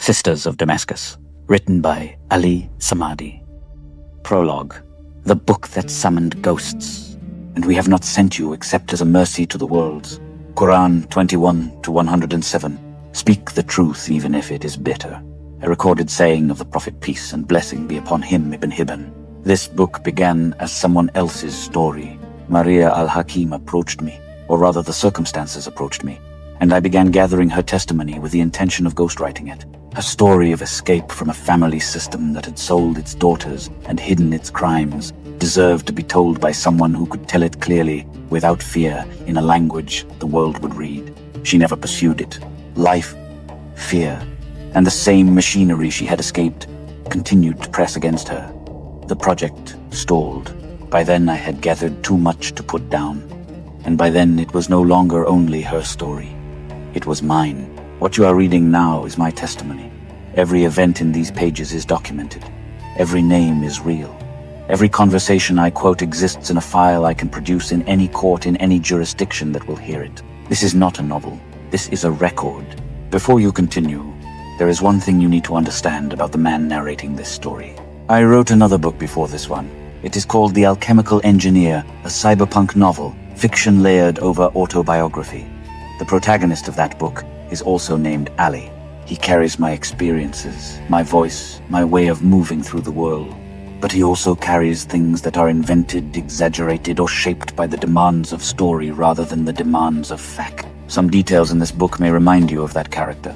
Sisters of Damascus, written by Ali Samadi. Prologue, the book that summoned ghosts, and we have not sent you except as a mercy to the worlds. Quran 21 to 107. Speak the truth even if it is bitter. A recorded saying of the Prophet, peace and blessing be upon him, Ibn Hibban. This book began as someone else's story. Maria Alhakim approached me, or rather the circumstances approached me, and I began gathering her testimony with the intention of ghostwriting it. A story of escape from a family system that had sold its daughters and hidden its crimes deserved to be told by someone who could tell it clearly, without fear, in a language the world would read. She never pursued it. Life, fear, and the same machinery she had escaped continued to press against her. The project stalled. By then I had gathered too much to put down, and by then it was no longer only her story. It was mine. What you are reading now is my testimony. Every event in these pages is documented. Every name is real. Every conversation I quote exists in a file I can produce in any court in any jurisdiction that will hear it. This is not a novel. This is a record. Before you continue, there is one thing you need to understand about the man narrating this story. I wrote another book before this one. It is called The Alchemical Engineer, a cyberpunk novel, fiction layered over autobiography. The protagonist of that book is also named Ali. He carries my experiences, my voice, my way of moving through the world. But he also carries things that are invented, exaggerated, or shaped by the demands of story rather than the demands of fact. Some details in this book may remind you of that character.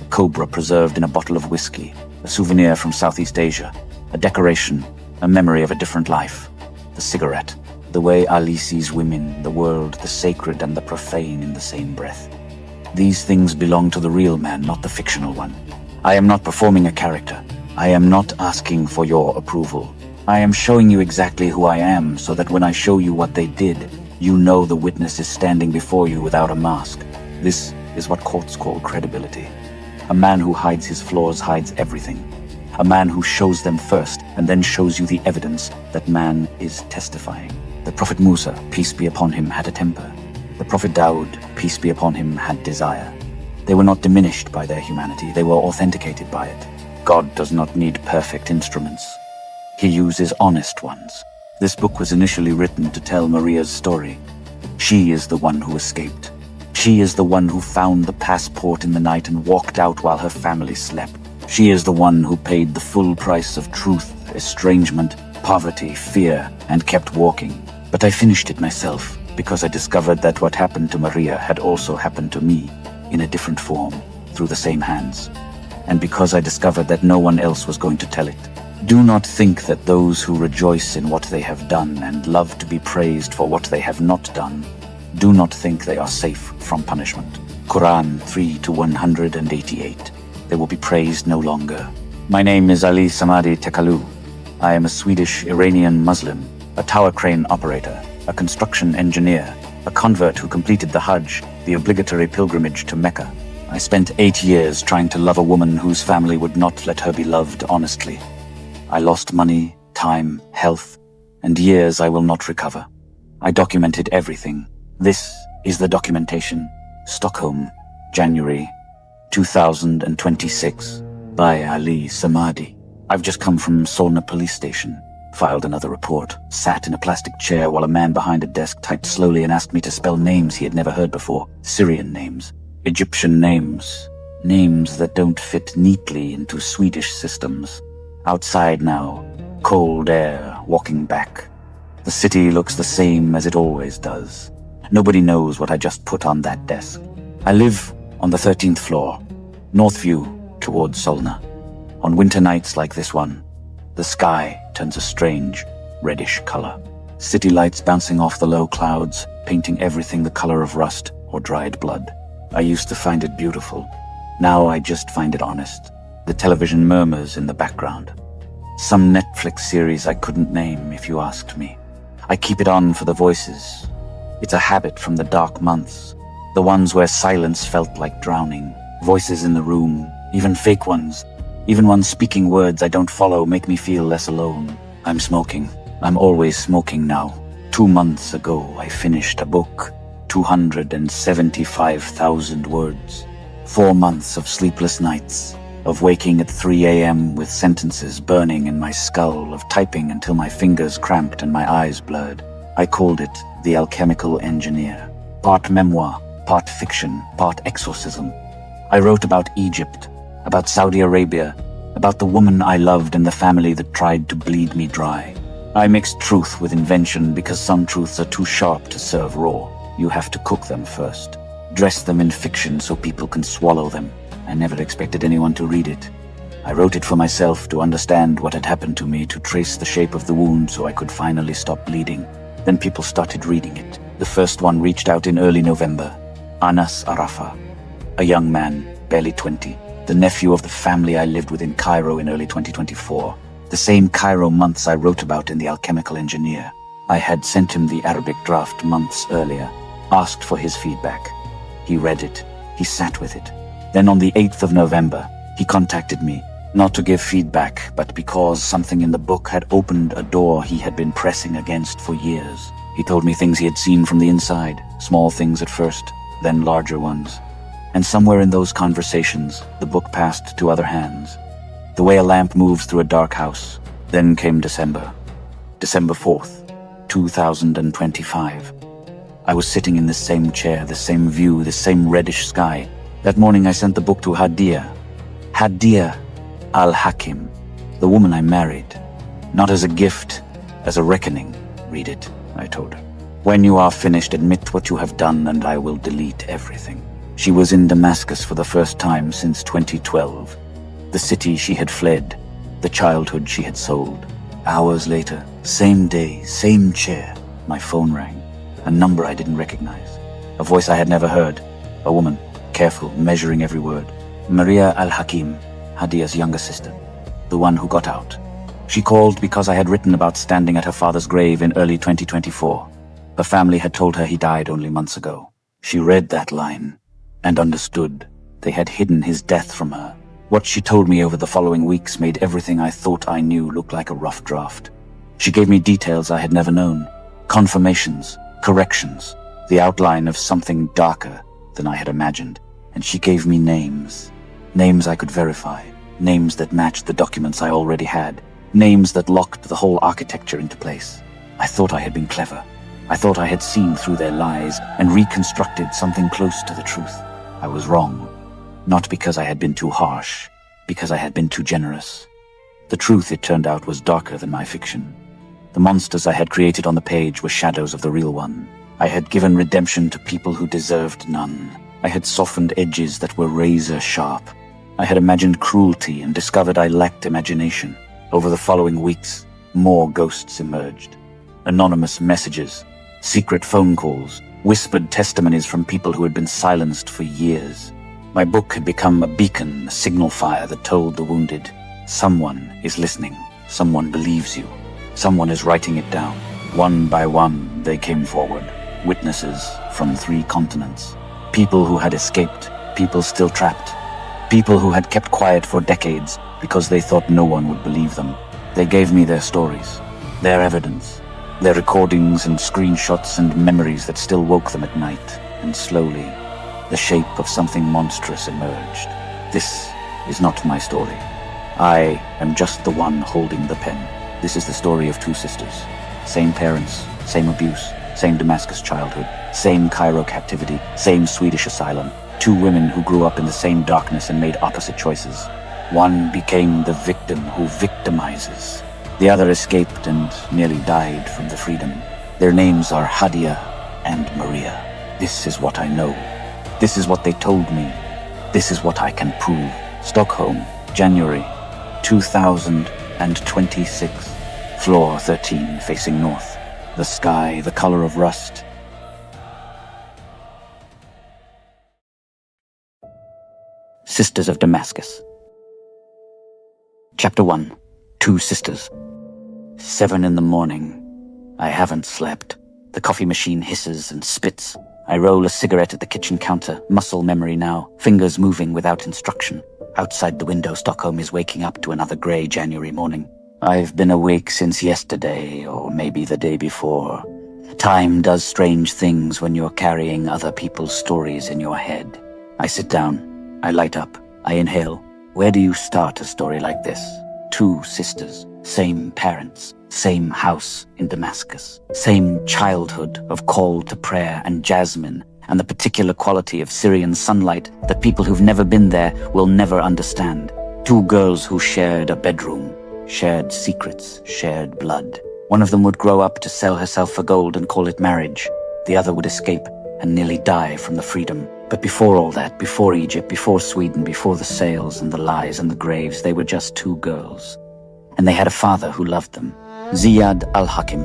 A cobra preserved in a bottle of whiskey, a souvenir from Southeast Asia, a decoration, a memory of a different life, the cigarette, the way Ali sees women, the world, the sacred and the profane in the same breath. These things belong to the real man, not the fictional one. I am not performing a character. I am not asking for your approval. I am showing you exactly who I am so that when I show you what they did, you know the witness is standing before you without a mask. This is what courts call credibility. A man who hides his flaws hides everything. A man who shows them first and then shows you the evidence that man is testifying. The Prophet Musa, peace be upon him, had a temper. The Prophet Daud, peace be upon him, had desire. They were not diminished by their humanity, they were authenticated by it. God does not need perfect instruments. He uses honest ones. This book was initially written to tell Maria's story. She is the one who escaped. She is the one who found the passport in the night and walked out while her family slept. She is the one who paid the full price of truth, estrangement, poverty, fear, and kept walking. But I finished it myself, because I discovered that what happened to Maria had also happened to me, in a different form, through the same hands. And because I discovered that no one else was going to tell it. Do not think that those who rejoice in what they have done and love to be praised for what they have not done, do not think they are safe from punishment. Quran 3 to 188. They will be praised no longer. My name is Ali Samadi Tekalu. I am a Swedish Iranian Muslim, a tower crane operator, a construction engineer, a convert who completed the Hajj, the obligatory pilgrimage to Mecca. I spent 8 years trying to love a woman whose family would not let her be loved honestly. I lost money, time, health, and years I will not recover. I documented everything. This is the documentation. Stockholm, January 2026, by Ali Samadi. I've just come from Solna police station. Filed another report, sat in a plastic chair while a man behind a desk typed slowly and asked me to spell names he had never heard before. Syrian names, Egyptian names, names that don't fit neatly into Swedish systems. Outside now, cold air, walking back. The city looks the same as it always does. Nobody knows what I just put on that desk. I live on the 13th floor, north view towards Solna. On winter nights like this one, the sky turns a strange, reddish color. City lights bouncing off the low clouds, painting everything the color of rust or dried blood. I used to find it beautiful. Now I just find it honest. The television murmurs in the background. Some Netflix series I couldn't name if you asked me. I keep it on for the voices. It's a habit from the dark months. The ones where silence felt like drowning. Voices in the room, even fake ones. Even ones speaking words I don't follow make me feel less alone. I'm smoking. I'm always smoking now. 2 months ago, I finished a book. 275,000 words. 4 months of sleepless nights. of waking at 3 a.m. with sentences burning in my skull, of typing until my fingers cramped and my eyes blurred. I called it The Alchemical Engineer. Part memoir, part fiction, part exorcism. I wrote about Egypt, about Saudi Arabia, about the woman I loved and the family that tried to bleed me dry. I mixed truth with invention because some truths are too sharp to serve raw. You have to cook them first. Dress them in fiction so people can swallow them. I never expected anyone to read it. I wrote it for myself to understand what had happened to me, to trace the shape of the wound so I could finally stop bleeding. Then people started reading it. The first one reached out in early November. Anas Arafa, a young man, barely 20, the nephew of the family I lived with in Cairo in early 2024. The same Cairo months I wrote about in The Alchemical Engineer. I had sent him the Arabic draft months earlier, asked for his feedback. He read it. He sat with it. Then on the 8th of November, he contacted me, not to give feedback, but because something in the book had opened a door he had been pressing against for years. He told me things he had seen from the inside, small things at first, then larger ones. And somewhere in those conversations, the book passed to other hands. The way a lamp moves through a dark house. Then came December. December 4th, 2025. I was sitting in the same chair, the same view, the same reddish sky. That morning I sent the book to Hadia. Hadia Alhakim, the woman I married. Not as a gift, as a reckoning. Read it, I told her. When you are finished, admit what you have done and I will delete everything. She was in Damascus for the first time since 2012. The city she had fled, the childhood she had sold. Hours later, same day, same chair, my phone rang. A number I didn't recognize. A voice I had never heard. A woman, careful, measuring every word. Maria Alhakim, Hadia's younger sister. The one who got out. She called because I had written about standing at her father's grave in early 2024. Her family had told her he died only months ago. She read that line and understood. They had hidden his death from her. What she told me over the following weeks made everything I thought I knew look like a rough draft. She gave me details I had never known. Confirmations, corrections, the outline of something darker than I had imagined. And she gave me names. Names I could verify. Names that matched the documents I already had. Names that locked the whole architecture into place. I thought I had been clever. I thought I had seen through their lies and reconstructed something close to the truth. I was wrong. Not because I had been too harsh, because I had been too generous. The truth, it turned out, was darker than my fiction. The monsters I had created on the page were shadows of the real one. I had given redemption to people who deserved none. I had softened edges that were razor sharp. I had imagined cruelty and discovered I lacked imagination. Over the following weeks, more ghosts emerged. Anonymous messages, secret phone calls, whispered testimonies from people who had been silenced for years. My book had become a beacon, a signal fire that told the wounded, someone is listening, someone believes you, someone is writing it down. One by one, they came forward, witnesses from 3 continents. People who had escaped, people still trapped, people who had kept quiet for decades because they thought no one would believe them. They gave me their stories, their evidence, their recordings and screenshots and memories that still woke them at night. And slowly, the shape of something monstrous emerged. This is not my story. I am just the one holding the pen. This is the story of 2 sisters. Same parents, same abuse, same Damascus childhood, same Cairo captivity, same Swedish asylum. 2 women who grew up in the same darkness and made opposite choices. One became the victim who victimizes. The other escaped and nearly died from the freedom. Their names are Hadia and Maria. This is what I know. This is what they told me. This is what I can prove. Stockholm, January 2026. Floor 13, facing north. The sky, the color of rust. Sisters of Damascus. Chapter 1. 2 sisters. 7 in the morning. I haven't slept. The coffee machine hisses and spits. I roll a cigarette at the kitchen counter, muscle memory now, fingers moving without instruction. Outside the window, Stockholm is waking up to another grey January morning. I've been awake since yesterday, or maybe the day before. Time does strange things when you're carrying other people's stories in your head. I sit down. I light up. I inhale. Where do you start a story like this? Two sisters, same parents, same house in Damascus, same childhood of call to prayer and jasmine, and the particular quality of Syrian sunlight that people who've never been there will never understand. Two girls who shared a bedroom, shared secrets, shared blood. One of them would grow up to sell herself for gold and call it marriage. The other would escape and nearly die from the freedom. But before all that, before Egypt, before Sweden, before the sails and the lies and the graves, they were just two girls. And they had a father who loved them. Ziyad Alhakim,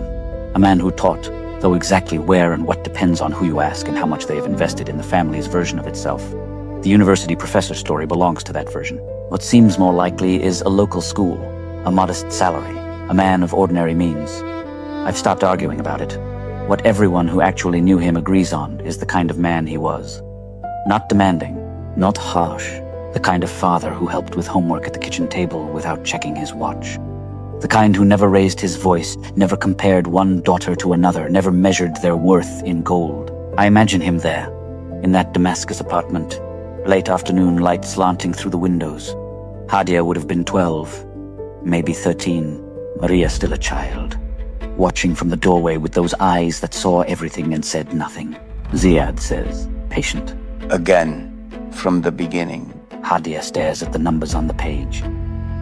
a man who taught, though exactly where and what depends on who you ask and how much they have invested in the family's version of itself. The university professor story belongs to that version. What seems more likely is a local school, a modest salary, a man of ordinary means. I've stopped arguing about it. What everyone who actually knew him agrees on is the kind of man he was. Not demanding, not harsh, the kind of father who helped with homework at the kitchen table without checking his watch. The kind who never raised his voice, never compared one daughter to another, never measured their worth in gold. I imagine him there, in that Damascus apartment, late afternoon light slanting through the windows. Hadia would have been 12, maybe 13, Maria still a child, watching from the doorway with those eyes that saw everything and said nothing. Ziyad says, patient. Again, from the beginning. Hadia stares at the numbers on the page.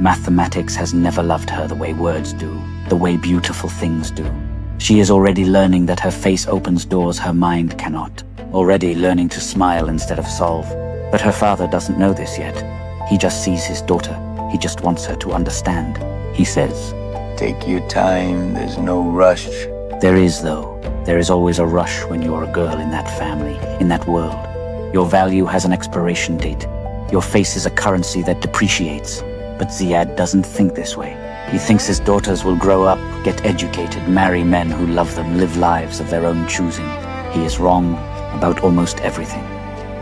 Mathematics has never loved her the way words do, the way beautiful things do. She is already learning that her face opens doors her mind cannot, already learning to smile instead of solve. But her father doesn't know this yet. He just sees his daughter. He just wants her to understand. He says, Take your time, there's no rush. There is, though. There is always a rush when you're a girl in that family, in that world. Your value has an expiration date. Your face is a currency that depreciates. But Ziyad doesn't think this way. He thinks his daughters will grow up, get educated, marry men who love them, live lives of their own choosing. He is wrong about almost everything.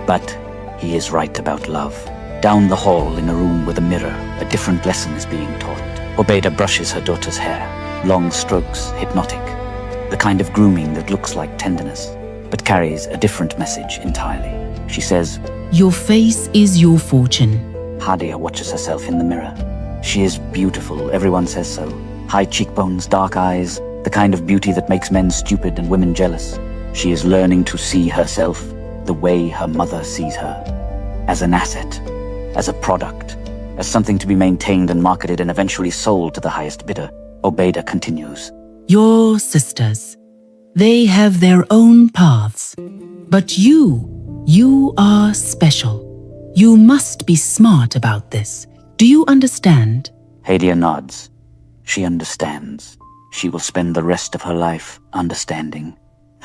But he is right about love. Down the hall in a room with a mirror, a different lesson is being taught. Obeida brushes her daughter's hair, long strokes, hypnotic. The kind of grooming that looks like tenderness, but carries a different message entirely. She says, Your face is your fortune. Hadia watches herself in the mirror. She is beautiful, everyone says so. High cheekbones, dark eyes, the kind of beauty that makes men stupid and women jealous. She is learning to see herself the way her mother sees her. As an asset, as a product, as something to be maintained and marketed and eventually sold to the highest bidder. Obeida continues. Your sisters, they have their own paths. But you are special. You must be smart about this. Do you understand? Hadia nods. She understands. She will spend the rest of her life understanding.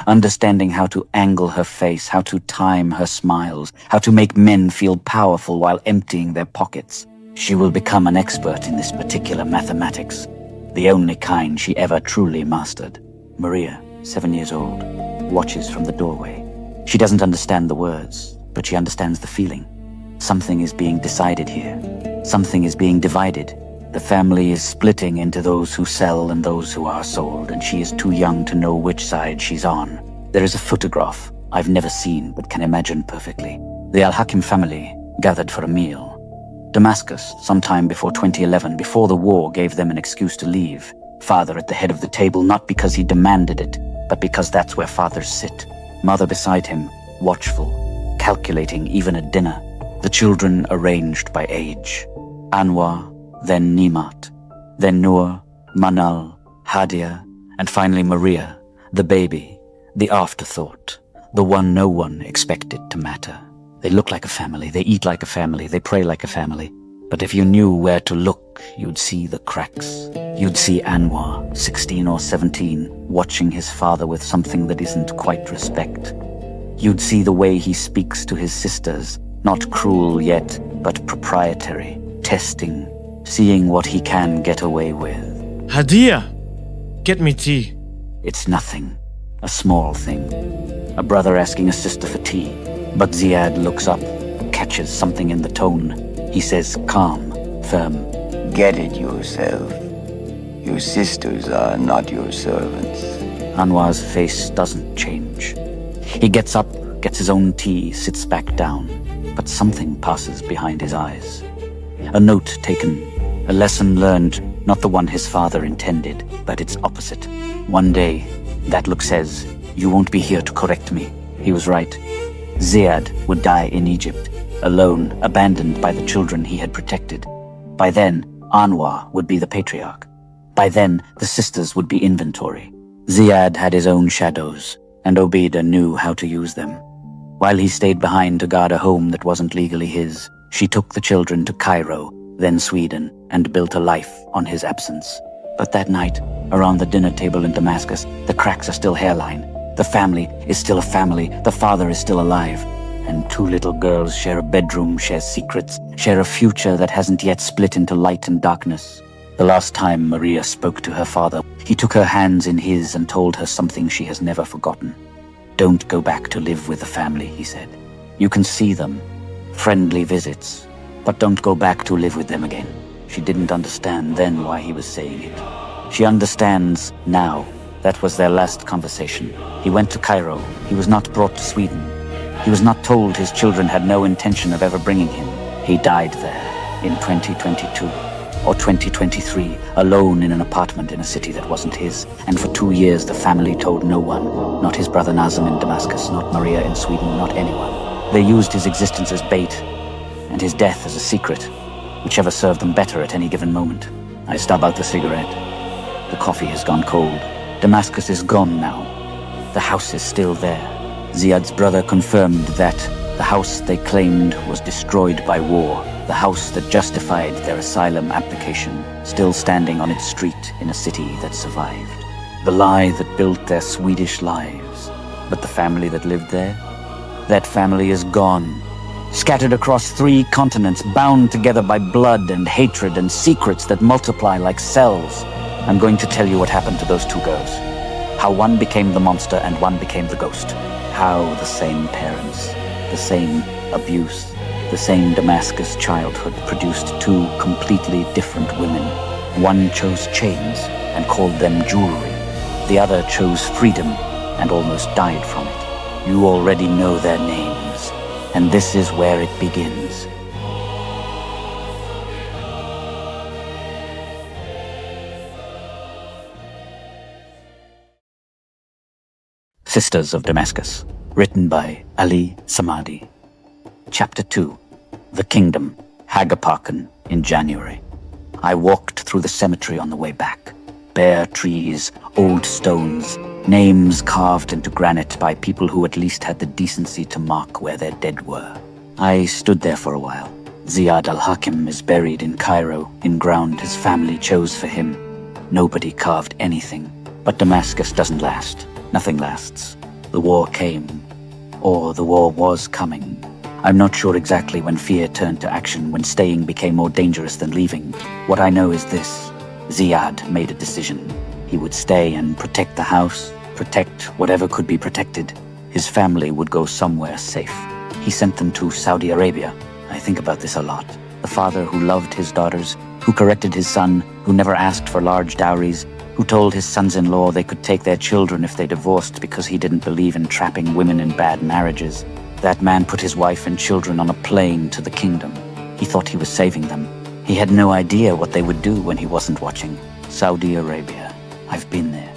Understanding how to angle her face, how to time her smiles, how to make men feel powerful while emptying their pockets. She will become an expert in this particular mathematics, the only kind she ever truly mastered. Maria, 7 years old, watches from the doorway. She doesn't understand the words, but she understands the feeling. Something is being decided here. Something is being divided. The family is splitting into those who sell and those who are sold, and she is too young to know which side she's on. There is a photograph I've never seen but can imagine perfectly. The Alhakim family gathered for a meal. Damascus, sometime before 2011, before the war gave them an excuse to leave. Father at the head of the table, not because he demanded it, but because that's where fathers sit. Mother beside him, watchful, calculating even at dinner. The children arranged by age. Anwar, then Neamat, then Nour, Manal, Hadia, and finally Maria, the baby, the afterthought, the one no one expected to matter. They look like a family, they eat like a family, they pray like a family. But if you knew where to look, you'd see the cracks. You'd see Anwar, 16 or 17, watching his father with something that isn't quite respect. You'd see the way he speaks to his sisters, not cruel yet, but proprietary, testing, seeing what he can get away with. Hadia! Get me tea. It's nothing. A small thing. A brother asking a sister for tea. But Ziyad looks up, catches something in the tone. He says calm, firm. Get it yourself. Your sisters are not your servants. Anwar's face doesn't change. He gets up, gets his own tea, sits back down. But something passes behind his eyes. a note taken, a lesson learned, not the one his father intended, but its opposite. One day, that look says, "You won't be here to correct me." He was right. Ziad would die in Egypt, alone, abandoned by the children he had protected. By then, Anwar would be the patriarch. By then, the sisters would be inventory. Ziad had his own shadows, and Obeida knew how to use them. While he stayed behind to guard a home that wasn't legally his, she took the children to Cairo, then Sweden, and built a life on his absence. But that night, around the dinner table in Damascus, the cracks are still hairline. The family is still a family, the father is still alive. And two little girls share a bedroom, share secrets, share a future that hasn't yet split into light and darkness. The last time Maria spoke to her father, he took her hands in his and told her something she has never forgotten. "Don't go back to live with the family," he said. "You can see them, friendly visits, but don't go back to live with them again." She didn't understand then why he was saying it. She understands now. That was their last conversation. He went to Cairo. He was not brought to Sweden. He was not told his children had no intention of ever bringing him. He died there in 2022 or 2023, alone in an apartment in a city that wasn't his. And for 2 years the family told no one. Not his brother Nazim in Damascus, not Maria in Sweden, not anyone. They used his existence as bait, and his death as a secret, whichever served them better at any given moment. I stub out the cigarette. The coffee has gone cold. Damascus is gone now. The house is still there. Ziad's brother confirmed that the house they claimed was destroyed by war, the house that justified their asylum application, still standing on its street in a city that survived. The lie that built their Swedish lives. But the family that lived there? That family is gone. Scattered across 3 continents, bound together by blood and hatred and secrets that multiply like cells. I'm going to tell you what happened to those 2 girls. How one became the monster and one became the ghost. How the same parents, the same abuse, the same Damascus childhood produced 2 completely different women. One chose chains and called them jewelry. The other chose freedom and almost died from it. You already know their names, and this is where it begins. Sisters of Damascus, written by Ali Samadi. Chapter 2, The Kingdom, Hagaparken, in January. I walked through the cemetery on the way back. Bare trees, old stones, names carved into granite by people who at least had the decency to mark where their dead were. I stood there for a while. Ziad Alhakim is buried in Cairo, in ground his family chose for him. Nobody carved anything. But Damascus doesn't last. Nothing lasts. The war came. Or the war was coming. I'm not sure exactly when fear turned to action, when staying became more dangerous than leaving. What I know is this. Ziad made a decision. He would stay and protect the house, protect whatever could be protected. His family would go somewhere safe. He sent them to Saudi Arabia. I think about this a lot. The father who loved his daughters, who corrected his son, who never asked for large dowries, who told his sons-in-law they could take their children if they divorced because he didn't believe in trapping women in bad marriages. That man put his wife and children on a plane to the kingdom. He thought he was saving them. He had no idea what they would do when he wasn't watching. Saudi Arabia. I've been there.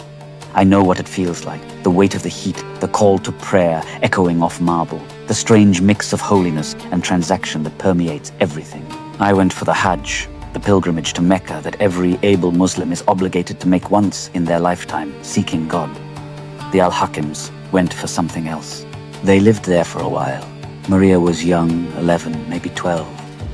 I know what it feels like. The weight of the heat, the call to prayer echoing off marble, the strange mix of holiness and transaction that permeates everything. I went for the Hajj, the pilgrimage to Mecca that every able Muslim is obligated to make once in their lifetime, seeking God. The Alhakims went for something else. They lived there for a while. Maria was young, 11, maybe 12.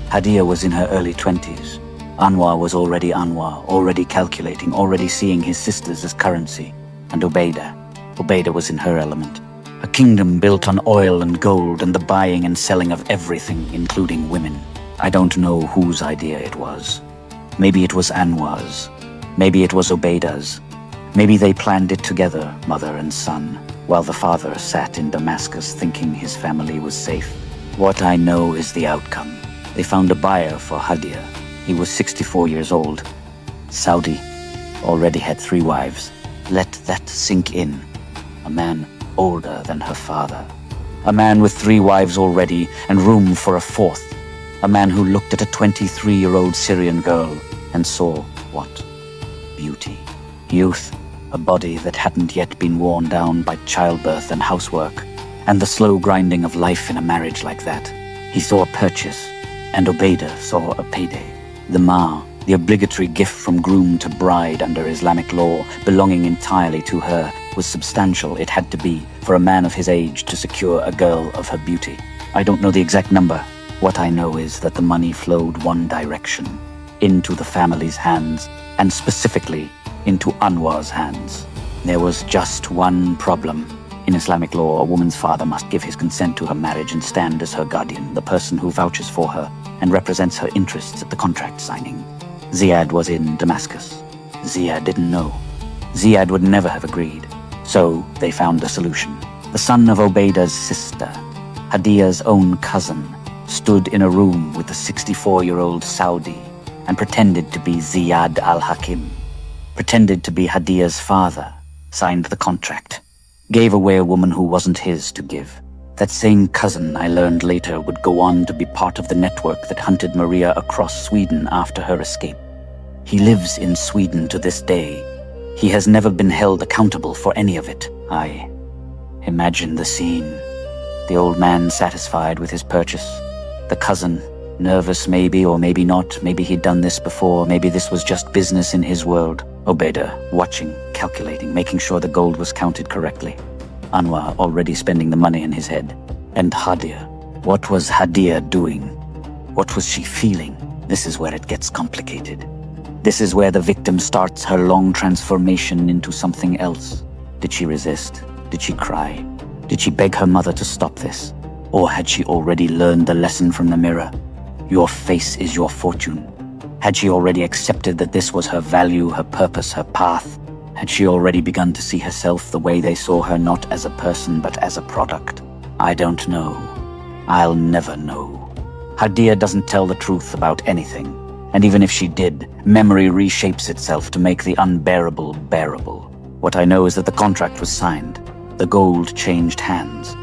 Hadia was in her early 20s. Anwar was already Anwar, already calculating, already seeing his sisters as currency. And Obeida was in her element. A kingdom built on oil and gold and the buying and selling of everything, including women. I don't know whose idea it was. Maybe it was Anwar's. Maybe it was Obeida's. Maybe they planned it together, mother and son, while the father sat in Damascus thinking his family was safe. What I know is the outcome. They found a buyer for Hadia. He was 64 years old. Saudi. Already had 3 wives. Let that sink in. A man older than her father. A man with 3 wives already and room for a 4th. A man who looked at a 23-year-old Syrian girl and saw what? Beauty. Youth. A body that hadn't yet been worn down by childbirth and housework, and the slow grinding of life in a marriage like that. He saw a purchase, and Obeida saw a payday. The mahr, the obligatory gift from groom to bride under Islamic law, belonging entirely to her, was substantial. It had to be for a man of his age to secure a girl of her beauty. I don't know the exact number. What I know is that the money flowed one direction, into the family's hands, and specifically into Anwar's hands. There was just one problem. In Islamic law, a woman's father must give his consent to her marriage and stand as her guardian, the person who vouches for her and represents her interests at the contract signing. Ziad was in Damascus. Ziad didn't know. Ziad would never have agreed. So they found a solution. The son of Obeida's sister, Hadia's own cousin, stood in a room with the 64-year-old Saudi and pretended to be Ziad Alhakim, pretended to be Hadia's father, signed the contract, gave away a woman who wasn't his to give. That same cousin, I learned later, would go on to be part of the network that hunted Maria across Sweden after her escape. He lives in Sweden to this day. He has never been held accountable for any of it. I imagine the scene. The old man satisfied with his purchase. The cousin, nervous maybe or maybe not. Maybe he'd done this before. Maybe this was just business in his world. Obeida, watching, calculating, making sure the gold was counted correctly. Anwar already spending the money in his head. And Hadia. What was Hadia doing? What was she feeling? This is where it gets complicated. This is where the victim starts her long transformation into something else. Did she resist? Did she cry? Did she beg her mother to stop this? Or had she already learned the lesson from the mirror? Your face is your fortune. Had she already accepted that this was her value, her purpose, her path? Had she already begun to see herself the way they saw her, not as a person but as a product? I don't know. I'll never know. Hadia doesn't tell the truth about anything. And even if she did, memory reshapes itself to make the unbearable bearable. What I know is that the contract was signed. The gold changed hands.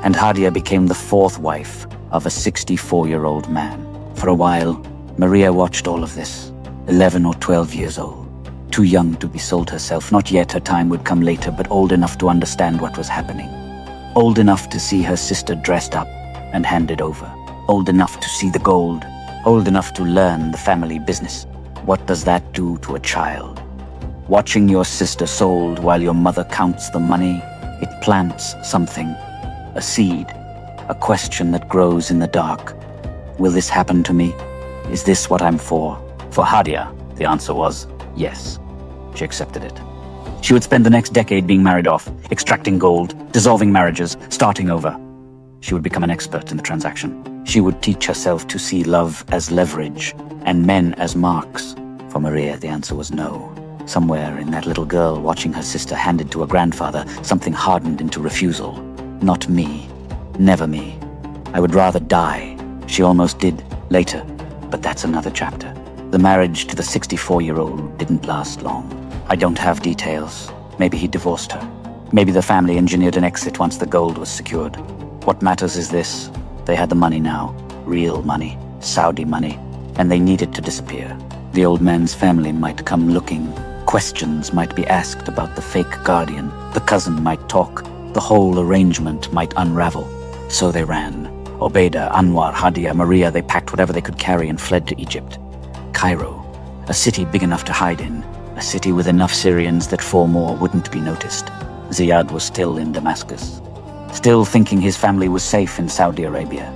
And Hadia became the fourth wife of a 64-year-old man. For a while, Maria watched all of this, 11 or 12 years old. Too young to be sold herself. Not yet, her time would come later, but old enough to understand what was happening. Old enough to see her sister dressed up and handed over. Old enough to see the gold. Old enough to learn the family business. What does that do to a child? Watching your sister sold while your mother counts the money, it plants something. A seed. A question that grows in the dark. Will this happen to me? Is this what I'm for? For Hadia, the answer was yes. She accepted it. She would spend the next decade being married off, extracting gold, dissolving marriages, starting over. She would become an expert in the transaction. She would teach herself to see love as leverage and men as marks. For Maria, the answer was no. Somewhere in that little girl watching her sister handed to a grandfather, something hardened into refusal. Not me. Never me. I would rather die. She almost did, later, but that's another chapter. The marriage to the 64-year-old didn't last long. I don't have details. Maybe he divorced her. Maybe the family engineered an exit once the gold was secured. What matters is this. They had the money now. Real money. Saudi money. And they needed to disappear. The old man's family might come looking. Questions might be asked about the fake guardian. The cousin might talk. The whole arrangement might unravel. So they ran. Obeida, Anwar, Hadia, Maria, they packed whatever they could carry and fled to Egypt. Cairo, a city big enough to hide in. A city with enough Syrians that 4 more wouldn't be noticed. Ziad was still in Damascus. Still thinking his family was safe in Saudi Arabia.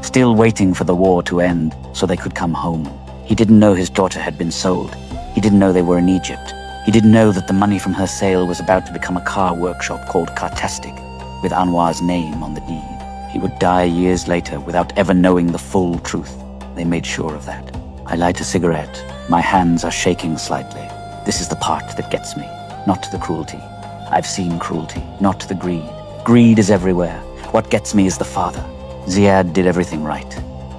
Still waiting for the war to end so they could come home. He didn't know his daughter had been sold. He didn't know they were in Egypt. He didn't know that the money from her sale was about to become a car workshop called Cartastic, with Anwar's name on the deed. He would die years later without ever knowing the full truth. They made sure of that. I light a cigarette. My hands are shaking slightly. This is the part that gets me, not the cruelty. I've seen cruelty, not the greed. Greed is everywhere. What gets me is the father. Ziad did everything right.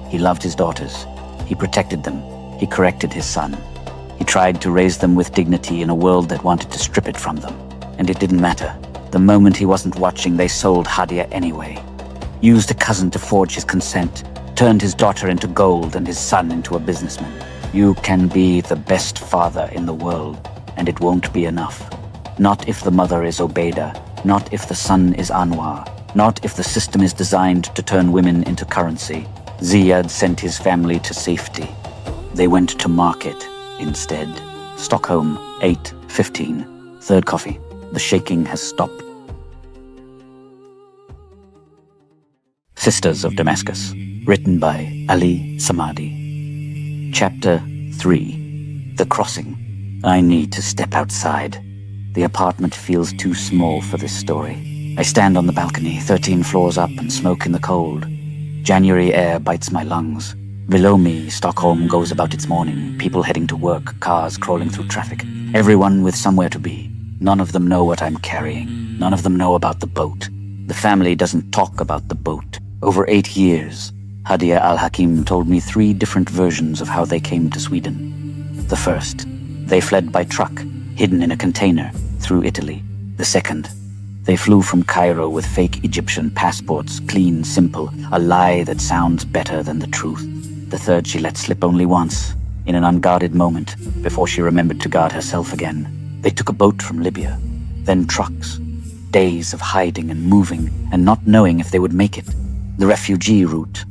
He loved his daughters. He protected them. He corrected his son. He tried to raise them with dignity in a world that wanted to strip it from them. And it didn't matter. The moment he wasn't watching, they sold Hadia anyway. Used a cousin to forge his consent. turned his daughter into gold and his son into a businessman. You can be the best father in the world, and it won't be enough. Not if the mother is Obeida, not if the son is Anwar, not if the system is designed to turn women into currency. Ziyad sent his family to safety. They went to market instead. Stockholm, 8:15. Third coffee. The shaking has stopped. Sisters of Damascus, written by Ali Samadi. Chapter 3. The Crossing. I need to step outside. The apartment feels too small for this story. I stand on the balcony, 13 floors up, and smoke in the cold. January air bites my lungs. Below me, Stockholm goes about its morning, people heading to work, cars crawling through traffic. Everyone with somewhere to be. None of them know what I'm carrying. None of them know about the boat. The family doesn't talk about the boat. Over 8 years, Hadia Alhakim told me 3 different versions of how they came to Sweden. The first, they fled by truck, hidden in a container, through Italy. The second, they flew from Cairo with fake Egyptian passports, clean, simple, a lie that sounds better than the truth. The third she let slip only once, in an unguarded moment, before she remembered to guard herself again. They took a boat from Libya, then trucks. Days of hiding and moving, and not knowing if they would make it. The refugee route.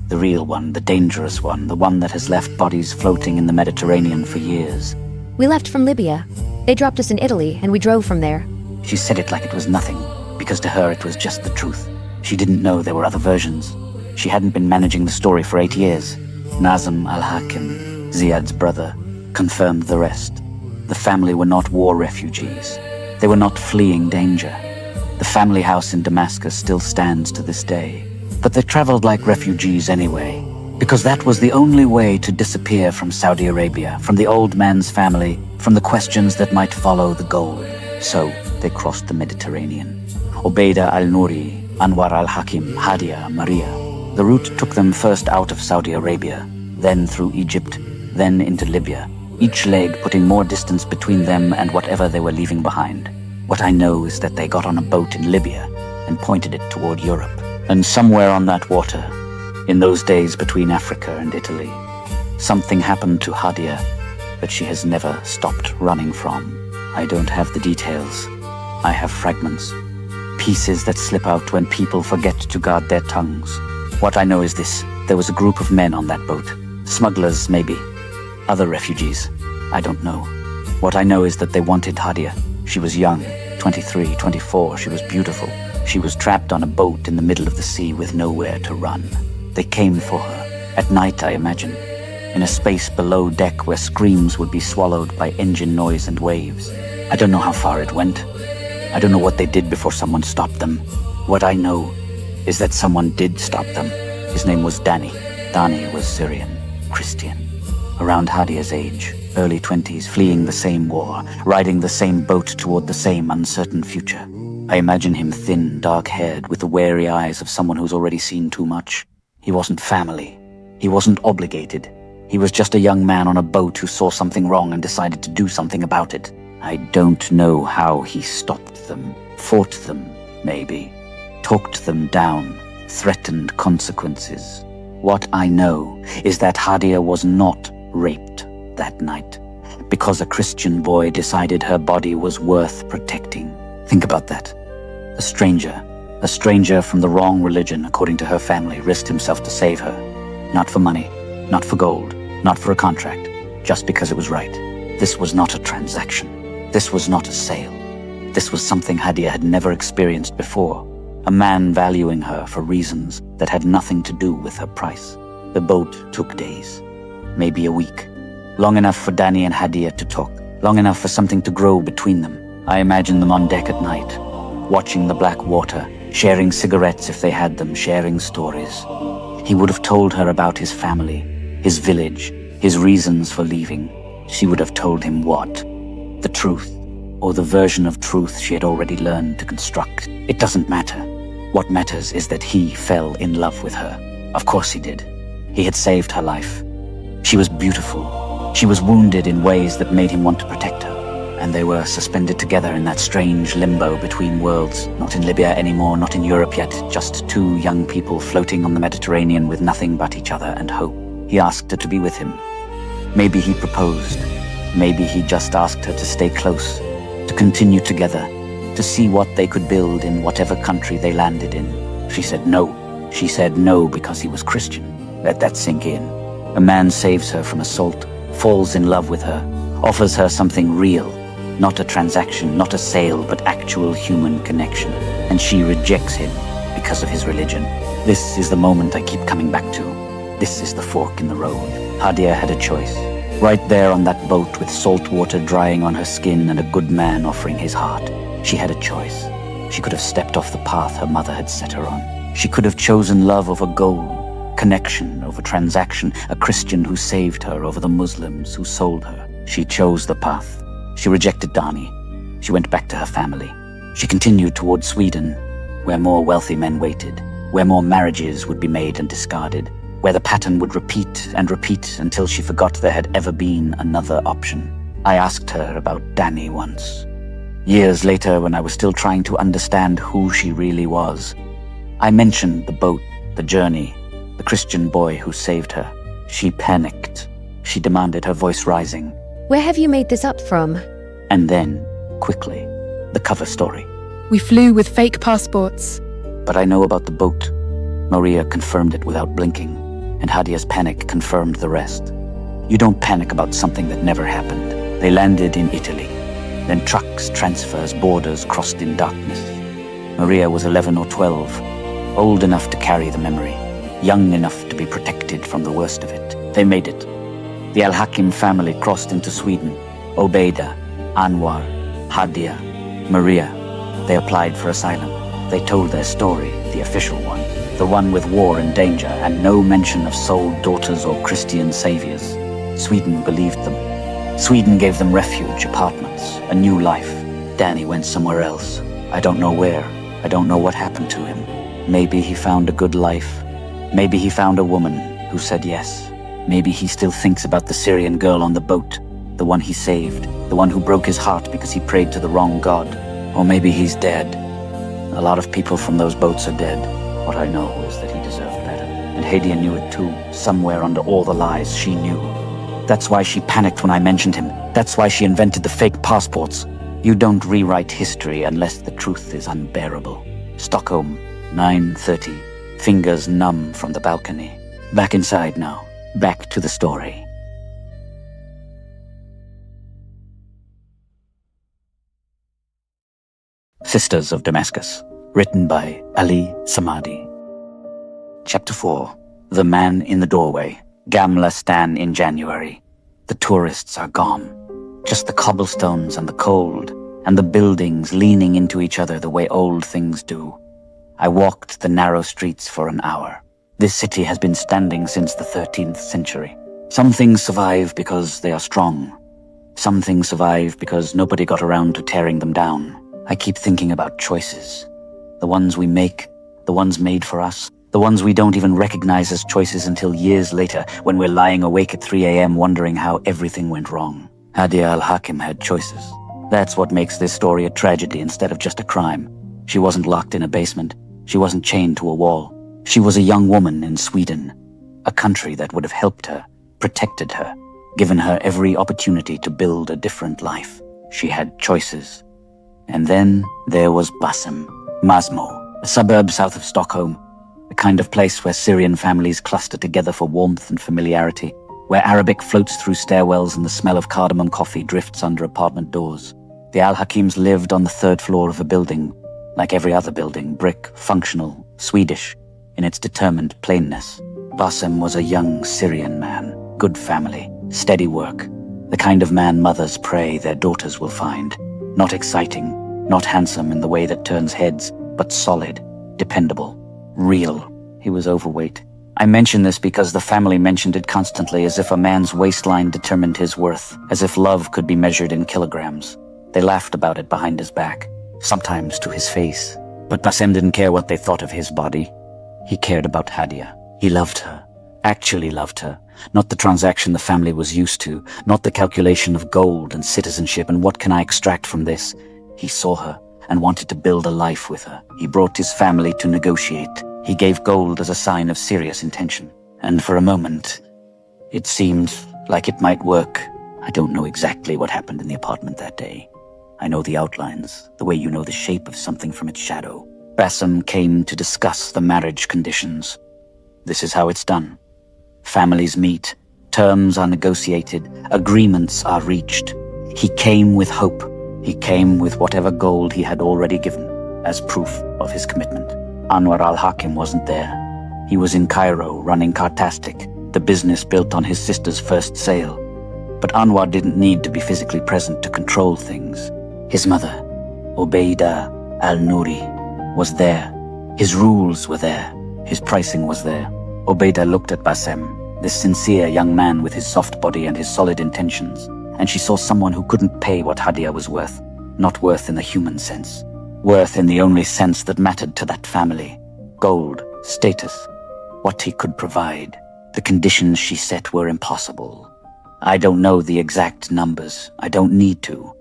The real one, the dangerous one, the one that has left bodies floating in the Mediterranean for years. We left from Libya. They dropped us in Italy, and we drove from there. She said it like it was nothing, because to her it was just the truth. She didn't know there were other versions. She hadn't been managing the story for 8 years. Nazim Alhakim, Ziyad's brother, confirmed the rest. The family were not war refugees. They were not fleeing danger. The family house in Damascus still stands to this day. But they traveled like refugees anyway, because that was the only way to disappear from Saudi Arabia, from the old man's family, from the questions that might follow the gold. So they crossed the Mediterranean. Obeida al-Nouri, Anwar al-Hakim, Hadia, Maria. The route took them first out of Saudi Arabia, then through Egypt, then into Libya, each leg putting more distance between them and whatever they were leaving behind. What I know is that they got on a boat in Libya and pointed it toward Europe. And somewhere on that water, in those days between Africa and Italy, something happened to Hadia that she has never stopped running from. I don't have the details. I have fragments, pieces that slip out when people forget to guard their tongues. What I know is this: there was a group of men on that boat. Smugglers, maybe. Other refugees. I don't know. What I know is that they wanted Hadia. She was young, 23, 24. She was beautiful. She was trapped on a boat in the middle of the sea with nowhere to run. They came for her. At night, I imagine. In a space below deck where screams would be swallowed by engine noise and waves. I don't know how far it went. I don't know what they did before someone stopped them. What I know is that someone did stop them. His name was Dani. Dani was Syrian, Christian. Around Hadia's age, early 20s, fleeing the same war, riding the same boat toward the same uncertain future. I imagine him thin, dark-haired, with the wary eyes of someone who's already seen too much. He wasn't family. He wasn't obligated. He was just a young man on a boat who saw something wrong and decided to do something about it. I don't know how he stopped them, fought them, maybe, talked them down, threatened consequences. What I know is that Hadia was not raped that night, because a Christian boy decided her body was worth protecting. Think about that. A stranger from the wrong religion, according to her family, risked himself to save her. Not for money, not for gold, not for a contract, just because it was right. This was not a transaction. This was not a sale. This was something Hadia had never experienced before. A man valuing her for reasons that had nothing to do with her price. The boat took days, maybe a week. Long enough for Dani and Hadia to talk. Long enough for something to grow between them. I imagine them on deck at night, watching the black water, sharing cigarettes if they had them, sharing stories. He would have told her about his family, his village, his reasons for leaving. She would have told him what? The truth, or the version of truth she had already learned to construct. It doesn't matter. What matters is that he fell in love with her. Of course he did. He had saved her life. She was beautiful. She was wounded in ways that made him want to protect her. and they were suspended together in that strange limbo between worlds. Not in Libya anymore, not in Europe yet, just two young people floating on the Mediterranean with nothing but each other and hope. He asked her to be with him. Maybe he proposed. Maybe he just asked her to stay close, to continue together, to see what they could build in whatever country they landed in. She said no. She said no because he was Christian. Let that sink in. A man saves her from assault, falls in love with her, offers her something real, not a transaction, not a sale, but actual human connection. And she rejects him because of his religion. This is the moment I keep coming back to. This is the fork in the road. Hadia had a choice. Right there on that boat with salt water drying on her skin and a good man offering his heart. She had a choice. She could have stepped off the path her mother had set her on. She could have chosen love over gold, connection over transaction, a Christian who saved her over the Muslims who sold her. She chose the path. She rejected Dani. She went back to her family. She continued toward Sweden, where more wealthy men waited, where more marriages would be made and discarded, where the pattern would repeat and repeat until she forgot there had ever been another option. I asked her about Dani once. Years later, when I was still trying to understand who she really was, I mentioned the boat, the journey, the Christian boy who saved her. She panicked. She demanded, her voice rising. Where have you made this up from? And then, quickly, the cover story. We flew with fake passports. But I know about the boat. Maria confirmed it without blinking, and Hadia's panic confirmed the rest. You don't panic about something that never happened. They landed in Italy. Then trucks, transfers, borders crossed in darkness. Maria was 11 or 12, old enough to carry the memory, young enough to be protected from the worst of it. They made it. The Alhakim family crossed into Sweden. Obeida, Anwar, Hadia, Maria. They applied for asylum. They told their story, the official one, the one with war and danger, and no mention of sold daughters or Christian saviors. Sweden believed them. Sweden gave them refuge, apartments, a new life. Dani went somewhere else. I don't know where. I don't know what happened to him. Maybe he found a good life. Maybe he found a woman who said yes. Maybe he still thinks about the Syrian girl on the boat, the one he saved, the one who broke his heart because he prayed to the wrong god. Or maybe he's dead. A lot of people from those boats are dead. What I know is that he deserved better. And Hadia knew it too, somewhere under all the lies she knew. That's why she panicked when I mentioned him. That's why she invented the fake passports. You don't rewrite history unless the truth is unbearable. Stockholm, 9:30. Fingers numb from the balcony. Back inside now. Back to the story. Sisters of Damascus. Written by Ali Samadi. Chapter 4. The Man in the Doorway. Gamla Stan in January. The tourists are gone. Just the cobblestones and the cold, and the buildings leaning into each other the way old things do. I walked the narrow streets for an hour. This city has been standing since the 13th century. Some things survive because they are strong. Some things survive because nobody got around to tearing them down. I keep thinking about choices. The ones we make, the ones made for us, the ones we don't even recognize as choices until years later, when we're lying awake at 3 a.m. wondering how everything went wrong. Hadia Alhakim had choices. That's what makes this story a tragedy instead of just a crime. She wasn't locked in a basement. She wasn't chained to a wall. She was a young woman in Sweden, a country that would have helped her, protected her, given her every opportunity to build a different life. She had choices. And then there was Bassem, Masmo, a suburb south of Stockholm, the kind of place where Syrian families cluster together for warmth and familiarity, where Arabic floats through stairwells and the smell of cardamom coffee drifts under apartment doors. The Alhakims lived on the 3rd floor of a building, like every other building, brick, functional, Swedish, in its determined plainness. Bassem was a young Syrian man, good family, steady work, the kind of man mothers pray their daughters will find. Not exciting, not handsome in the way that turns heads, but solid, dependable, real. He was overweight. I mention this because the family mentioned it constantly, as if a man's waistline determined his worth, as if love could be measured in kilograms. They laughed about it behind his back, sometimes to his face. But Bassem didn't care what they thought of his body. He cared about Hadia. He loved her, actually loved her, not the transaction the family was used to, not the calculation of gold and citizenship and what can I extract from this. He saw her and wanted to build a life with her. He brought his family to negotiate. He gave gold as a sign of serious intention. And for a moment, it seemed like it might work. I don't know exactly what happened in the apartment that day. I know the outlines, the way you know the shape of something from its shadow. Bassam came to discuss the marriage conditions. This is how it's done. Families meet, terms are negotiated, agreements are reached. He came with hope. He came with whatever gold he had already given as proof of his commitment. Anwar Alhakim wasn't there. He was in Cairo running Cartastic, the business built on his sister's first sale. But Anwar didn't need to be physically present to control things. His mother, Obeida al-Nouri, was there. His rules were there. His pricing was there. Obeida looked at Bassam, this sincere young man with his soft body and his solid intentions, and she saw someone who couldn't pay what Hadia was worth. Not worth in the human sense. Worth in the only sense that mattered to that family. Gold, status, what he could provide. The conditions she set were impossible. I don't know the exact numbers. I don't need to.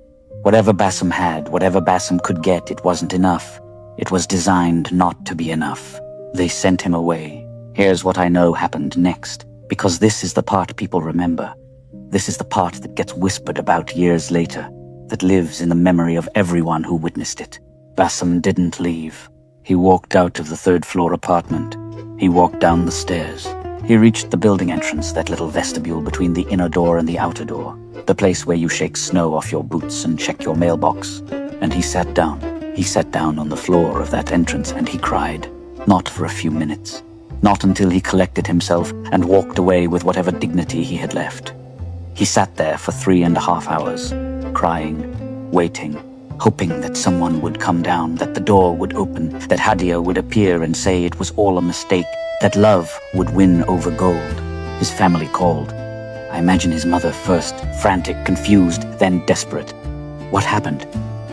Whatever Bassam had, whatever Bassam could get, it wasn't enough. It was designed not to be enough. They sent him away. Here's what I know happened next, because this is the part people remember. This is the part that gets whispered about years later, that lives in the memory of everyone who witnessed it. Bassam didn't leave. He walked out of the third-floor apartment. He walked down the stairs. He reached the building entrance, that little vestibule between the inner door and the outer door, the place where you shake snow off your boots and check your mailbox. And he sat down. He sat down on the floor of that entrance and he cried. Not for a few minutes. Not until he collected himself and walked away with whatever dignity he had left. He sat there for 3.5 hours, crying, waiting, hoping that someone would come down, that the door would open, that Hadia would appear and say it was all a mistake, that love would win over gold. His family called. I imagine his mother first, frantic, confused, then desperate. What happened?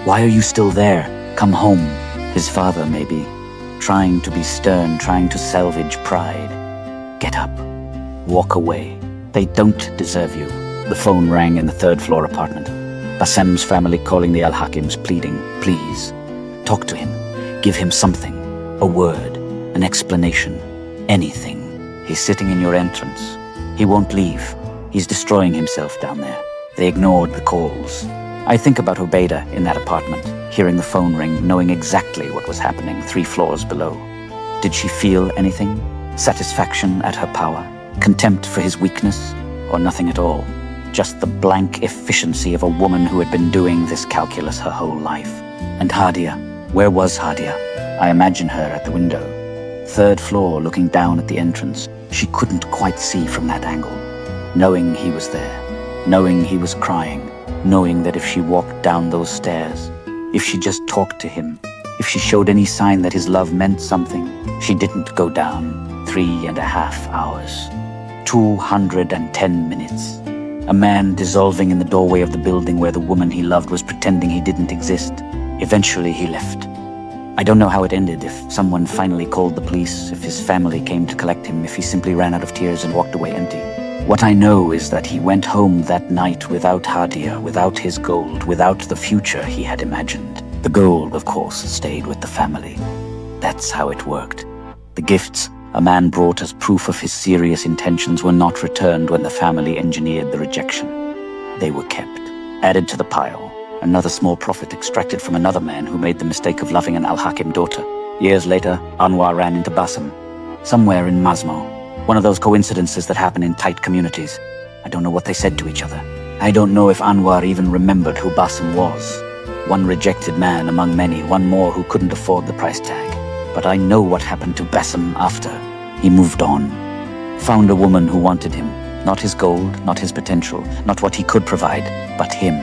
Why are you still there? Come home. His father, maybe, trying to be stern, trying to salvage pride. Get up. Walk away. They don't deserve you. The phone rang in the third-floor apartment. Bassam's family calling the Alhakims, pleading, please. Talk to him. Give him something. A word. An explanation. Anything. He's sitting in your entrance. He won't leave. He's destroying himself down there. They ignored the calls. I think about Obeida in that apartment, hearing the phone ring, knowing exactly what was happening 3 floors below. Did she feel anything? Satisfaction at her power? Contempt for his weakness? Or nothing at all? Just the blank efficiency of a woman who had been doing this calculus her whole life. And Hadia? Where was Hadia? I imagine her at the window. 3rd floor, looking down at the entrance. She couldn't quite see from that angle. Knowing he was there. Knowing he was crying. Knowing that if she walked down those stairs, if she just talked to him, if she showed any sign that his love meant something, she didn't go down. 3.5 hours. 210 minutes. A man dissolving in the doorway of the building where the woman he loved was pretending he didn't exist. Eventually he left. I don't know how it ended, if someone finally called the police, if his family came to collect him, if he simply ran out of tears and walked away empty. What I know is that he went home that night without Hadia, without his gold, without the future he had imagined. The gold, of course, stayed with the family. That's how it worked. The gifts a man brought as proof of his serious intentions were not returned when the family engineered the rejection. They were kept, added to the pile, another small profit extracted from another man who made the mistake of loving an Alhakim daughter. Years later, Anwar ran into Bassam, somewhere in Masmo. One of those coincidences that happen in tight communities. I don't know what they said to each other. I don't know if Anwar even remembered who Bassam was. One rejected man among many, one more who couldn't afford the price tag. But I know what happened to Bassam after. He moved on. Found a woman who wanted him. Not his gold, not his potential, not what he could provide, but him.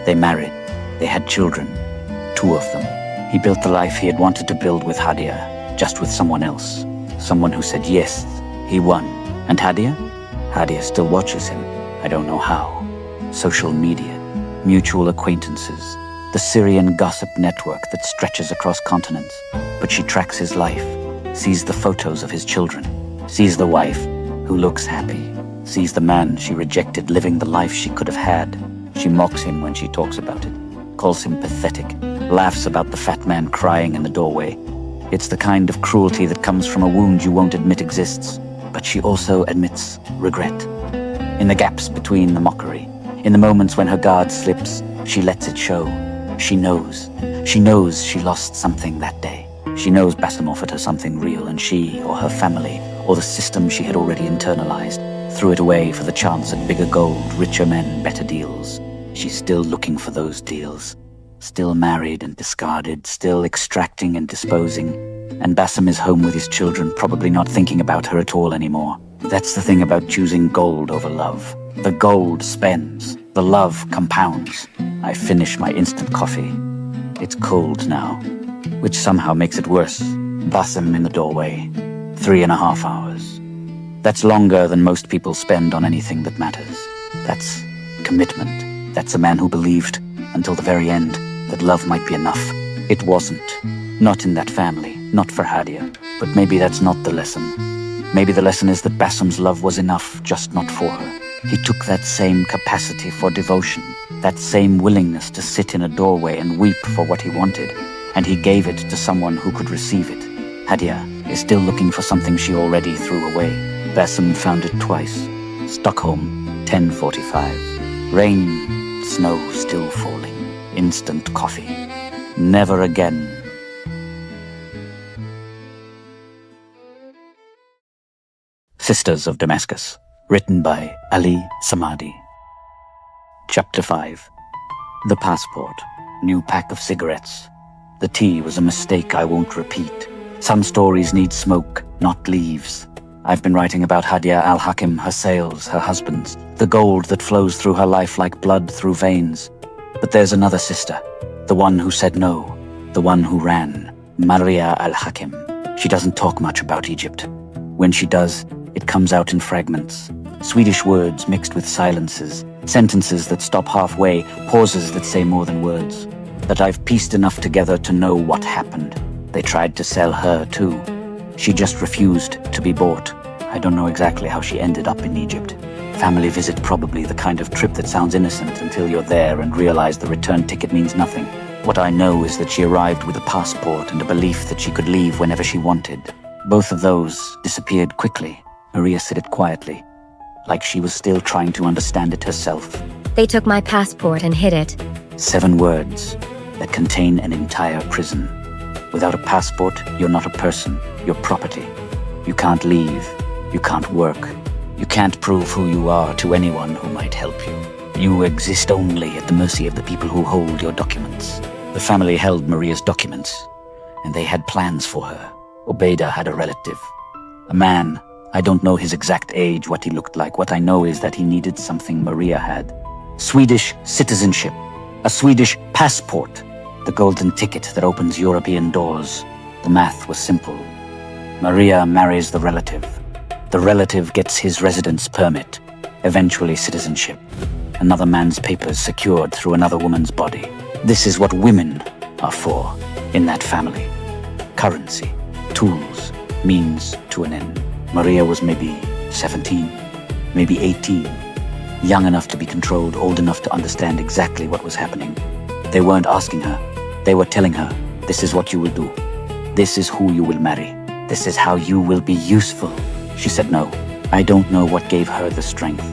They married. They had children. 2 of them. He built the life he had wanted to build with Hadia, just with someone else. Someone who said yes. He won. And Hadia? Hadia still watches him. I don't know how. Social media. Mutual acquaintances. The Syrian gossip network that stretches across continents. But she tracks his life. Sees the photos of his children. Sees the wife, who looks happy. sees the man she rejected living the life she could have had. She mocks him when she talks about it, calls him pathetic, laughs about the fat man crying in the doorway. It's the kind of cruelty that comes from a wound you won't admit exists. But she also admits regret. In the gaps between the mockery, in the moments when her guard slips, she lets it show. She knows. She knows she lost something that day. She knows Bassam offered her something real, and she, or her family, or the system she had already internalized, threw it away for the chance at bigger gold, richer men, better deals. She's still looking for those deals. Still married and discarded, still extracting and disposing. And Bassam is home with his children, probably not thinking about her at all anymore. That's the thing about choosing gold over love. The gold spends, the love compounds. I finish my instant coffee. It's cold now, which somehow makes it worse. Bassam in the doorway. 3.5 hours. That's longer than most people spend on anything that matters. That's commitment. That's a man who believed, until the very end, that love might be enough. It wasn't. Not in that family, not for Hadia. But maybe that's not the lesson. Maybe the lesson is that Bassam's love was enough, just not for her. He took that same capacity for devotion, that same willingness to sit in a doorway and weep for what he wanted, and he gave it to someone who could receive it. Hadia is still looking for something she already threw away. Bassam found it twice. Stockholm, 10:45. Rain, snow still falling. Instant coffee. Never again. Sisters of Damascus, written by Ali Samadi. Chapter 5. The passport. New pack of cigarettes. The tea was a mistake I won't repeat. Some stories need smoke, not leaves. I've been writing about Hadia Alhakim, her sales, her husbands, the gold that flows through her life like blood through veins. But there's another sister, the one who said no, the one who ran, Maria Alhakim. She doesn't talk much about Egypt. When she does, it comes out in fragments. Swedish words mixed with silences, sentences that stop halfway, pauses that say more than words. That I've pieced enough together to know what happened. They tried to sell her too. She just refused to be bought. I don't know exactly how she ended up in Egypt. Family visit, probably the kind of trip that sounds innocent until you're there and realize the return ticket means nothing. What I know is that she arrived with a passport and a belief that she could leave whenever she wanted. Both of those disappeared quickly. Maria said it quietly, like she was still trying to understand it herself. They took my passport and hid it. 7 words that contain an entire prison. Without a passport, you're not a person, you're property. You can't leave, you can't work, you can't prove who you are to anyone who might help you. You exist only at the mercy of the people who hold your documents. The family held Maria's documents, and they had plans for her. Obeida had a relative. A man. I don't know his exact age, what he looked like. What I know is that he needed something Maria had. Swedish citizenship. A Swedish passport. The golden ticket that opens European doors. The math was simple. Maria marries the relative. The relative gets his residence permit. Eventually citizenship. Another man's papers secured through another woman's body. This is what women are for in that family. Currency. Tools. Means to an end. Maria was maybe 17, maybe 18. Young enough to be controlled, old enough to understand exactly what was happening. They weren't asking her. They were telling her, this is what you will do. This is who you will marry. This is how you will be useful. She said no. I don't know what gave her the strength.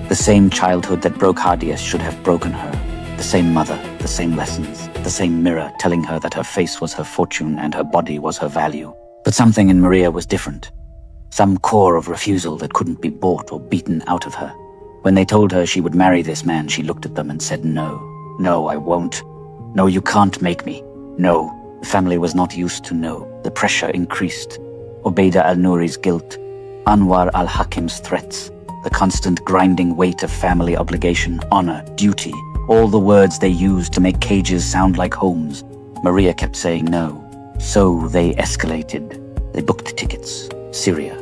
The same childhood that broke Hadia should have broken her. The same mother, the same lessons, the same mirror telling her that her face was her fortune and her body was her value. But something in Maria was different. Some core of refusal that couldn't be bought or beaten out of her. When they told her she would marry this man, she looked at them and said no. No, I won't. No, you can't make me. No. The family was not used to no. The pressure increased. Obeida al-Nouri's guilt. Anwar al-Hakim's threats. The constant grinding weight of family obligation, honor, duty. All the words they used to make cages sound like homes. Maria kept saying no. So they escalated. They booked tickets. Syria.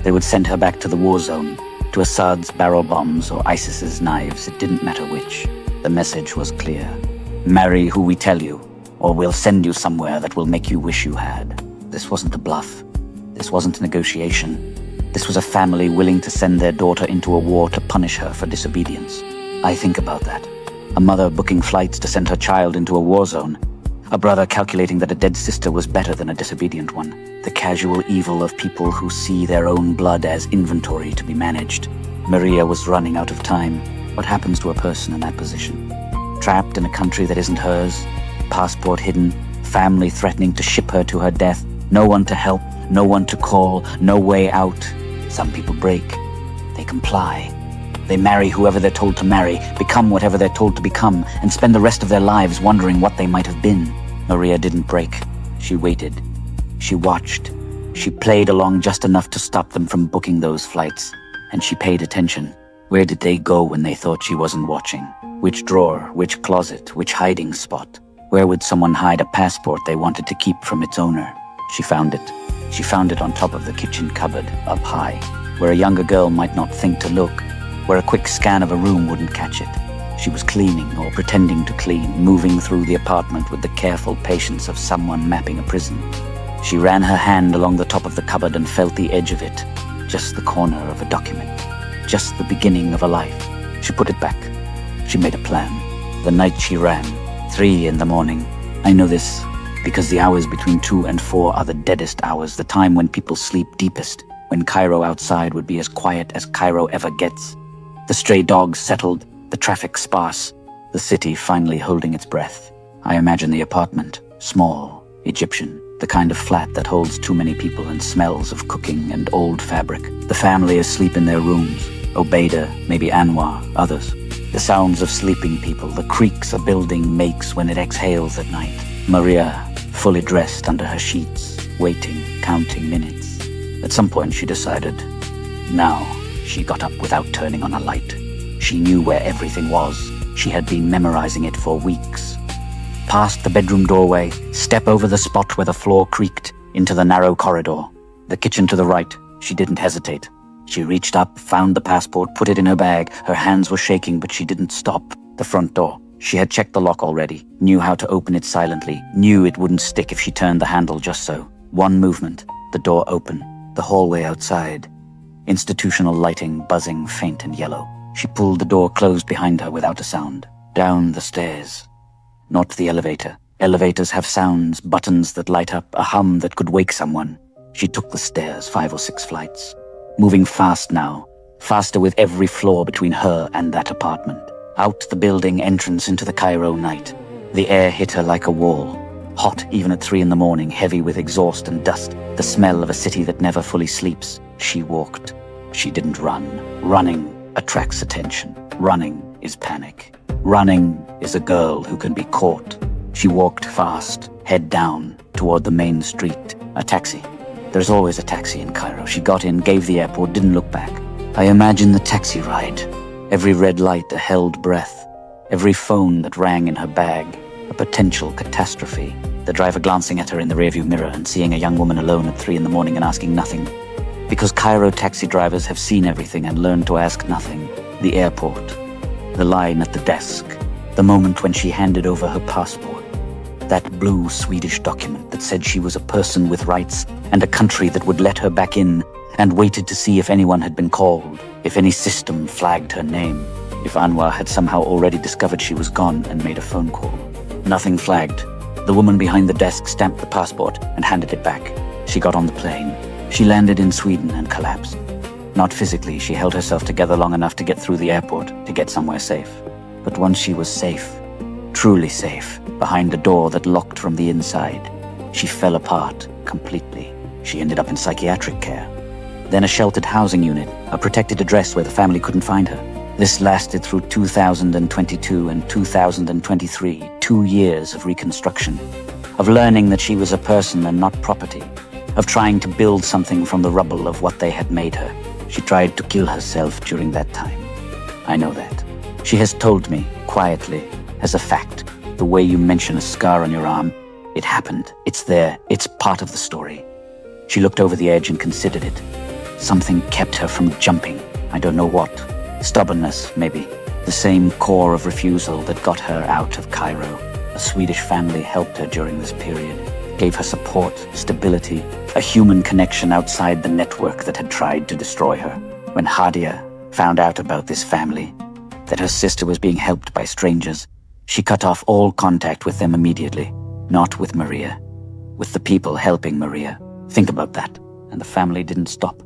They would send her back to the war zone, to Assad's barrel bombs or ISIS's knives. It didn't matter which. The message was clear. Marry who we tell you, or we'll send you somewhere that will make you wish you had. This wasn't a bluff. This wasn't a negotiation. This was a family willing to send their daughter into a war to punish her for disobedience. I think about that. A mother booking flights to send her child into a war zone. A brother calculating that a dead sister was better than a disobedient one. The casual evil of people who see their own blood as inventory to be managed. Maria was running out of time. What happens to a person in that position? Trapped in a country that isn't hers, passport hidden, family threatening to ship her to her death, no one to help, no one to call, no way out. Some people break. They comply. They marry whoever they're told to marry, become whatever they're told to become, and spend the rest of their lives wondering what they might have been. Maria didn't break. She waited. She watched. She played along just enough to stop them from booking those flights. And she paid attention. Where did they go when they thought she wasn't watching? Which drawer, which closet, which hiding spot? Where would someone hide a passport they wanted to keep from its owner? She found it. She found it on top of the kitchen cupboard, up high, where a younger girl might not think to look, where a quick scan of a room wouldn't catch it. She was cleaning or pretending to clean, moving through the apartment with the careful patience of someone mapping a prison. She ran her hand along the top of the cupboard and felt the edge of it, just the corner of a document, just the beginning of a life. She put it back. She made a plan. The night she ran, 3 in the morning. I know this because the hours between 2 and 4 are the deadest hours, the time when people sleep deepest, when Cairo outside would be as quiet as Cairo ever gets. The stray dogs settled, the traffic sparse, the city finally holding its breath. I imagine the apartment, small, Egyptian, the kind of flat that holds too many people and smells of cooking and old fabric. The family asleep in their rooms. Obeida, maybe Anwar, others. The sounds of sleeping people, the creaks a building makes when it exhales at night. Maria, fully dressed under her sheets, waiting, counting minutes. At some point she decided. Now, she got up without turning on a light. She knew where everything was. She had been memorizing it for weeks. Past the bedroom doorway, step over the spot where the floor creaked, into the narrow corridor. The kitchen to the right. She didn't hesitate. She reached up, found the passport, put it in her bag. Her hands were shaking, but she didn't stop. The front door. She had checked the lock already, knew how to open it silently, knew it wouldn't stick if she turned the handle just so. One movement, the door open, the hallway outside. Institutional lighting buzzing faint and yellow. She pulled the door closed behind her without a sound. Down the stairs. Not the elevator. Elevators have sounds, buttons that light up, a hum that could wake someone. She took the stairs, 5 or 6 flights. Moving fast now, faster with every floor between her and that apartment. Out the building entrance into the Cairo night. The air hit her like a wall. Hot even at 3 in the morning, heavy with exhaust and dust. The smell of a city that never fully sleeps. She walked. She didn't run. Running attracts attention. Running is panic. Running is a girl who can be caught. She walked fast, head down, toward the main street. A taxi. There's always a taxi in Cairo. She got in, gave the airport, didn't look back. I imagine the taxi ride. Every red light a held breath. Every phone that rang in her bag. A potential catastrophe. The driver glancing at her in the rearview mirror and seeing a young woman alone at 3 in the morning and asking nothing. Because Cairo taxi drivers have seen everything and learned to ask nothing. The airport. The line at the desk. The moment when she handed over her passport. That blue Swedish document that said she was a person with rights and a country that would let her back in, and waited to see if anyone had been called, if any system flagged her name, if Anwar had somehow already discovered she was gone and made a phone call. Nothing flagged. The woman behind the desk stamped the passport and handed it back. She got on the plane. She landed in Sweden and collapsed. Not physically, she held herself together long enough to get through the airport, to get somewhere safe. But once she was safe, truly safe, behind a door that locked from the inside, she fell apart completely. She ended up in psychiatric care. Then a sheltered housing unit, a protected address where the family couldn't find her. This lasted through 2022 and 2023, 2 years of reconstruction, of learning that she was a person and not property, of trying to build something from the rubble of what they had made her. She tried to kill herself during that time. I know that. She has told me, quietly, as a fact, the way you mention a scar on your arm. It happened. It's there. It's part of the story. She looked over the edge and considered it. Something kept her from jumping. I don't know what. Stubbornness, maybe. The same core of refusal that got her out of Cairo. A Swedish family helped her during this period. gave her support, stability, a human connection outside the network that had tried to destroy her. When Hadia found out about this family, that her sister was being helped by strangers, she cut off all contact with them immediately. Not with Maria, with the people helping Maria. Think about that. And the family didn't stop.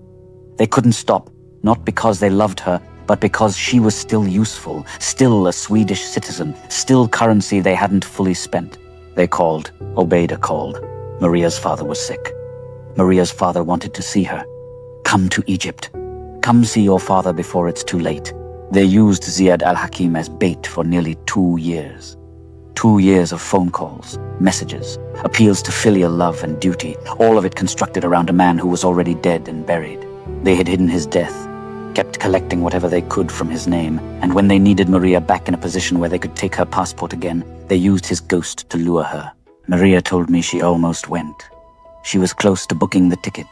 They couldn't stop, not because they loved her, but because she was still useful, still a Swedish citizen, still currency they hadn't fully spent. They called. Obeida called. Maria's father was sick. Maria's father wanted to see her. Come to Egypt. Come see your father before it's too late. They used Ziad Alhakim as bait for nearly 2 years. 2 years of phone calls, messages, appeals to filial love and duty, all of it constructed around a man who was already dead and buried. They had hidden his death, kept collecting whatever they could from his name, and when they needed Maria back in a position where they could take her passport again, they used his ghost to lure her. Maria told me she almost went. She was close to booking the ticket.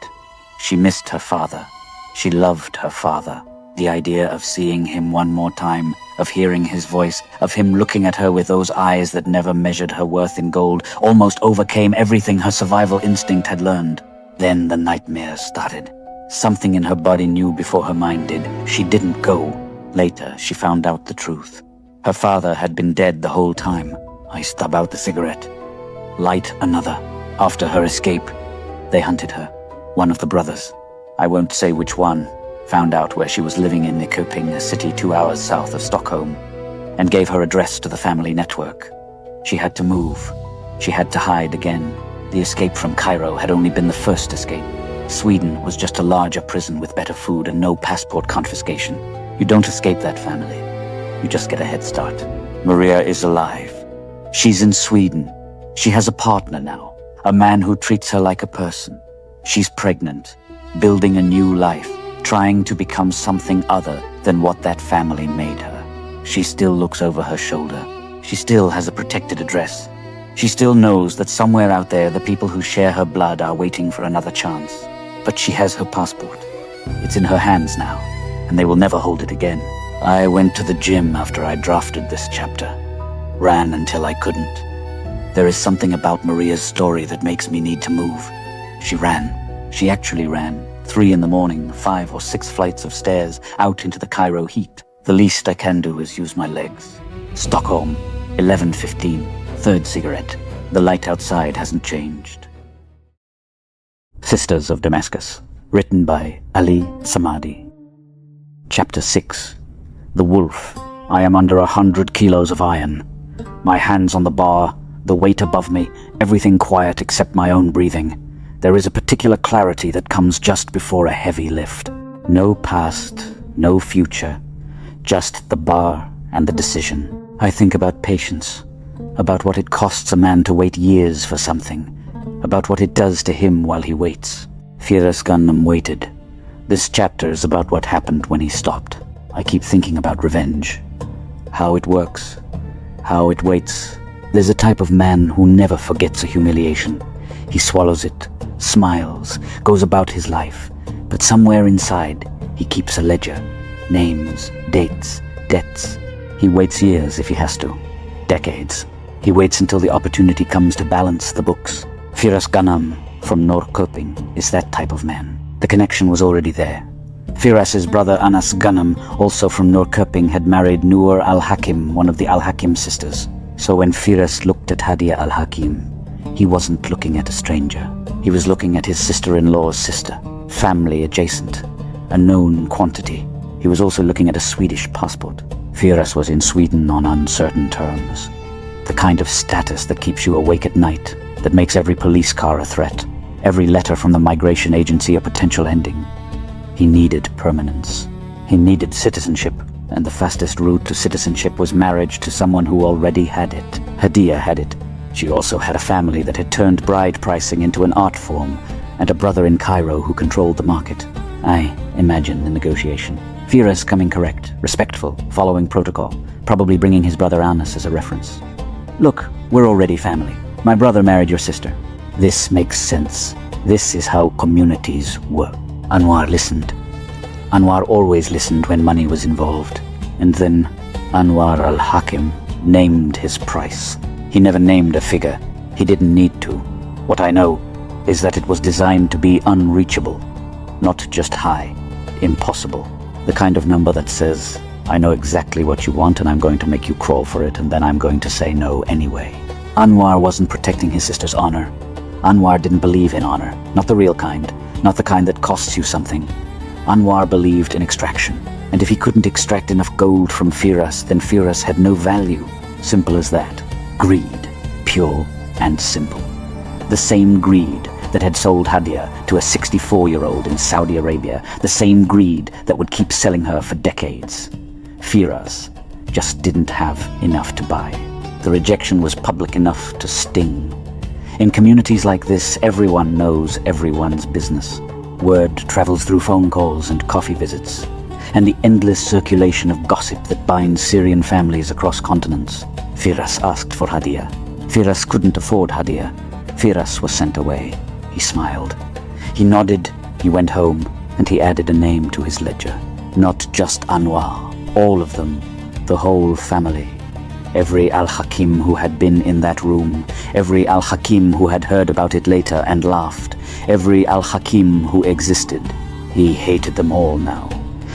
She missed her father. She loved her father. The idea of seeing him one more time, of hearing his voice, of him looking at her with those eyes that never measured her worth in gold, almost overcame everything her survival instinct had learned. Then the nightmares started. Something in her body knew before her mind did. She didn't go. Later, she found out the truth. Her father had been dead the whole time. I stub out the cigarette. Light another. After her escape, they hunted her. One of the brothers. I won't say which one. Found out where she was living in Nyköping, a city 2 hours south of Stockholm, and gave her address to the family network. She had to move. She had to hide again. The escape from Cairo had only been the first escape. Sweden was just a larger prison with better food and no passport confiscation. You don't escape that family. You just get a head start. Maria is alive. She's in Sweden. She has a partner now, a man who treats her like a person. She's pregnant, building a new life, trying to become something other than what that family made her. She still looks over her shoulder. She still has a protected address. She still knows that somewhere out there the people who share her blood are waiting for another chance. But she has her passport. It's in her hands now, and they will never hold it again. I went to the gym after I drafted this chapter. Ran until I couldn't. There is something about Maria's story that makes me need to move. She ran. She actually ran. 3 in the morning, 5 or 6 flights of stairs, out into the Cairo heat. The least I can do is use my legs. Stockholm, 11:15, 3rd cigarette. The light outside hasn't changed. Sisters of Damascus, written by Ali Samadi. Chapter 6. The Wolf. I am under 100 kilos of iron. My hands on the bar, the weight above me, everything quiet except my own breathing. There is a particular clarity that comes just before a heavy lift. No past, no future, just the bar and the decision. I think about patience, about what it costs a man to wait years for something, about what it does to him while he waits. Ghannam waited. This chapter is about what happened when he stopped. I keep thinking about revenge, how it works, how it waits. There's a type of man who never forgets a humiliation. He swallows it, smiles, goes about his life, but somewhere inside he keeps a ledger. Names, dates, debts. He waits years if he has to. Decades. He waits until the opportunity comes to balance the books. Ghannam from Nour is that type of man. The connection was already there. Firas's brother Anas Ghannam, also from Nour had married Nour Alhakim, one of the Alhakim sisters. So when Firas looked at Hadia Alhakim, he wasn't looking at a stranger. He was looking at his sister-in-law's sister, family adjacent, a known quantity. He was also looking at a Swedish passport. Firas was in Sweden on uncertain terms. The kind of status that keeps you awake at night, that makes every police car a threat, every letter from the migration agency a potential ending. He needed permanence. He needed citizenship, and the fastest route to citizenship was marriage to someone who already had it. Hadia had it. She also had a family that had turned bride pricing into an art form, and a brother in Cairo who controlled the market. I imagine the negotiation. Firas coming correct, respectful, following protocol, probably bringing his brother Anas as a reference. Look, we're already family. My brother married your sister. This makes sense. This is how communities work. Anwar listened. Anwar always listened when money was involved. And then Anwar Alhakim named his price. He never named a figure. He didn't need to. What I know is that it was designed to be unreachable, not just high, impossible. The kind of number that says, I know exactly what you want and I'm going to make you crawl for it, and then I'm going to say no anyway. Anwar wasn't protecting his sister's honor. Anwar didn't believe in honor, not the real kind, not the kind that costs you something. Anwar believed in extraction, and if he couldn't extract enough gold from Firas, then Firas had no value. Simple as that. Greed. Pure and simple. The same greed that had sold Hadia to a 64-year-old in Saudi Arabia, the same greed that would keep selling her for decades. Firas just didn't have enough to buy. The rejection was public enough to sting. In communities like this, everyone knows everyone's business. Word travels through phone calls and coffee visits, and the endless circulation of gossip that binds Syrian families across continents. Firas asked for Hadia. Firas couldn't afford Hadia. Firas was sent away. He smiled. He nodded, he went home, and he added a name to his ledger. Not just Anwar, all of them, the whole family. Every Alhakim who had been in that room, every Alhakim who had heard about it later and laughed, every Alhakim who existed. He hated them all now,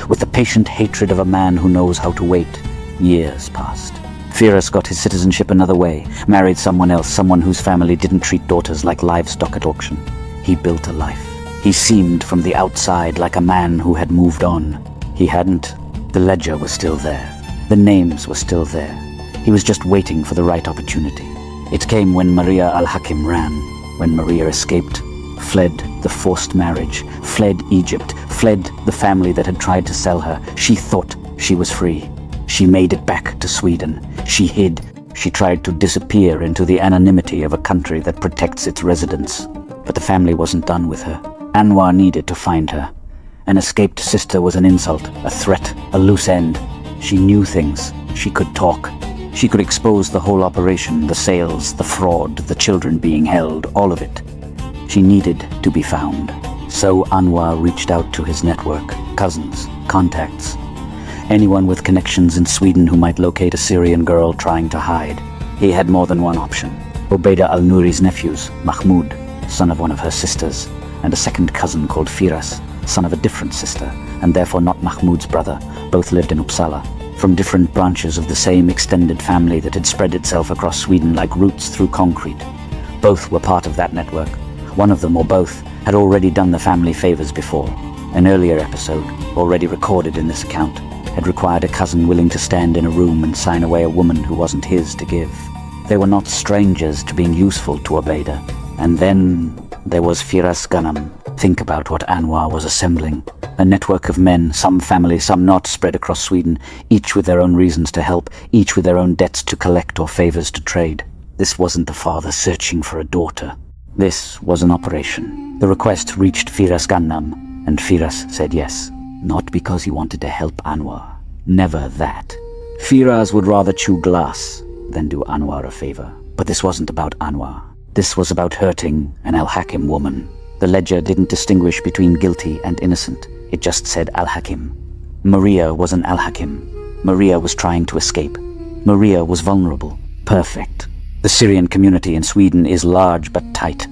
with the patient hatred of a man who knows how to wait. Years passed. Firas got his citizenship another way, married someone else, someone whose family didn't treat daughters like livestock at auction. He built a life. He seemed from the outside like a man who had moved on. He hadn't. The ledger was still there. The names were still there. He was just waiting for the right opportunity. It came when Maria Alhakim ran, when Maria escaped, fled the forced marriage, fled Egypt, fled the family that had tried to sell her. She thought she was free. She made it back to Sweden. She hid. She tried to disappear into the anonymity of a country that protects its residents. But the family wasn't done with her. Anwar needed to find her. An escaped sister was an insult, a threat, a loose end. She knew things. She could talk. She could expose the whole operation, the sales, the fraud, the children being held, all of it. She needed to be found. So Anwar reached out to his network, cousins, contacts. Anyone with connections in Sweden who might locate a Syrian girl trying to hide. He had more than one option. Obeida al-Nouri's nephews, Mahmoud, son of one of her sisters, and a second cousin called Firas, son of a different sister, and therefore not Mahmoud's brother. Both lived in Uppsala, from different branches of the same extended family that had spread itself across Sweden like roots through concrete. Both were part of that network. One of them, or both, had already done the family favors before. An earlier episode, already recorded in this account, had required a cousin willing to stand in a room and sign away a woman who wasn't his to give. They were not strangers to being useful to Obeida. And then there was Firas Ghannam. Think about what Anwar was assembling. A network of men, some family, some not, spread across Sweden, each with their own reasons to help, each with their own debts to collect or favors to trade. This wasn't the father searching for a daughter. This was an operation. The request reached Firas Ghannam, and Firas said yes. Not because he wanted to help Anwar. Never that. Firas would rather chew glass than do Anwar a favor. But this wasn't about Anwar. This was about hurting an Alhakim woman. The ledger didn't distinguish between guilty and innocent. It just said Alhakim. Maria was an Alhakim. Maria was trying to escape. Maria was vulnerable. Perfect. The Syrian community in Sweden is large but tight.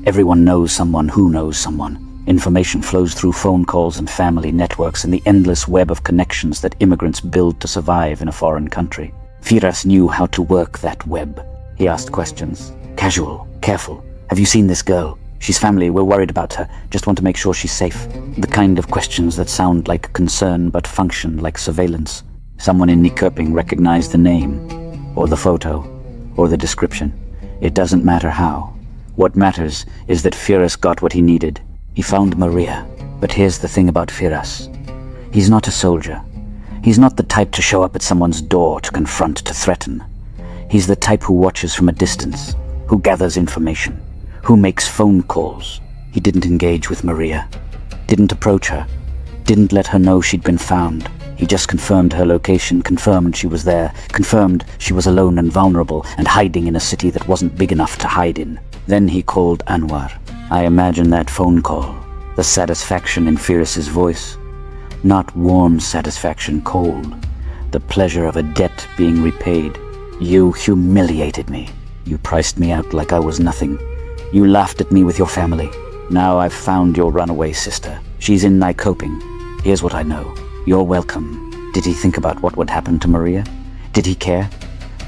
Everyone knows someone who knows someone. Information flows through phone calls and family networks and the endless web of connections that immigrants build to survive in a foreign country. Firas knew how to work that web. He asked questions. Casual, careful. Have you seen this girl? She's family, we're worried about her. Just want to make sure she's safe. The kind of questions that sound like concern but function like surveillance. Someone in Nyköping recognized the name, or the photo, or the description. It doesn't matter how. What matters is that Firas got what he needed. He found Maria. But here's the thing about Firas. He's not a soldier. He's not the type to show up at someone's door to confront, to threaten. He's the type who watches from a distance, who gathers information, who makes phone calls. He didn't engage with Maria, didn't approach her, didn't let her know she'd been found. He just confirmed her location, confirmed she was there, confirmed she was alone and vulnerable and hiding in a city that wasn't big enough to hide in. Then he called Anwar. I imagine that phone call, the satisfaction in Firas's voice. Not warm satisfaction, cold. The pleasure of a debt being repaid. You humiliated me. You priced me out like I was nothing. You laughed at me with your family. Now I've found your runaway sister. She's in Nyköping. Here's what I know. You're welcome. Did he think about what would happen to Maria? Did he care?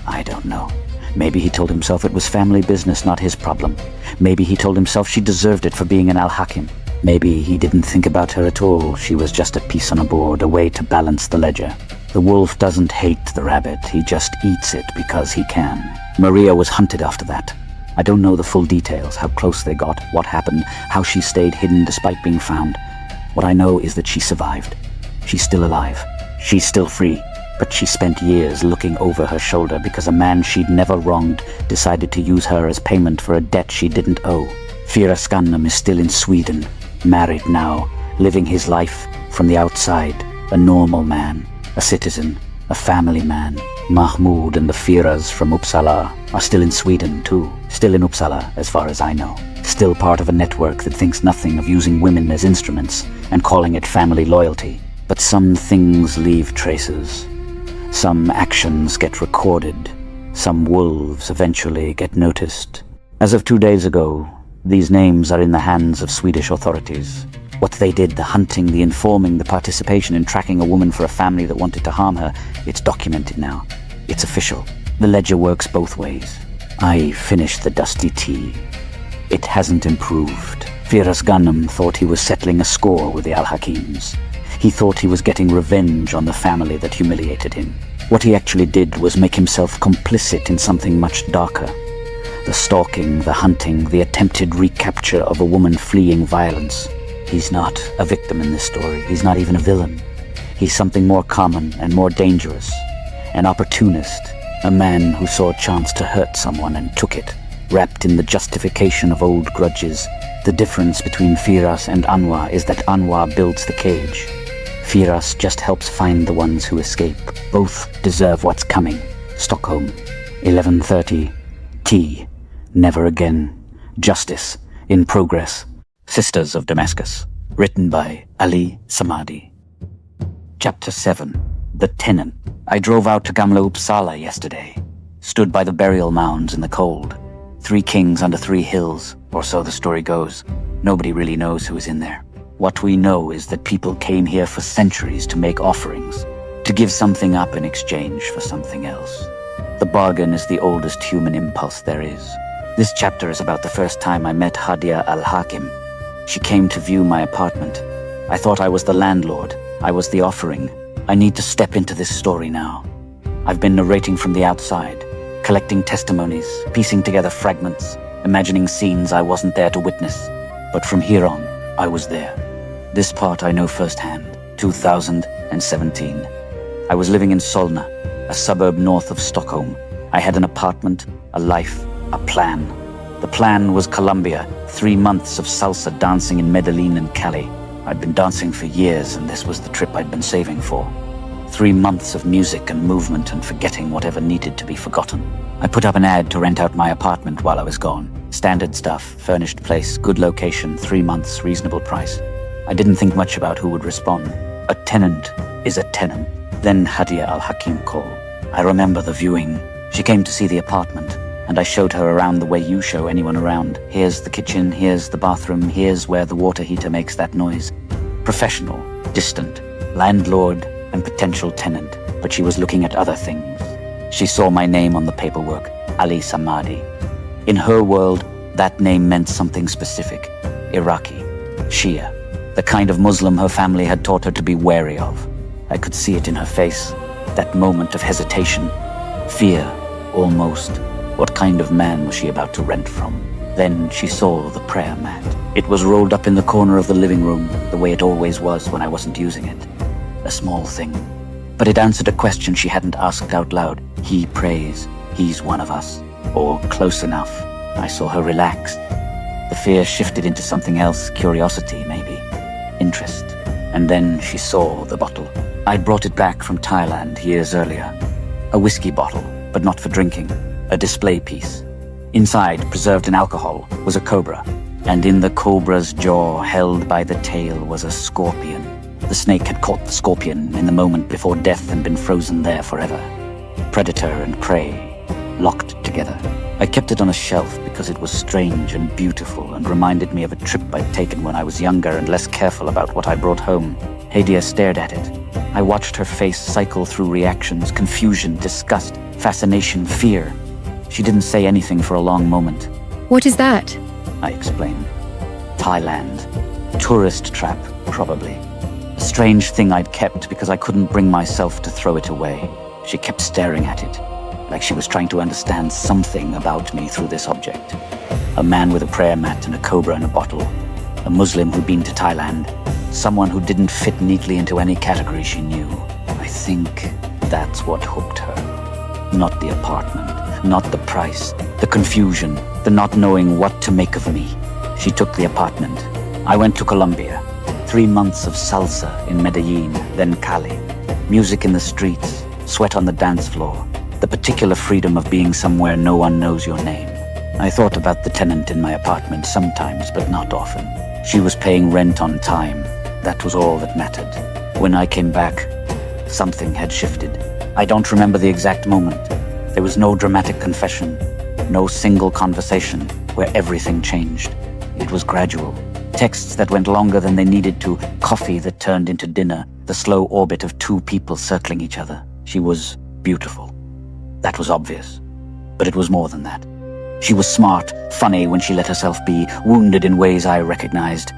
I don't know. Maybe he told himself it was family business, not his problem. Maybe he told himself she deserved it for being an Alhakim. Maybe he didn't think about her at all. She was just a piece on a board, a way to balance the ledger. The wolf doesn't hate the rabbit. He just eats it because he can. Maria was hunted after that. I don't know the full details, how close they got, what happened, how she stayed hidden despite being found. What I know is that she survived. She's still alive. She's still free. But she spent years looking over her shoulder because a man she'd never wronged decided to use her as payment for a debt she didn't owe. Firas Ghannam is still in Sweden, married now, living his life from the outside, a normal man, a citizen, a family man. Mahmoud and the Firas from Uppsala are still in Sweden too, still in Uppsala as far as I know. Still part of a network that thinks nothing of using women as instruments and calling it family loyalty. But some things leave traces. Some actions get recorded. Some wolves eventually get noticed. As of 2 days ago, these names are in the hands of Swedish authorities. What they did, the hunting, the informing, the participation in tracking a woman for a family that wanted to harm her, it's documented now. It's official. The ledger works both ways. I finished the dusty tea. It hasn't improved. Firas Ghannam thought he was settling a score with the Alhakims. He thought he was getting revenge on the family that humiliated him. What he actually did was make himself complicit in something much darker. The stalking, the hunting, the attempted recapture of a woman fleeing violence. He's not a victim in this story. He's not even a villain. He's something more common and more dangerous. An opportunist. A man who saw a chance to hurt someone and took it, wrapped in the justification of old grudges. The difference between Firas and Anwar is that Anwar builds the cage. Firas just helps find the ones who escape. Both deserve what's coming. Stockholm, 11:30. Tea. Never again. Justice. In progress. Sisters of Damascus. Written by Ali Samadi. Chapter 7. The Tenant. I drove out to Gamla Uppsala yesterday. Stood by the burial mounds in the cold. 3 kings under 3 hills, or so the story goes. Nobody really knows who is in there. What we know is that people came here for centuries to make offerings, to give something up in exchange for something else. The bargain is the oldest human impulse there is. This chapter is about the first time I met Hadia Alhakim. She came to view my apartment. I thought I was the landlord. I was the offering. I need to step into this story now. I've been narrating from the outside, collecting testimonies, piecing together fragments, imagining scenes I wasn't there to witness. But from here on, I was there. This part I know firsthand. 2017. I was living in Solna, a suburb north of Stockholm. I had an apartment, a life, a plan. The plan was Colombia, 3 months of salsa dancing in Medellin and Cali. I'd been dancing for years, and this was the trip I'd been saving for. 3 months of music and movement and forgetting whatever needed to be forgotten. I put up an ad to rent out my apartment while I was gone. Standard stuff, furnished place, good location, 3 months, reasonable price. I didn't think much about who would respond. A tenant is a tenant. Then Hadia Alhakim called. I remember the viewing. She came to see the apartment, and I showed her around the way you show anyone around. Here's the kitchen, here's the bathroom, here's where the water heater makes that noise. Professional, distant, landlord and potential tenant, but she was looking at other things. She saw my name on the paperwork, Ali Samadi. In her world, that name meant something specific. Iraqi, Shia, the kind of Muslim her family had taught her to be wary of. I could see it in her face, that moment of hesitation, fear, almost. What kind of man was she about to rent from? Then she saw the prayer mat. It was rolled up in the corner of the living room, the way it always was when I wasn't using it. A small thing. But it answered a question she hadn't asked out loud. He prays. He's one of us. Or close enough. I saw her relax. The fear shifted into something else, curiosity maybe, interest. And then she saw the bottle. I'd brought it back from Thailand years earlier. A whiskey bottle, but not for drinking. A display piece. Inside, preserved in alcohol, was a cobra. And in the cobra's jaw, held by the tail, was a scorpion. The snake had caught the scorpion in the moment before death and been frozen there forever. Predator and prey, locked together. I kept it on a shelf because it was strange and beautiful and reminded me of a trip I'd taken when I was younger and less careful about what I brought home. Hadia stared at it. I watched her face cycle through reactions: confusion, disgust, fascination, fear. She didn't say anything for a long moment. What is that? I explained. Thailand. Tourist trap, probably. A strange thing I'd kept because I couldn't bring myself to throw it away. She kept staring at it, like she was trying to understand something about me through this object. A man with a prayer mat and a cobra in a bottle. A Muslim who'd been to Thailand. Someone who didn't fit neatly into any category she knew. I think that's what hooked her. Not the apartment, not the price, the confusion, the not knowing what to make of me. She took the apartment. I went to Colombia. 3 months of salsa in Medellin, then Cali. Music in the streets, sweat on the dance floor. The particular freedom of being somewhere no one knows your name. I thought about the tenant in my apartment sometimes, but not often. She was paying rent on time. That was all that mattered. When I came back, something had shifted. I don't remember the exact moment. There was no dramatic confession, no single conversation where everything changed. It was gradual. Texts that went longer than they needed to, coffee that turned into dinner, the slow orbit of 2 people circling each other. She was beautiful. That was obvious. But it was more than that. She was smart, funny when she let herself be, wounded in ways I recognized.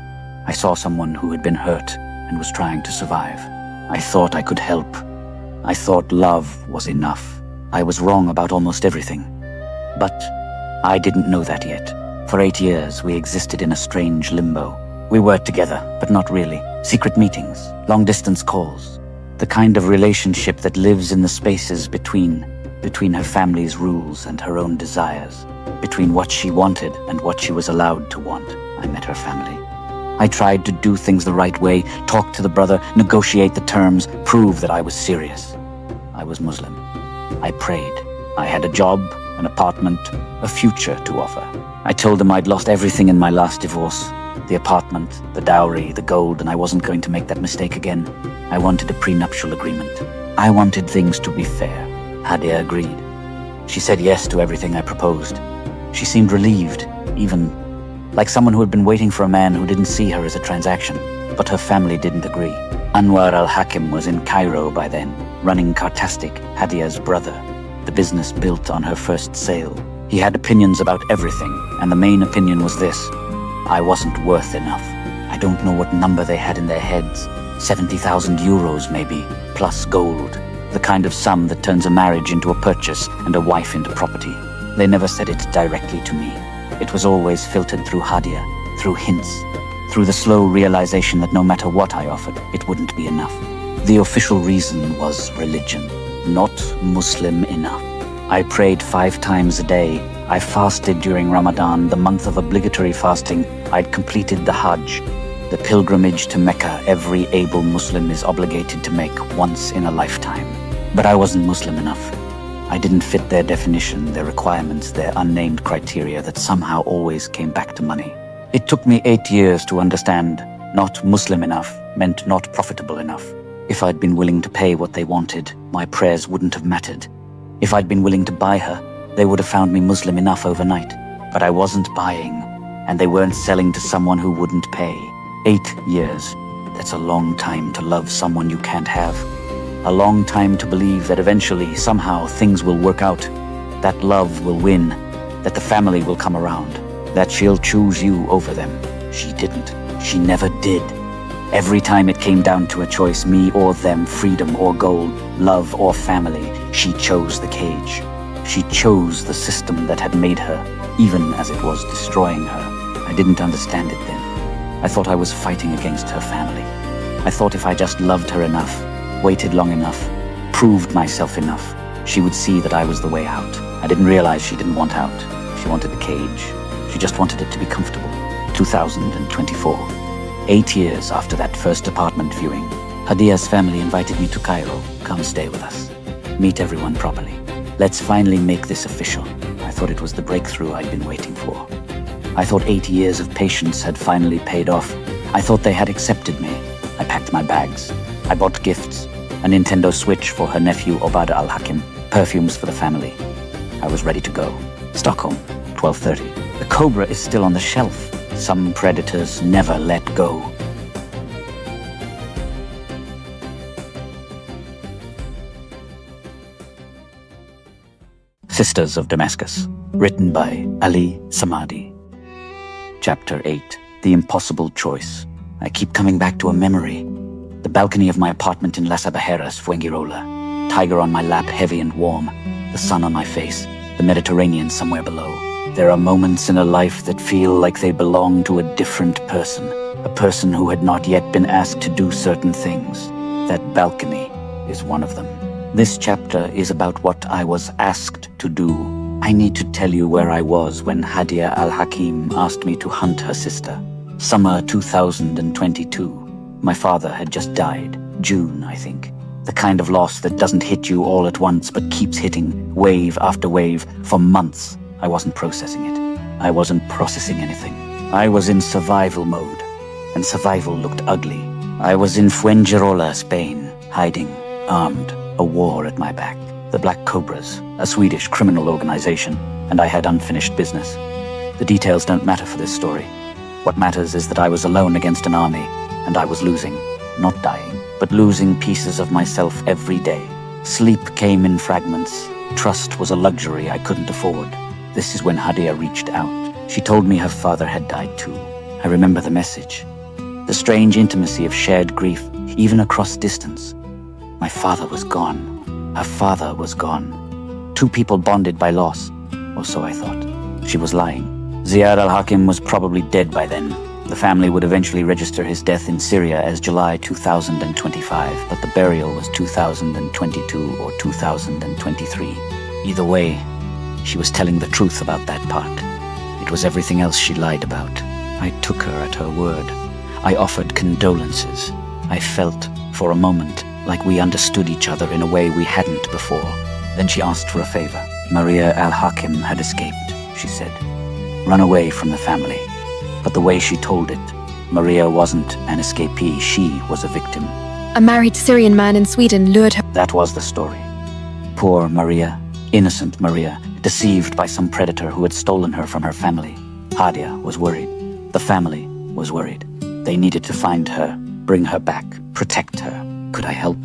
I saw someone who had been hurt and was trying to survive. I thought I could help. I thought love was enough. I was wrong about almost everything. But I didn't know that yet. For 8 years, we existed in a strange limbo. We were together, but not really. Secret meetings, long-distance calls. The kind of relationship that lives in the spaces between her family's rules and her own desires, between what she wanted and what she was allowed to want. I met her family. I tried to do things the right way, talk to the brother, negotiate the terms, prove that I was serious. I was Muslim. I prayed. I had a job, an apartment, a future to offer. I told them I'd lost everything in my last divorce. The apartment, the dowry, the gold, and I wasn't going to make that mistake again. I wanted a prenuptial agreement. I wanted things to be fair. Hadia agreed. She said yes to everything I proposed. She seemed relieved, even like someone who had been waiting for a man who didn't see her as a transaction. But her family didn't agree. Anwar Alhakim was in Cairo by then, running Cartastic, Hadia's brother, the business built on her first sale. He had opinions about everything, and the main opinion was this: I wasn't worth enough. I don't know what number they had in their heads. 70,000 euros maybe, plus gold. The kind of sum that turns a marriage into a purchase and a wife into property. They never said it directly to me. It was always filtered through Hadia, through hints, through the slow realization that no matter what I offered, it wouldn't be enough. The official reason was religion, not Muslim enough. I prayed 5 times a day. I fasted during Ramadan, the month of obligatory fasting. I'd completed the Hajj, the pilgrimage to Mecca every able Muslim is obligated to make once in a lifetime. But I wasn't Muslim enough. I didn't fit their definition, their requirements, their unnamed criteria that somehow always came back to money. It took me 8 years to understand not Muslim enough meant not profitable enough. If I'd been willing to pay what they wanted, my prayers wouldn't have mattered. If I'd been willing to buy her, they would have found me Muslim enough overnight. But I wasn't buying, and they weren't selling to someone who wouldn't pay. 8 years. That's a long time to love someone you can't have. A long time to believe that eventually, somehow, things will work out. That love will win. That the family will come around. That she'll choose you over them. She didn't. She never did. Every time it came down to a choice, me or them, freedom or gold, love or family, she chose the cage. She chose the system that had made her, even as it was destroying her. I didn't understand it then. I thought I was fighting against her family. I thought if I just loved her enough, waited long enough, proved myself enough, she would see that I was the way out. I didn't realize she didn't want out. She wanted the cage. She just wanted it to be comfortable. 2024. 8 years after that first apartment viewing, Hadia's family invited me to Cairo. Come stay with us. Meet everyone properly. Let's finally make this official. I thought it was the breakthrough I'd been waiting for. I thought 8 years of patience had finally paid off. I thought they had accepted me. I packed my bags. I bought gifts. A Nintendo Switch for her nephew Obeida Alhakim. Perfumes for the family. I was ready to go. Stockholm, 12:30. The cobra is still on the shelf. Some predators never let go. Sisters of Damascus, written by Ali Samadi. Chapter 8. The Impossible Choice. I keep coming back to a memory. The balcony of my apartment in Las Abajeras, Fuengirola. Tiger on my lap, heavy and warm. The sun on my face. The Mediterranean somewhere below. There are moments in a life that feel like they belong to a different person. A person who had not yet been asked to do certain things. That balcony is one of them. This chapter is about what I was asked to do. I need to tell you where I was when Hadia Alhakim asked me to hunt her sister. Summer 2022. My father had just died. June, I think. The kind of loss that doesn't hit you all at once but keeps hitting, wave after wave, for months. I wasn't processing it. I wasn't processing anything. I was in survival mode, and survival looked ugly. I was in Fuengirola, Spain, hiding, armed, a war at my back. The Black Cobras, a Swedish criminal organization, and I had unfinished business. The details don't matter for this story. What matters is that I was alone against an army, and I was losing, not dying, but losing pieces of myself every day. Sleep came in fragments. Trust was a luxury I couldn't afford. This is when Hadia reached out. She told me her father had died too. I remember the message. The strange intimacy of shared grief, even across distance. My father was gone. Her father was gone. Two people bonded by loss, or so I thought. She was lying. Ziad Alhakim was probably dead by then. The family would eventually register his death in Syria as July 2025, but the burial was 2022 or 2023. Either way, she was telling the truth about that part. It was everything else she lied about. I took her at her word. I offered condolences. I felt, for a moment, like we understood each other in a way we hadn't before. Then she asked for a favor. Maria Alhakim had escaped, she said. Run away from the family. But the way she told it, Maria wasn't an escapee, she was a victim. A married Syrian man in Sweden lured her. That was the story. Poor Maria, innocent Maria, deceived by some predator who had stolen her from her family. Hadia was worried. The family was worried. They needed to find her, bring her back, protect her. Could I help?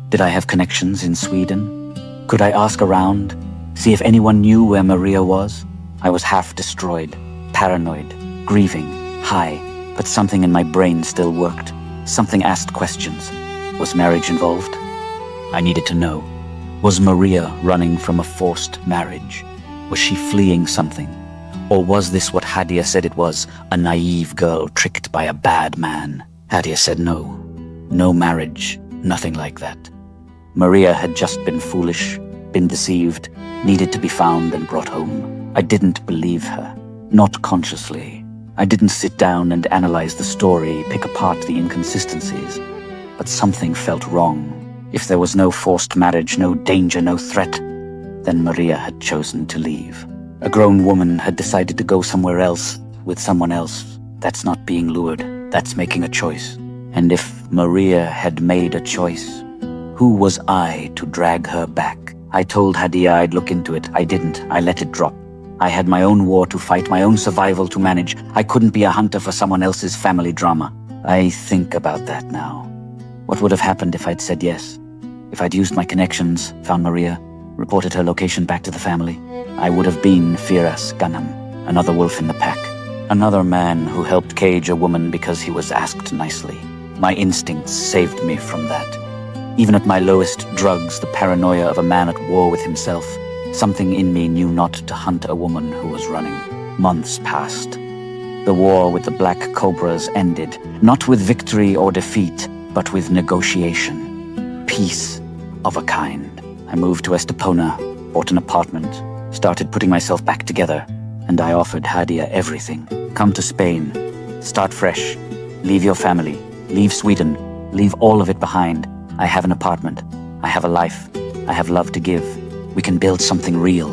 Did I have connections in Sweden? Could I ask around, see if anyone knew where Maria was? I was half destroyed, paranoid, grieving, high, but something in my brain still worked. Something asked questions. Was marriage involved? I needed to know. Was Maria running from a forced marriage? Was she fleeing something? Or was this what Hadia said it was, a naive girl tricked by a bad man? Hadia said no. No marriage, nothing like that. Maria had just been foolish, been deceived, needed to be found and brought home. I didn't believe her, not consciously. I didn't sit down and analyze the story, pick apart the inconsistencies. But something felt wrong. If there was no forced marriage, no danger, no threat, then Maria had chosen to leave. A grown woman had decided to go somewhere else, with someone else. That's not being lured, that's making a choice. And if Maria had made a choice, who was I to drag her back? I told Hadia I'd look into it. I didn't. I let it drop. I had my own war to fight, my own survival to manage. I couldn't be a hunter for someone else's family drama. I think about that now. What would have happened if I'd said yes? If I'd used my connections, found Maria, reported her location back to the family? I would have been Firas Ghannam, another wolf in the pack. Another man who helped cage a woman because he was asked nicely. My instincts saved me from that. Even at my lowest drugs, the paranoia of a man at war with himself, something in me knew not to hunt a woman who was running. Months passed. The war with the Black Cobras ended, not with victory or defeat, but with negotiation. Peace of a kind. I moved to Estepona, bought an apartment, started putting myself back together, and I offered Hadia everything. Come to Spain, start fresh, leave your family, leave Sweden, leave all of it behind. I have an apartment, I have a life, I have love to give. We can build something real,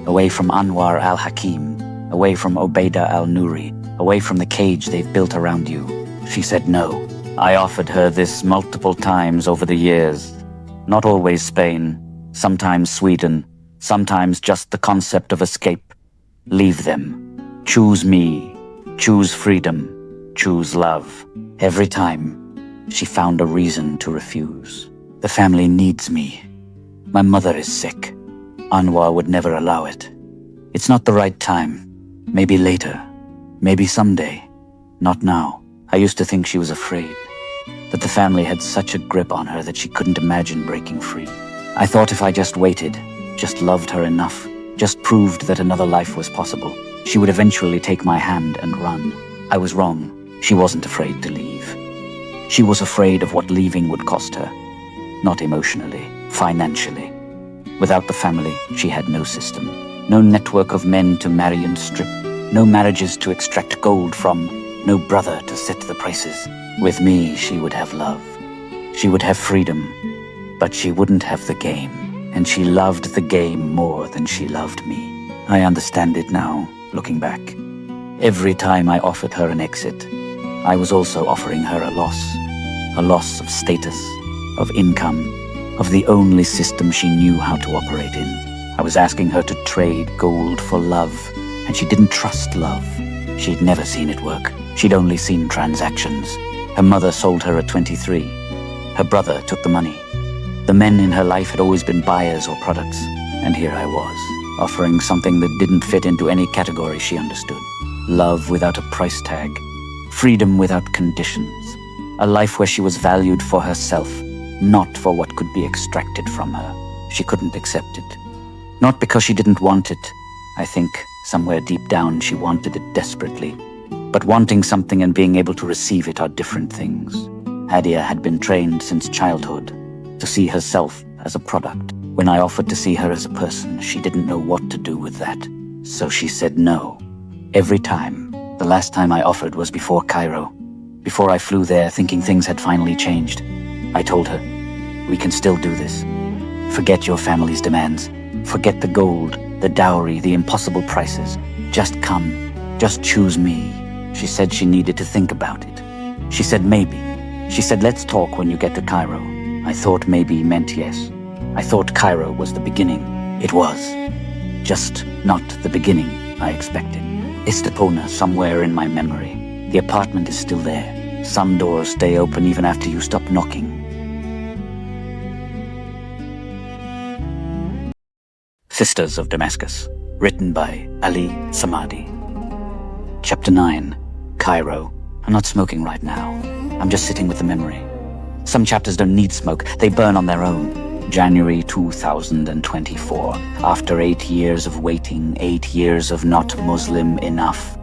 away from Anwar al-Hakim, away from Obeida al-Nouri, away from the cage they've built around you. She said no. I offered her this multiple times over the years. Not always Spain, sometimes Sweden, sometimes just the concept of escape. Leave them. Choose me. Choose freedom. Choose love. Every time, she found a reason to refuse. The family needs me. My mother is sick. Anwar would never allow it. It's not the right time. Maybe later. Maybe someday. Not now. I used to think she was afraid. That the family had such a grip on her that she couldn't imagine breaking free. I thought if I just waited, just loved her enough, just proved that another life was possible, she would eventually take my hand and run. I was wrong. She wasn't afraid to leave. She was afraid of what leaving would cost her. Not emotionally, financially. Without the family, she had no system. No network of men to marry and strip. No marriages to extract gold from. No brother to set the prices. With me, she would have love. She would have freedom. But she wouldn't have the game. And she loved the game more than she loved me. I understand it now, looking back. Every time I offered her an exit, I was also offering her a loss. A loss of status, of income, of the only system she knew how to operate in. I was asking her to trade gold for love, and she didn't trust love. She'd never seen it work. She'd only seen transactions. Her mother sold her at 23. Her brother took the money. The men in her life had always been buyers or products, and here I was, offering something that didn't fit into any category she understood. Love without a price tag. Freedom without conditions. A life where she was valued for herself, not for what could be extracted from her. She couldn't accept it. Not because she didn't want it. I think somewhere deep down she wanted it desperately. But wanting something and being able to receive it are different things. Hadia had been trained since childhood to see herself as a product. When I offered to see her as a person, she didn't know what to do with that. So she said no. Every time. The last time I offered was before Cairo. Before I flew there thinking things had finally changed. I told her, we can still do this. Forget your family's demands. Forget the gold, the dowry, the impossible prices. Just come. Just choose me. She said she needed to think about it. She said maybe. She said let's talk when you get to Cairo. I thought maybe meant yes. I thought Cairo was the beginning. It was. Just not the beginning I expected. Istapona somewhere in my memory. The apartment is still there. Some doors stay open even after you stop knocking. Sisters of Damascus, written by Ali Samadi. Chapter 9, Cairo. I'm not smoking right now. I'm just sitting with the memory. Some chapters don't need smoke, they burn on their own. January 2024. After 8 years of waiting, 8 years of not Muslim enough.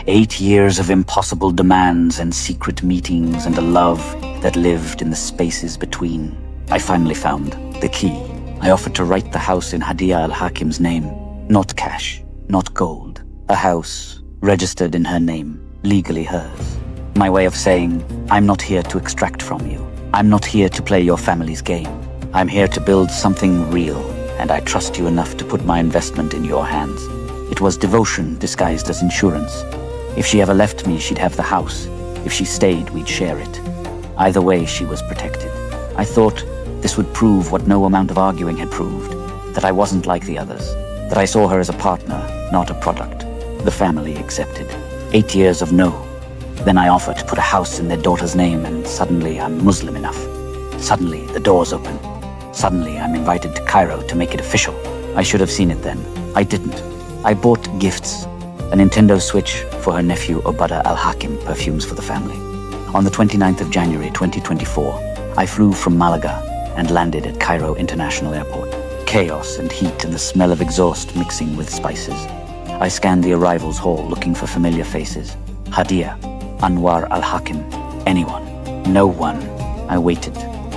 8 years of impossible demands and secret meetings and a love that lived in the spaces between. I finally found the key. I offered to write the house in Hadia Alhakim's name. Not cash, not gold. A house registered in her name, legally hers. My way of saying, I'm not here to extract from you. I'm not here to play your family's game. I'm here to build something real, and I trust you enough to put my investment in your hands. It was devotion disguised as insurance. If she ever left me, she'd have the house. If she stayed, we'd share it. Either way, she was protected. I thought this would prove what no amount of arguing had proved, that I wasn't like the others, that I saw her as a partner, not a product. The family accepted. 8 years of no. Then I offered to put a house in their daughter's name, and suddenly I'm Muslim enough. Suddenly, the doors open. Suddenly, I'm invited to Cairo to make it official. I should have seen it then. I didn't. I bought gifts. A Nintendo Switch for her nephew Obeida Alhakim, perfumes for the family. On the 29th of January 2024, I flew from Malaga and landed at Cairo International Airport. Chaos and heat and the smell of exhaust mixing with spices. I scanned the arrivals hall looking for familiar faces. Hadia, Anwar Alhakim, anyone. No one. I waited.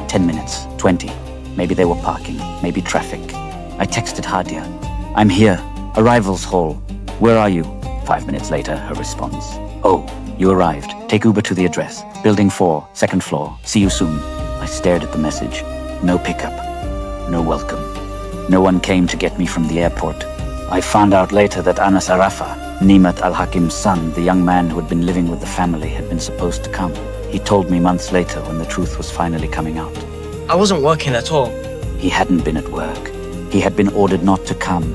10 minutes, 20. Maybe they were parking, maybe traffic. I texted Hadia. I'm here. Arrivals hall. Where are you? 5 minutes later, her response. Oh, you arrived. Take Uber to the address. Building 4, 2nd floor. See you soon. I stared at the message. No pickup. No welcome. No one came to get me from the airport. I found out later that Anas Arafa, Neamat Alhakim's son, the young man who had been living with the family, had been supposed to come. He told me months later when the truth was finally coming out. I wasn't working at all. He hadn't been at work. He had been ordered not to come.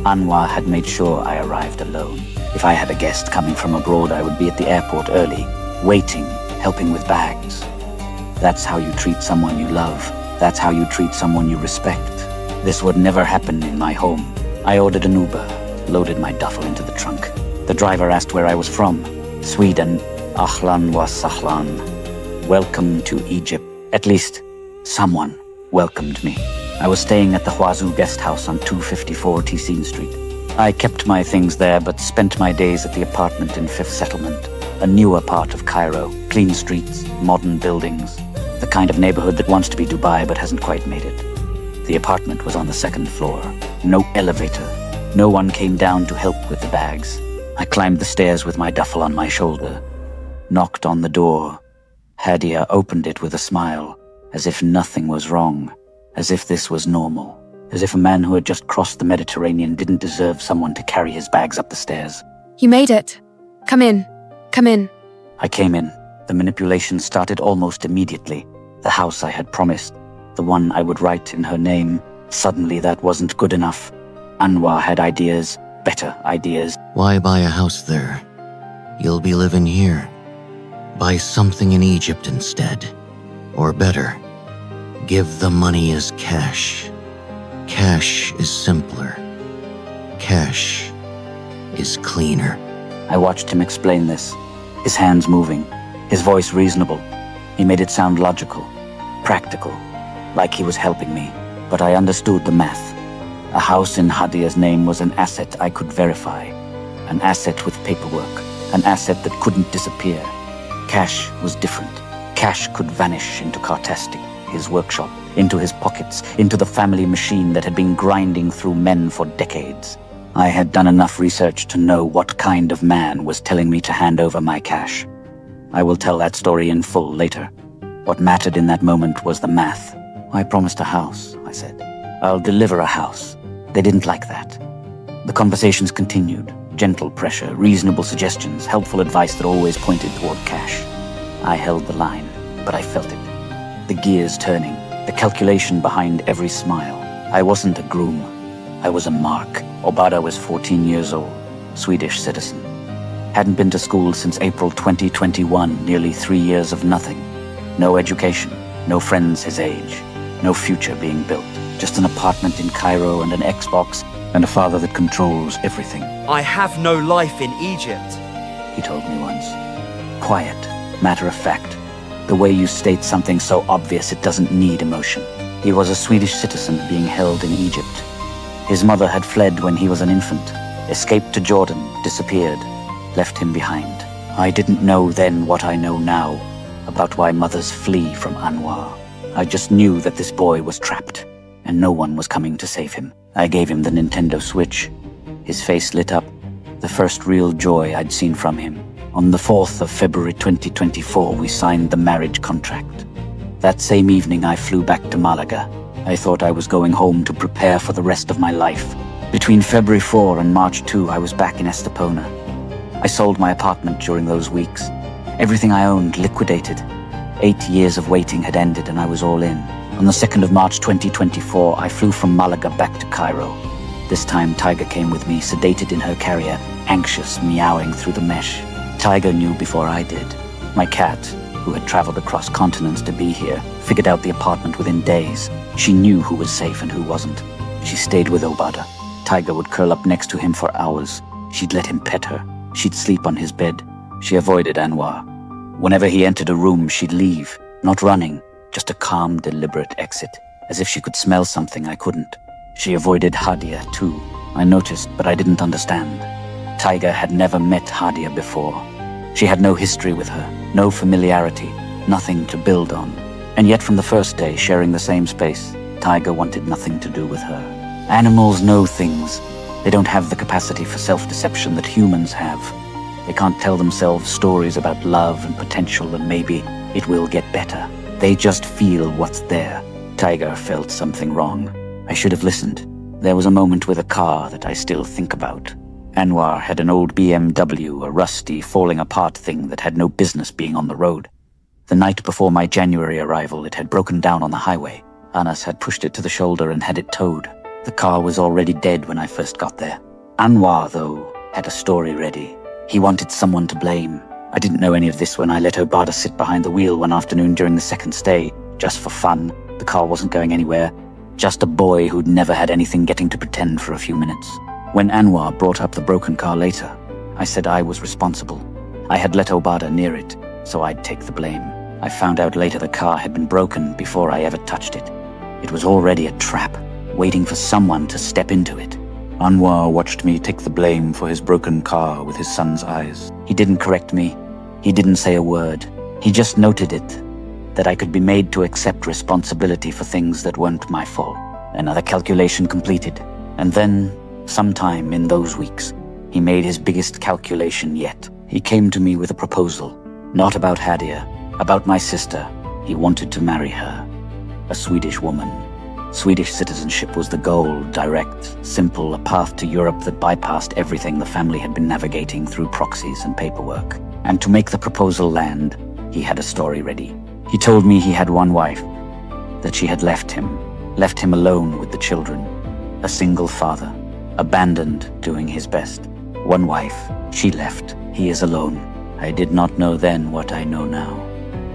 Anwar had made sure I arrived alone. If I had a guest coming from abroad, I would be at the airport early, waiting, helping with bags. That's how you treat someone you love. That's how you treat someone you respect. This would never happen in my home. I ordered an Uber, loaded my duffel into the trunk. The driver asked where I was from. Sweden. Ahlan wa sahlan. Welcome to Egypt. At least, someone welcomed me. I was staying at the Huazu guest house on 254 Tissin Street. I kept my things there, but spent my days at the apartment in Fifth Settlement, a newer part of Cairo. Clean streets, modern buildings, the kind of neighborhood that wants to be Dubai but hasn't quite made it. The apartment was on the second floor. No elevator. No one came down to help with the bags. I climbed the stairs with my duffel on my shoulder, knocked on the door. Hadia opened it with a smile, as if nothing was wrong, as if this was normal, as if a man who had just crossed the Mediterranean didn't deserve someone to carry his bags up the stairs. You made it. Come in. Come in. I came in. The manipulation started almost immediately. The house I had promised, the one I would write in her name, suddenly that wasn't good enough. Anwar had ideas, better ideas. Why buy a house there? You'll be living here. Buy something in Egypt instead. Or better, give the money as cash. Cash is simpler. Cash is cleaner. I watched him explain this, his hands moving, his voice reasonable. He made it sound logical, practical, like he was helping me. But I understood the math. A house in Hadia's name was an asset I could verify, an asset with paperwork, an asset that couldn't disappear. Cash was different. Cash could vanish into Cartastic, his workshop, into his pockets, into the family machine that had been grinding through men for decades. I had done enough research to know what kind of man was telling me to hand over my cash. I will tell that story in full later. What mattered in that moment was the math. I promised a house, I said. I'll deliver a house. They didn't like that. The conversations continued. Gentle pressure, reasonable suggestions, helpful advice that always pointed toward cash. I held the line, but I felt it. The gears turning, the calculation behind every smile. I wasn't a groom. I was a mark. Obeida was 14 years old, Swedish citizen. Hadn't been to school since April 2021, nearly 3 years of nothing. No education, no friends his age, no future being built. Just an apartment in Cairo and an Xbox and a father that controls everything. I have no life in Egypt, he told me once. Quiet, matter of fact. The way you state something so obvious it doesn't need emotion. He was a Swedish citizen being held in Egypt. His mother had fled when he was an infant, escaped to Jordan, disappeared, left him behind. I didn't know then what I know now about why mothers flee from Anwar. I just knew that this boy was trapped, and no one was coming to save him. I gave him the Nintendo Switch. His face lit up, the first real joy I'd seen from him. On the 4th of February 2024, we signed the marriage contract. That same evening, I flew back to Malaga. I thought I was going home to prepare for the rest of my life. Between February 4 and March 2, I was back in Estepona. I sold my apartment during those weeks. Everything I owned liquidated. 8 years of waiting had ended and I was all in. On the 2nd of March 2024, I flew from Malaga back to Cairo. This time, Tiger came with me, sedated in her carrier, anxious, meowing through the mesh. Tiger knew before I did. My cat, who had traveled across continents to be here, figured out the apartment within days. She knew who was safe and who wasn't. She stayed with Obeida. Tiger would curl up next to him for hours. She'd let him pet her. She'd sleep on his bed. She avoided Anwar. Whenever he entered a room, she'd leave, not running, just a calm, deliberate exit, as if she could smell something I couldn't. She avoided Hadia, too. I noticed, but I didn't understand. Tiger had never met Hadia before. She had no history with her, no familiarity, nothing to build on. And yet from the first day, sharing the same space, Tiger wanted nothing to do with her. Animals know things. They don't have the capacity for self-deception that humans have. They can't tell themselves stories about love and potential and maybe it will get better. They just feel what's there. Tiger felt something wrong. I should have listened. There was a moment with a car that I still think about. Anwar had an old BMW, a rusty, falling apart thing that had no business being on the road. The night before my January arrival, it had broken down on the highway. Anas had pushed it to the shoulder and had it towed. The car was already dead when I first got there. Anwar, though, had a story ready. He wanted someone to blame. I didn't know any of this when I let Obeida sit behind the wheel one afternoon during the second stay, just for fun. The car wasn't going anywhere. Just a boy who'd never had anything getting to pretend for a few minutes. When Anwar brought up the broken car later, I said I was responsible. I had let Obeida near it, so I'd take the blame. I found out later the car had been broken before I ever touched it. It was already a trap, waiting for someone to step into it. Anwar watched me take the blame for his broken car with his son's eyes. He didn't correct me. He didn't say a word. He just noted it, that I could be made to accept responsibility for things that weren't my fault. Another calculation completed. And then, sometime in those weeks, he made his biggest calculation yet. He came to me with a proposal, not about Hadia, about my sister. He wanted to marry her, a Swedish woman. Swedish citizenship was the goal, direct, simple, a path to Europe that bypassed everything the family had been navigating through proxies and paperwork. And to make the proposal land, he had a story ready. He told me he had one wife, that she had left him alone with the children, a single father, abandoned doing his best. One wife, she left, he is alone. I did not know then what I know now.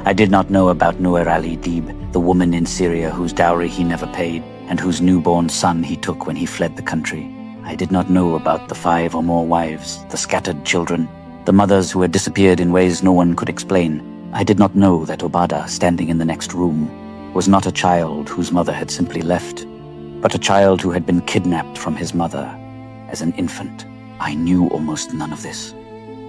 I did not know about Nour Ali Deeb, the woman in Syria whose dowry he never paid and whose newborn son he took when he fled the country. I did not know about the 5 or more wives, the scattered children, the mothers who had disappeared in ways no one could explain. I did not know that Obeida, standing in the next room, was not a child whose mother had simply left, but a child who had been kidnapped from his mother as an infant. I knew almost none of this,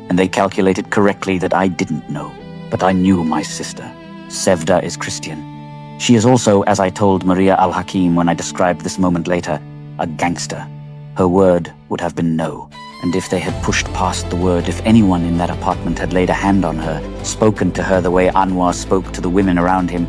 and they calculated correctly that I didn't know. But I knew my sister. Sevda is Christian. She is also, as I told Maria Alhakim when I described this moment later, a gangster. Her word would have been no. And if they had pushed past the word, if anyone in that apartment had laid a hand on her, spoken to her the way Anwar spoke to the women around him,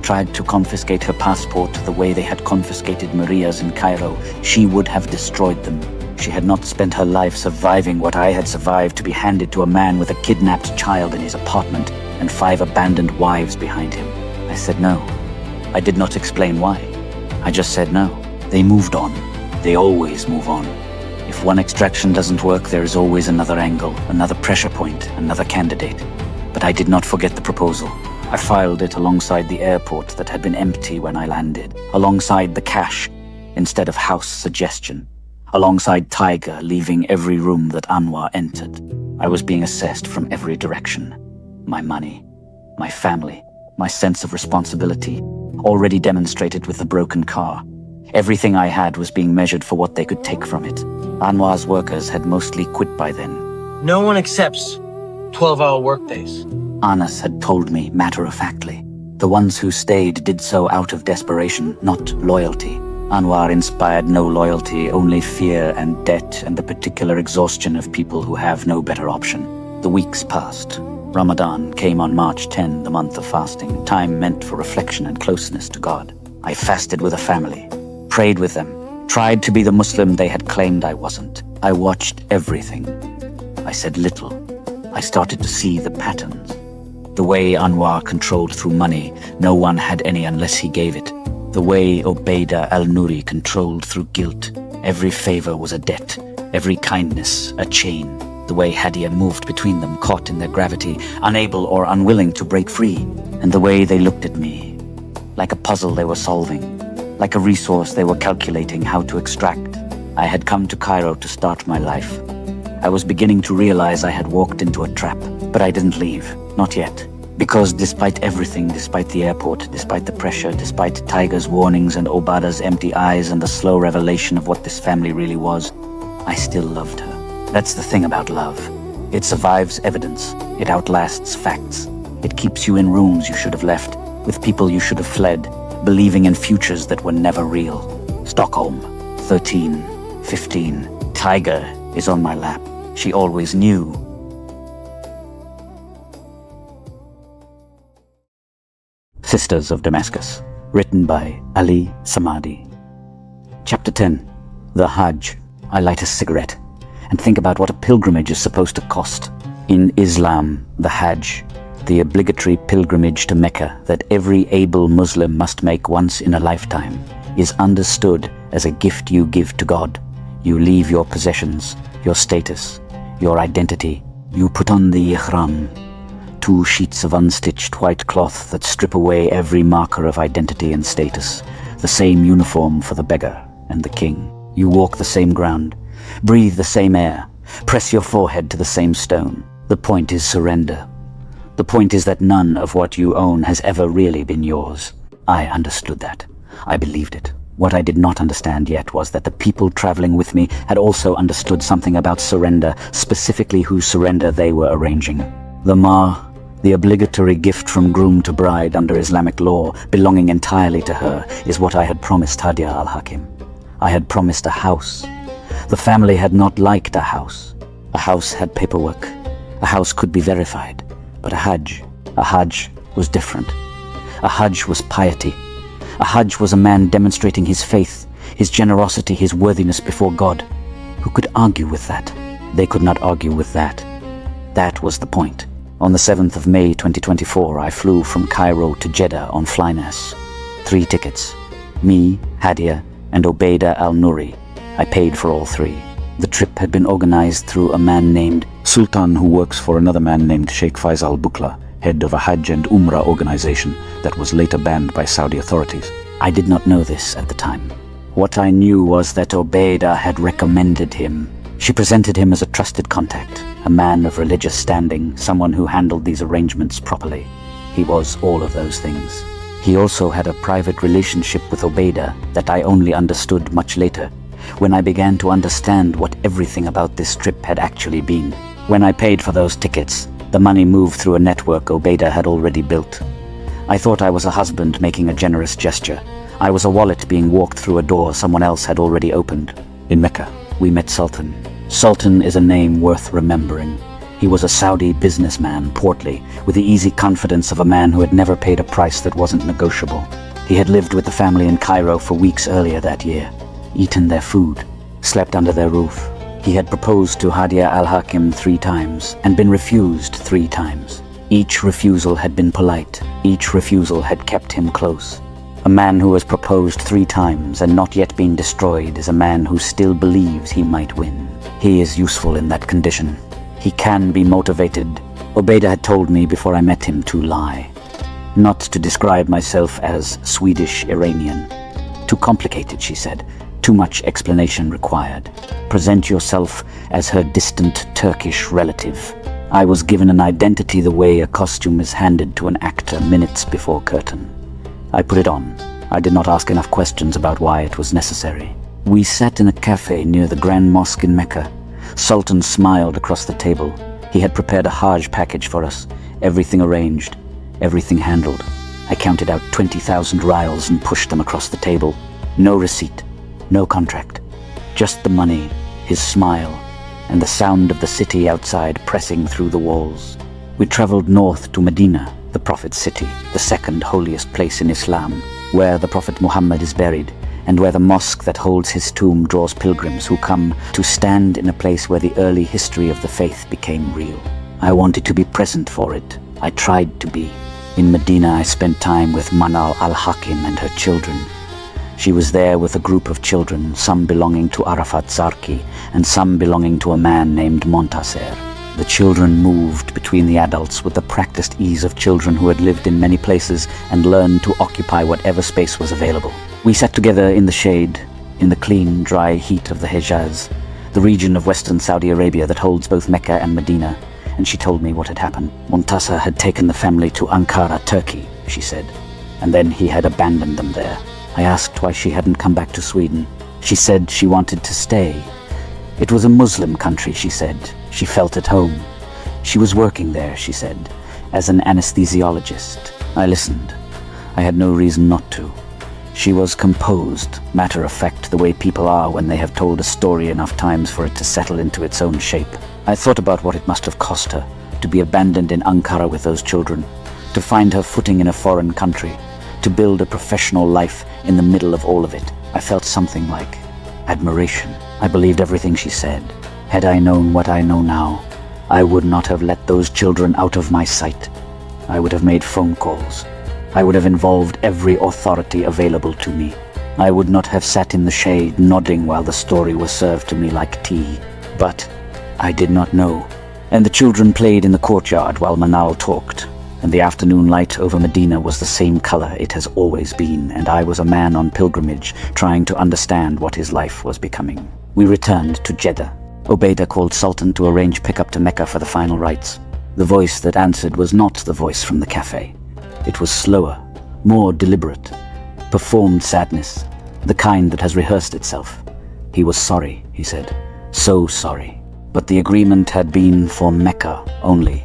tried to confiscate her passport the way they had confiscated Maria's in Cairo, she would have destroyed them. She had not spent her life surviving what I had survived to be handed to a man with a kidnapped child in his apartment and 5 abandoned wives behind him. I said no. I did not explain why. I just said no. They moved on. They always move on. If one extraction doesn't work, there is always another angle, another pressure point, another candidate. But I did not forget the proposal. I filed it alongside the airport that had been empty when I landed, alongside the cash instead of house suggestion, alongside Tiger leaving every room that Anwar entered. I was being assessed from every direction. My money, my family, my sense of responsibility, already demonstrated with the broken car. Everything I had was being measured for what they could take from it. Anwar's workers had mostly quit by then. No one accepts 12-hour workdays. Anas had told me matter-of-factly. The ones who stayed did so out of desperation, not loyalty. Anwar inspired no loyalty, only fear and debt and the particular exhaustion of people who have no better option. The weeks passed. Ramadan came on March 10, the month of fasting, time meant for reflection and closeness to God. I fasted with a family, prayed with them, tried to be the Muslim they had claimed I wasn't. I watched everything. I said little. I started to see the patterns. The way Anwar controlled through money, no one had any unless he gave it. The way Obeida al-Nouri controlled through guilt. Every favor was a debt, every kindness a chain. The way Hadia moved between them, caught in their gravity, unable or unwilling to break free. And the way they looked at me, like a puzzle they were solving, like a resource they were calculating how to extract. I had come to Cairo to start my life. I was beginning to realize I had walked into a trap, but I didn't leave, not yet. Because despite everything, despite the airport, despite the pressure, despite Tiger's warnings and Obeida's empty eyes and the slow revelation of what this family really was, I still loved her. That's the thing about love. It survives evidence. It outlasts facts. It keeps you in rooms you should have left, with people you should have fled, believing in futures that were never real. Stockholm, 13, 15. Tiger is on my lap. She always knew. Sisters of Damascus, written by Ali Samadi. Chapter 10. The Hajj. I light a cigarette and think about what a pilgrimage is supposed to cost. In Islam, the Hajj, the obligatory pilgrimage to Mecca that every able Muslim must make once in a lifetime, is understood as a gift you give to God. You leave your possessions, your status, your identity. You put on the ihram, 2 sheets of unstitched white cloth that strip away every marker of identity and status, the same uniform for the beggar and the king. You walk the same ground, breathe the same air, press your forehead to the same stone. The point is surrender. The point is that none of what you own has ever really been yours. I understood that. I believed it. What I did not understand yet was that the people traveling with me had also understood something about surrender, specifically whose surrender they were arranging. The mahr, the obligatory gift from groom to bride under Islamic law, belonging entirely to her, is what I had promised Hadia Alhakim. I had promised a house. The family had not liked a house. A house had paperwork. A house could be verified. But a Hajj was different. A Hajj was piety. A Hajj was a man demonstrating his faith, his generosity, his worthiness before God. Who could argue with that? They could not argue with that. That was the point. On the 7th of May 2024, I flew from Cairo to Jeddah on Flynas. 3 tickets. Me, Hadia, and Obeida al-Nouri. I paid for all 3. The trip had been organized through a man named Sultan, who works for another man named Sheikh Faisal Bukla, head of a Hajj and Umrah organization that was later banned by Saudi authorities. I did not know this at the time. What I knew was that Obeida had recommended him. She presented him as a trusted contact, a man of religious standing, someone who handled these arrangements properly. He was all of those things. He also had a private relationship with Obeida that I only understood much later, when I began to understand what everything about this trip had actually been. When I paid for those tickets, the money moved through a network Obeida had already built. I thought I was a husband making a generous gesture. I was a wallet being walked through a door someone else had already opened. In Mecca, we met Sultan. Sultan is a name worth remembering. He was a Saudi businessman, portly, with the easy confidence of a man who had never paid a price that wasn't negotiable. He had lived with the family in Cairo for weeks earlier that year, eaten their food, slept under their roof. He had proposed to Hadia Alhakim 3 times and been refused 3 times. Each refusal had been polite. Each refusal had kept him close. A man who has proposed 3 times and not yet been destroyed is a man who still believes he might win. He is useful in that condition. He can be motivated. Obeida had told me before I met him to lie. Not to describe myself as Swedish-Iranian. Too complicated, she said. Too much explanation required. Present yourself as her distant Turkish relative. I was given an identity the way a costume is handed to an actor minutes before curtain. I put it on. I did not ask enough questions about why it was necessary. We sat in a cafe near the Grand Mosque in Mecca. Sultan smiled across the table. He had prepared a Hajj package for us. Everything arranged. Everything handled. I counted out 20,000 rials and pushed them across the table. No receipt. No contract. Just the money, his smile, and the sound of the city outside pressing through the walls. We traveled north to Medina, the Prophet's city, the 2nd holiest place in Islam, where the Prophet Muhammad is buried, and where the mosque that holds his tomb draws pilgrims who come to stand in a place where the early history of the faith became real. I wanted to be present for it. I tried to be. In Medina, I spent time with Manal Alhakim and her children. She was there with a group of children, some belonging to Arafat Zarki, and some belonging to a man named Montaser. The children moved between the adults with the practiced ease of children who had lived in many places and learned to occupy whatever space was available. We sat together in the shade, in the clean, dry heat of the Hejaz, the region of western Saudi Arabia that holds both Mecca and Medina, and she told me what had happened. Montaser had taken the family to Ankara, Turkey, she said, and then he had abandoned them there. I asked why she hadn't come back to Sweden. She said she wanted to stay. It was a Muslim country, she said. She felt at home. She was working there, she said, as an anesthesiologist. I listened. I had no reason not to. She was composed, matter-of-fact, the way people are when they have told a story enough times for it to settle into its own shape. I thought about what it must have cost her to be abandoned in Ankara with those children, to find her footing in a foreign country, to build a professional life in the middle of all of it. I felt something like admiration. I believed everything she said. Had I known what I know now, I would not have let those children out of my sight. I would have made phone calls. I would have involved every authority available to me. I would not have sat in the shade nodding while the story was served to me like tea. But I did not know. And the children played in the courtyard while Manal talked. And the afternoon light over Medina was the same color it has always been, and I was a man on pilgrimage, trying to understand what his life was becoming. We returned to Jeddah. Obeida called Sultan to arrange pickup to Mecca for the final rites. The voice that answered was not the voice from the cafe. It was slower, more deliberate, performed sadness, the kind that has rehearsed itself. He was sorry, he said, so sorry. But the agreement had been for Mecca only.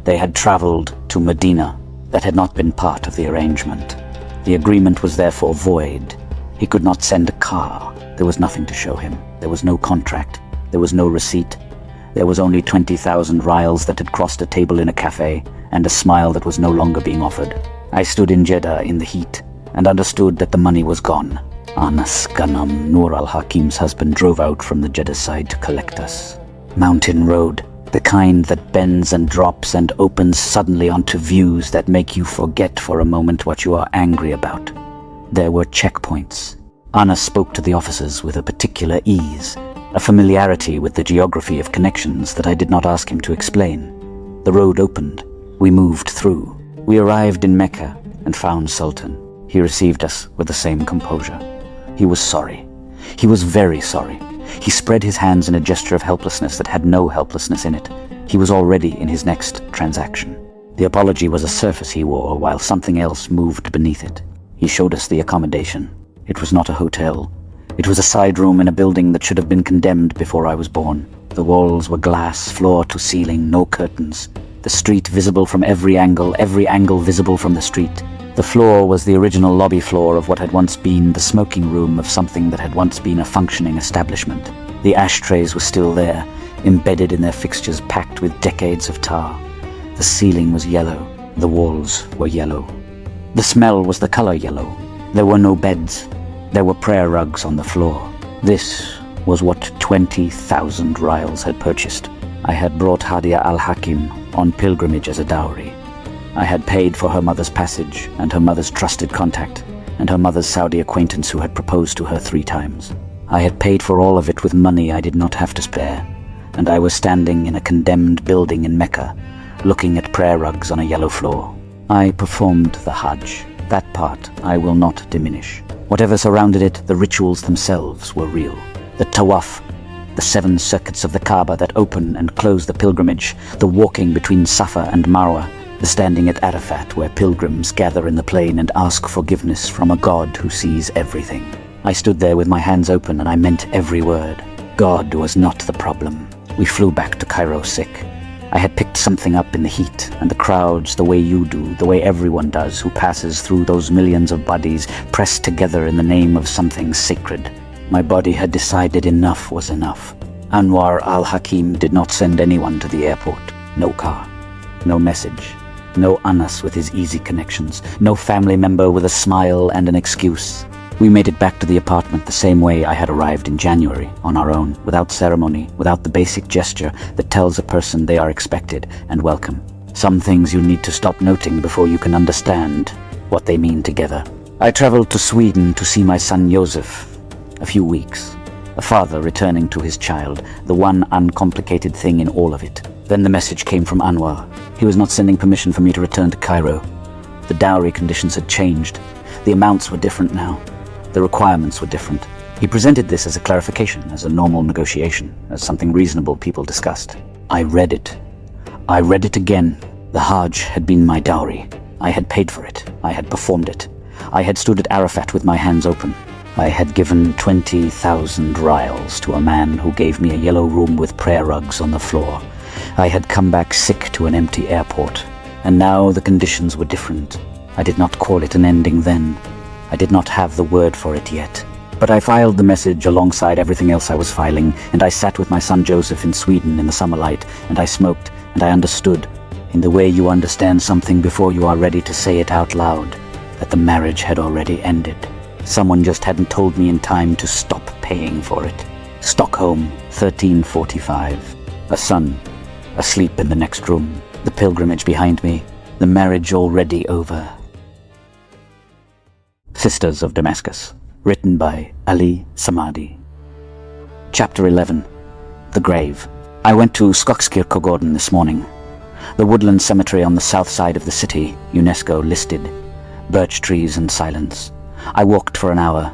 They had traveled to Medina. That had not been part of the arrangement. The agreement was therefore void. He could not send a car. There was nothing to show him. There was no contract. There was no receipt. There was only 20,000 rials that had crossed a table in a cafe, and a smile that was no longer being offered. I stood in Jeddah in the heat, and understood that the money was gone. Anas Ghannam, Nour Alhakim's husband, drove out from the Jeddah side to collect us. Mountain road, the kind that bends and drops and opens suddenly onto views that make you forget for a moment what you are angry about. There were checkpoints. Anas spoke to the officers with a particular ease, a familiarity with the geography of connections that I did not ask him to explain. The road opened. We moved through. We arrived in Mecca and found Sultan. He received us with the same composure. He was sorry. He was very sorry. He spread his hands in a gesture of helplessness that had no helplessness in it. He was already in his next transaction. The apology was a surface he wore, while something else moved beneath it. He showed us the accommodation. It was not a hotel. It was a side room in a building that should have been condemned before I was born. The walls were glass, floor to ceiling, no curtains. The street visible from every angle visible from the street. The floor was the original lobby floor of what had once been the smoking room of something that had once been a functioning establishment. The ashtrays were still there, embedded in their fixtures packed with decades of tar. The ceiling was yellow. The walls were yellow. The smell was the color yellow. There were no beds. There were prayer rugs on the floor. This was what 20,000 rials had purchased. I had brought Hadia Alhakim on pilgrimage as a dowry. I had paid for her mother's passage and her mother's trusted contact and her mother's Saudi acquaintance who had proposed to her 3 times. I had paid for all of it with money I did not have to spare, and I was standing in a condemned building in Mecca, looking at prayer rugs on a yellow floor. I performed the Hajj. That part I will not diminish. Whatever surrounded it, the rituals themselves were real. The tawaf, the 7 circuits of the Kaaba that open and close the pilgrimage, the walking between Safa and Marwa, the standing at Arafat where pilgrims gather in the plain and ask forgiveness from a God who sees everything. I stood there with my hands open and I meant every word. God was not the problem. We flew back to Cairo sick. I had picked something up in the heat and the crowds, the way you do, the way everyone does who passes through those millions of bodies pressed together in the name of something sacred. My body had decided enough was enough. Anwar Alhakim did not send anyone to the airport. No car. No message. No Anas with his easy connections. No family member with a smile and an excuse. We made it back to the apartment the same way I had arrived in January, on our own, without ceremony, without the basic gesture that tells a person they are expected and welcome. Some things you need to stop noting before you can understand what they mean together. I traveled to Sweden to see my son Joseph. A few weeks. A father returning to his child, the one uncomplicated thing in all of it. Then the message came from Anwar. He was not sending permission for me to return to Cairo. The dowry conditions had changed. The amounts were different now. The requirements were different. He presented this as a clarification, as a normal negotiation, as something reasonable people discussed. I read it. I read it again. The Hajj had been my dowry. I had paid for it. I had performed it. I had stood at Arafat with my hands open. I had given 20,000 rials to a man who gave me a yellow room with prayer rugs on the floor. I had come back sick to an empty airport, and now the conditions were different. I did not call it an ending then. I did not have the word for it yet. But I filed the message alongside everything else I was filing, and I sat with my son Joseph in Sweden in the summer light, and I smoked, and I understood, in the way you understand something before you are ready to say it out loud, that the marriage had already ended. Someone just hadn't told me in time to stop paying for it. Stockholm, 1345. A son, asleep in the next room. The pilgrimage behind me. The marriage already over. Sisters of Damascus. written by Ali Samadi. Chapter 11. The Grave. I went to Skogskirkogården this morning. The woodland cemetery on the south side of the city, UNESCO listed. Birch trees and silence. I walked for an hour.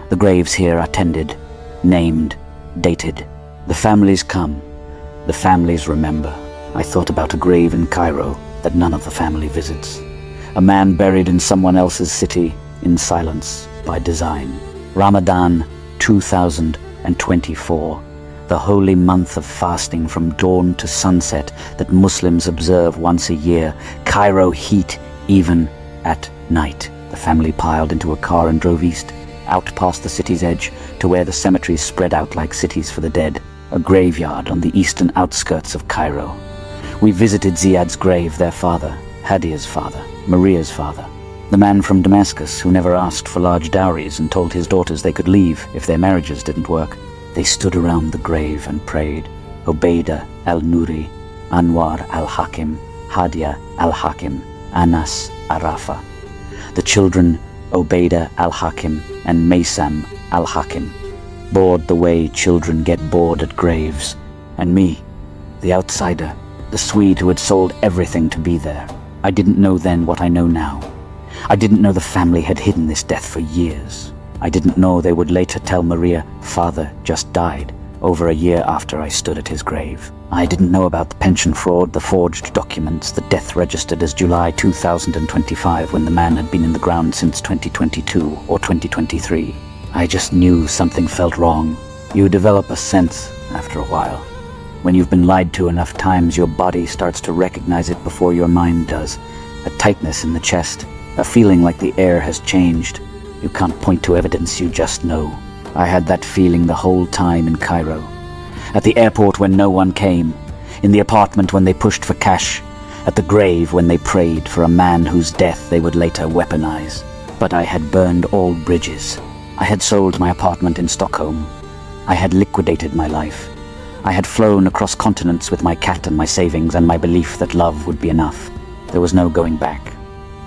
The graves here are tended, named, dated. The families come. The families remember. I thought about a grave in Cairo that none of the family visits. A man buried in someone else's city in silence by design. Ramadan 2024. The holy month of fasting from dawn to sunset that Muslims observe once a year. Cairo heat even at night. The family piled into a car and drove east, out past the city's edge to where the cemeteries spread out like cities for the dead. A graveyard on the eastern outskirts of Cairo. We visited Ziad's grave, their father, Hadia's father, Maria's father. The man from Damascus who never asked for large dowries and told his daughters they could leave if their marriages didn't work. They stood around the grave and prayed. Obeida al-Nouri, Anwar Alhakim, Hadia Alhakim, Anas Arafa. The children, Obeida Alhakim and Maysam Alhakim, bored the way children get bored at graves. And me, the outsider, the Swede who had sold everything to be there. I didn't know then what I know now. I didn't know the family had hidden this death for years. I didn't know they would later tell Maria, father just died, over a year after I stood at his grave. I didn't know about the pension fraud, the forged documents, the death registered as July 2025 when the man had been in the ground since 2022 or 2023. I just knew something felt wrong. You develop a sense after a while. When you've been lied to enough times, your body starts to recognize it before your mind does. A tightness in the chest, a feeling like the air has changed. You can't point to evidence, you just know. I had that feeling the whole time in Cairo. At the airport when no one came. In the apartment when they pushed for cash. At the grave when they prayed for a man whose death they would later weaponize. But I had burned all bridges. I had sold my apartment in Stockholm. I had liquidated my life. I had flown across continents with my cat and my savings and my belief that love would be enough. There was no going back.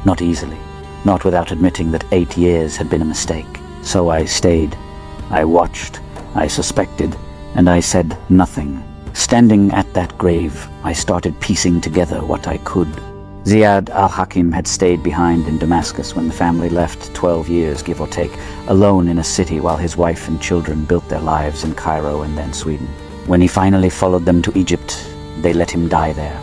Not easily. Not without admitting that 8 years had been a mistake. So I stayed. I watched. I suspected. And I said nothing. Standing at that grave, I started piecing together what I could. Ziad Alhakim had stayed behind in Damascus when the family left, 12 years, give or take, alone in a city while his wife and children built their lives in Cairo and then Sweden. When he finally followed them to Egypt, they let him die there.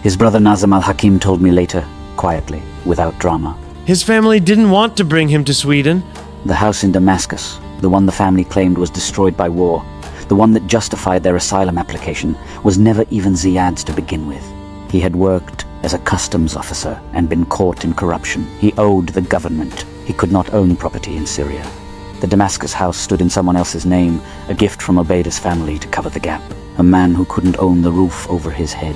His brother Nazim Alhakim told me later, quietly, without drama. His family didn't want to bring him to Sweden. The house in Damascus, the one the family claimed was destroyed by war, the one that justified their asylum application, was never even Ziad's to begin with. He had worked as a customs officer and been caught in corruption. He owed the government. He could not own property in Syria. The Damascus house stood in someone else's name, a gift from Obeida's family to cover the gap. A man who couldn't own the roof over his head,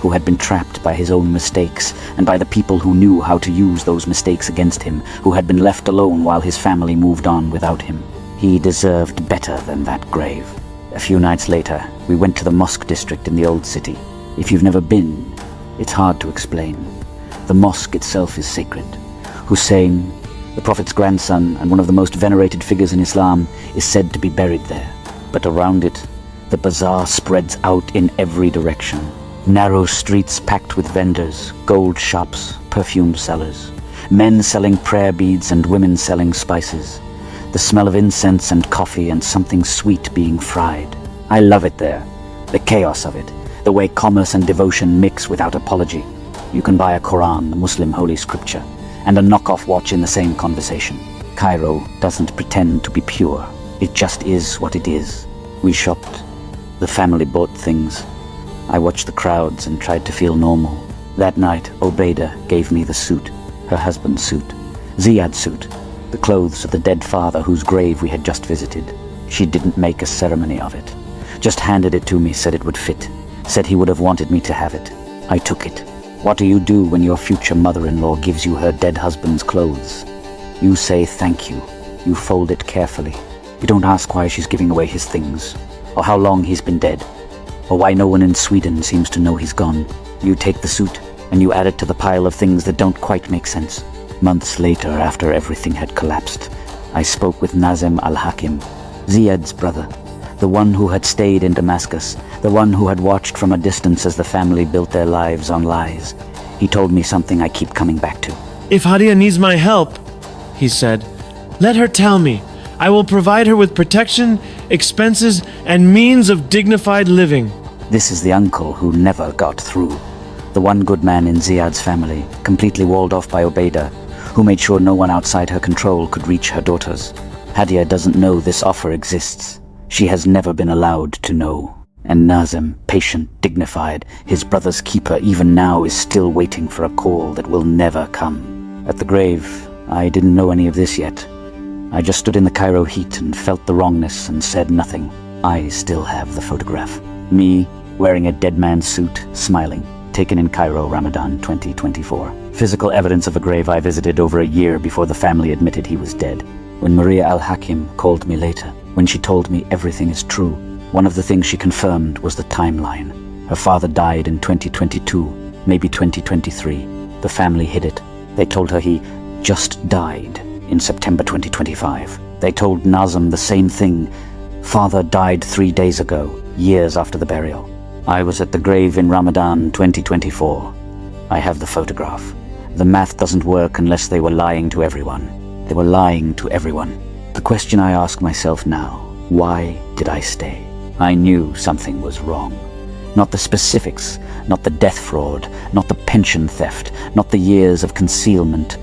who had been trapped by his own mistakes and by the people who knew how to use those mistakes against him, who had been left alone while his family moved on without him. He deserved better than that grave. A few nights later, we went to the mosque district in the old city. If you've never been, it's hard to explain. The mosque itself is sacred. Hussein, the Prophet's grandson and one of the most venerated figures in Islam, is said to be buried there. But around it, the bazaar spreads out in every direction. Narrow streets packed with vendors, gold shops, perfume sellers, men selling prayer beads and women selling spices. The smell of incense and coffee and something sweet being fried. I love it there. The chaos of it. The way commerce and devotion mix without apology. You can buy a Quran, the Muslim holy scripture, and a knockoff watch in the same conversation. Cairo doesn't pretend to be pure. It just is what it is. We shopped. The family bought things. I watched the crowds and tried to feel normal. That night, Obeida gave me the suit, her husband's suit, Ziad's suit, the clothes of the dead father whose grave we had just visited. She didn't make a ceremony of it. Just handed it to me, said it would fit, said he would have wanted me to have it. I took it. What do you do when your future mother-in-law gives you her dead husband's clothes? You say thank you. You fold it carefully. You don't ask why she's giving away his things, or how long he's been dead, or why no one in Sweden seems to know he's gone. You take the suit, and you add it to the pile of things that don't quite make sense. Months later, after everything had collapsed, I spoke with Nazim Alhakim, Ziyad's brother, the one who had stayed in Damascus, the one who had watched from a distance as the family built their lives on lies. He told me something I keep coming back to. If Hadia needs my help, he said, let her tell me. I will provide her with protection, expenses, and means of dignified living. This is the uncle who never got through. The one good man in Ziyad's family, completely walled off by Obeida, who made sure no one outside her control could reach her daughters. Hadia doesn't know this offer exists. She has never been allowed to know. And Nazim, patient, dignified, his brother's keeper, even now is still waiting for a call that will never come. At the grave, I didn't know any of this yet. I just stood in the Cairo heat and felt the wrongness and said nothing. I still have the photograph. Me, wearing a dead man's suit, smiling, taken in Cairo, Ramadan 2024. Physical evidence of a grave I visited over a year before the family admitted he was dead. When Maria Alhakim called me later, when she told me everything is true, one of the things she confirmed was the timeline. Her father died in 2022, maybe 2023. The family hid it. They told her he just died in September 2025. They told Nazim the same thing. Father died 3 days ago, years after the burial. I was at the grave in Ramadan 2024. I have the photograph. The math doesn't work unless they were lying to everyone. They were lying to everyone. The question I ask myself now, why did I stay? I knew something was wrong. Not the specifics, not the death fraud, not the pension theft, not the years of concealment,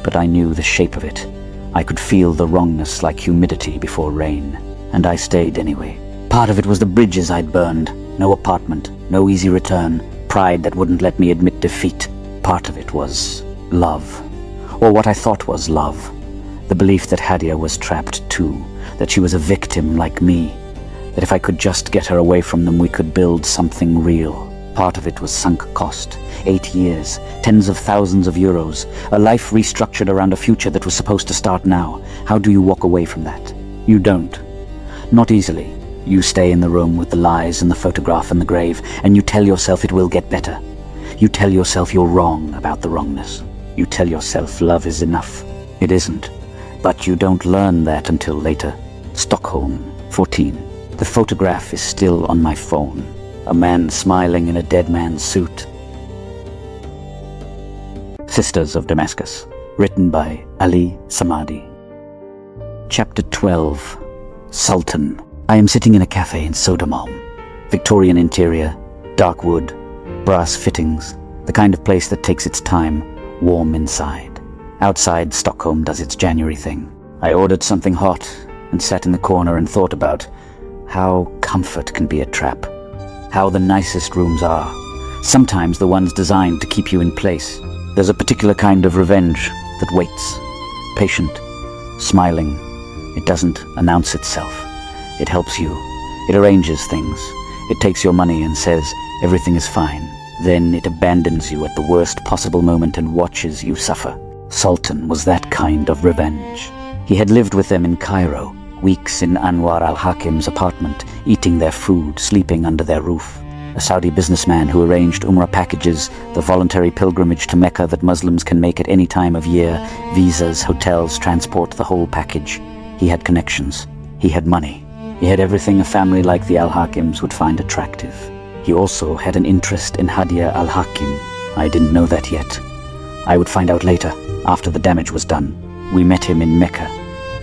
but I knew the shape of it. I could feel the wrongness like humidity before rain, and I stayed anyway. Part of it was the bridges I'd burned. No apartment, no easy return, pride that wouldn't let me admit defeat. Part of it was love, or what I thought was love. The belief that Hadia was trapped too, that she was a victim like me, that if I could just get her away from them we could build something real. Part of it was sunk cost. 8 years, tens of thousands of euros, a life restructured around a future that was supposed to start now. How do you walk away from that? You don't. Not easily. You stay in the room with the lies and the photograph and the grave, and you tell yourself it will get better. You tell yourself you're wrong about the wrongness. You tell yourself love is enough. It isn't. But you don't learn that until later. Stockholm, 14. The photograph is still on my phone. A man smiling in a dead man's suit. Sisters of Damascus, written by Ali Samadi. Chapter 12. Sultan. I am sitting in a cafe in Stockholm. Victorian interior, dark wood, brass fittings, the kind of place that takes its time, warm inside. Outside, Stockholm does its January thing. I ordered something hot and sat in the corner and thought about how comfort can be a trap. How the nicest rooms are. Sometimes the ones designed to keep you in place. There's a particular kind of revenge that waits. Patient, smiling. It doesn't announce itself. It helps you. It arranges things. It takes your money and says everything is fine. Then it abandons you at the worst possible moment and watches you suffer. Sultan was that kind of revenge. He had lived with them in Cairo, weeks in Anwar Alhakim's apartment, eating their food, sleeping under their roof. A Saudi businessman who arranged Umrah packages, the voluntary pilgrimage to Mecca that Muslims can make at any time of year, visas, hotels, transport, the whole package. He had connections. He had money. He had everything a family like the Alhakims would find attractive. He also had an interest in Hadia Alhakim. I didn't know that yet. I would find out later, after the damage was done. We met him in Mecca,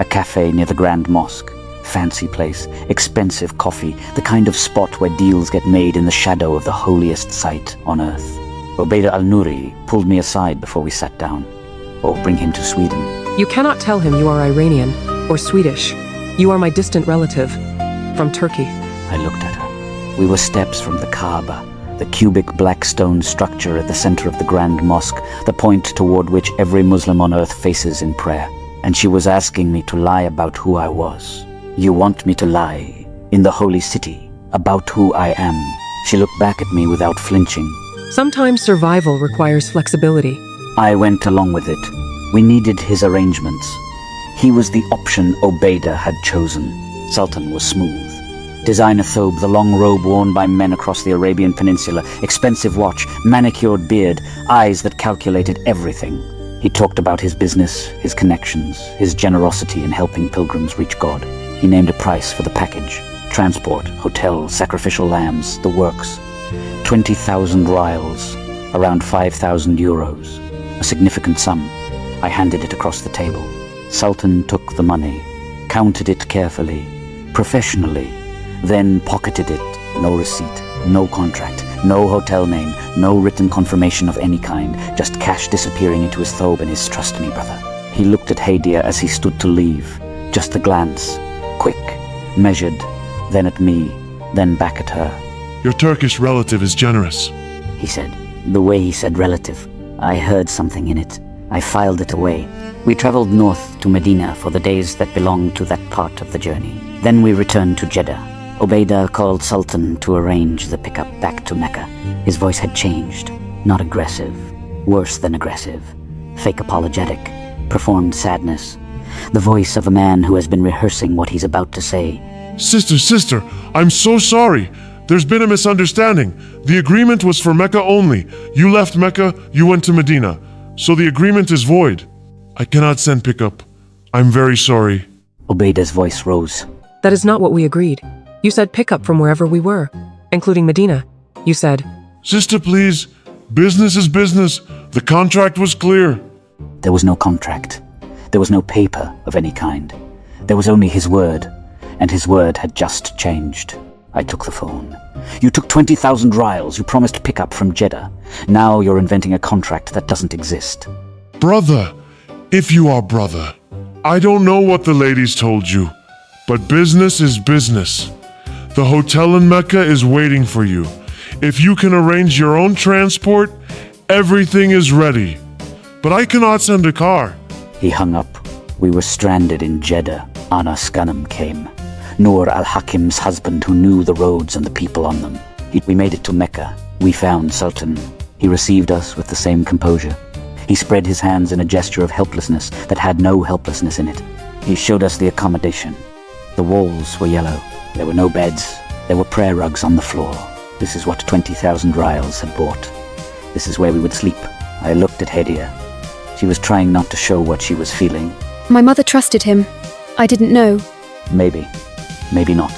a cafe near the Grand Mosque. Fancy place, expensive coffee, the kind of spot where deals get made in the shadow of the holiest site on earth. Obeida al-Nouri pulled me aside before we sat down. Or bring him to Sweden. You cannot tell him you are Iranian or Swedish. You are my distant relative from Turkey. I looked at her. We were steps from the Kaaba, the cubic black stone structure at the center of the Grand Mosque, the point toward which every Muslim on earth faces in prayer. And she was asking me to lie about who I was. You want me to lie in the holy city about who I am? She looked back at me without flinching. Sometimes survival requires flexibility. I went along with it. We needed his arrangements. He was the option Obeida had chosen. Sultan was smooth. Designer thobe, the long robe worn by men across the Arabian Peninsula, expensive watch, manicured beard, eyes that calculated everything. He talked about his business, his connections, his generosity in helping pilgrims reach God. He named a price for the package: transport, hotel, sacrificial lambs, the works. 20,000 rials, around 5,000 euros, a significant sum. I handed it across the table. Sultan took the money, counted it carefully, professionally, then pocketed it. No receipt, no contract, no hotel name, no written confirmation of any kind, just cash disappearing into his thobe and his trust me, brother. He looked at Hadia as he stood to leave, just a glance, quick, measured, then at me, then back at her. Your Turkish relative is generous, he said. The way he said relative, I heard something in it. I filed it away. We traveled north to Medina for the days that belonged to that part of the journey. Then we returned to Jeddah. Obeida called Sultan to arrange the pickup back to Mecca. His voice had changed. Not aggressive. Worse than aggressive. Fake apologetic. Performed sadness. The voice of a man who has been rehearsing what he's about to say. Sister, I'm so sorry. There's been a misunderstanding. The agreement was for Mecca only. You left Mecca, you went to Medina. So the agreement is void. I cannot send pickup. I'm very sorry. Obeida's voice rose. That is not what we agreed. You said pick up from wherever we were, including Medina. You said, Sister, please. Business is business. The contract was clear. There was no contract. There was no paper of any kind. There was only his word, and his word had just changed. I took the phone. You took 20,000 rials. You promised pickup from Jeddah. Now you're inventing a contract that doesn't exist. Brother, if you are brother, I don't know what the ladies told you, but business is business. The hotel in Mecca is waiting for you. If you can arrange your own transport, everything is ready. But I cannot send a car. He hung up. We were stranded in Jeddah. Ghannam came. Nour, Alhakim's husband, who knew the roads and the people on them. We made it to Mecca. We found Sultan. He received us with the same composure. He spread his hands in a gesture of helplessness that had no helplessness in it. He showed us the accommodation. The walls were yellow. There were no beds. There were prayer rugs on the floor. This is what 20,000 rials had bought. This is where we would sleep. I looked at Hadia. She was trying not to show what she was feeling. My mother trusted him. I didn't know. Maybe. Maybe not.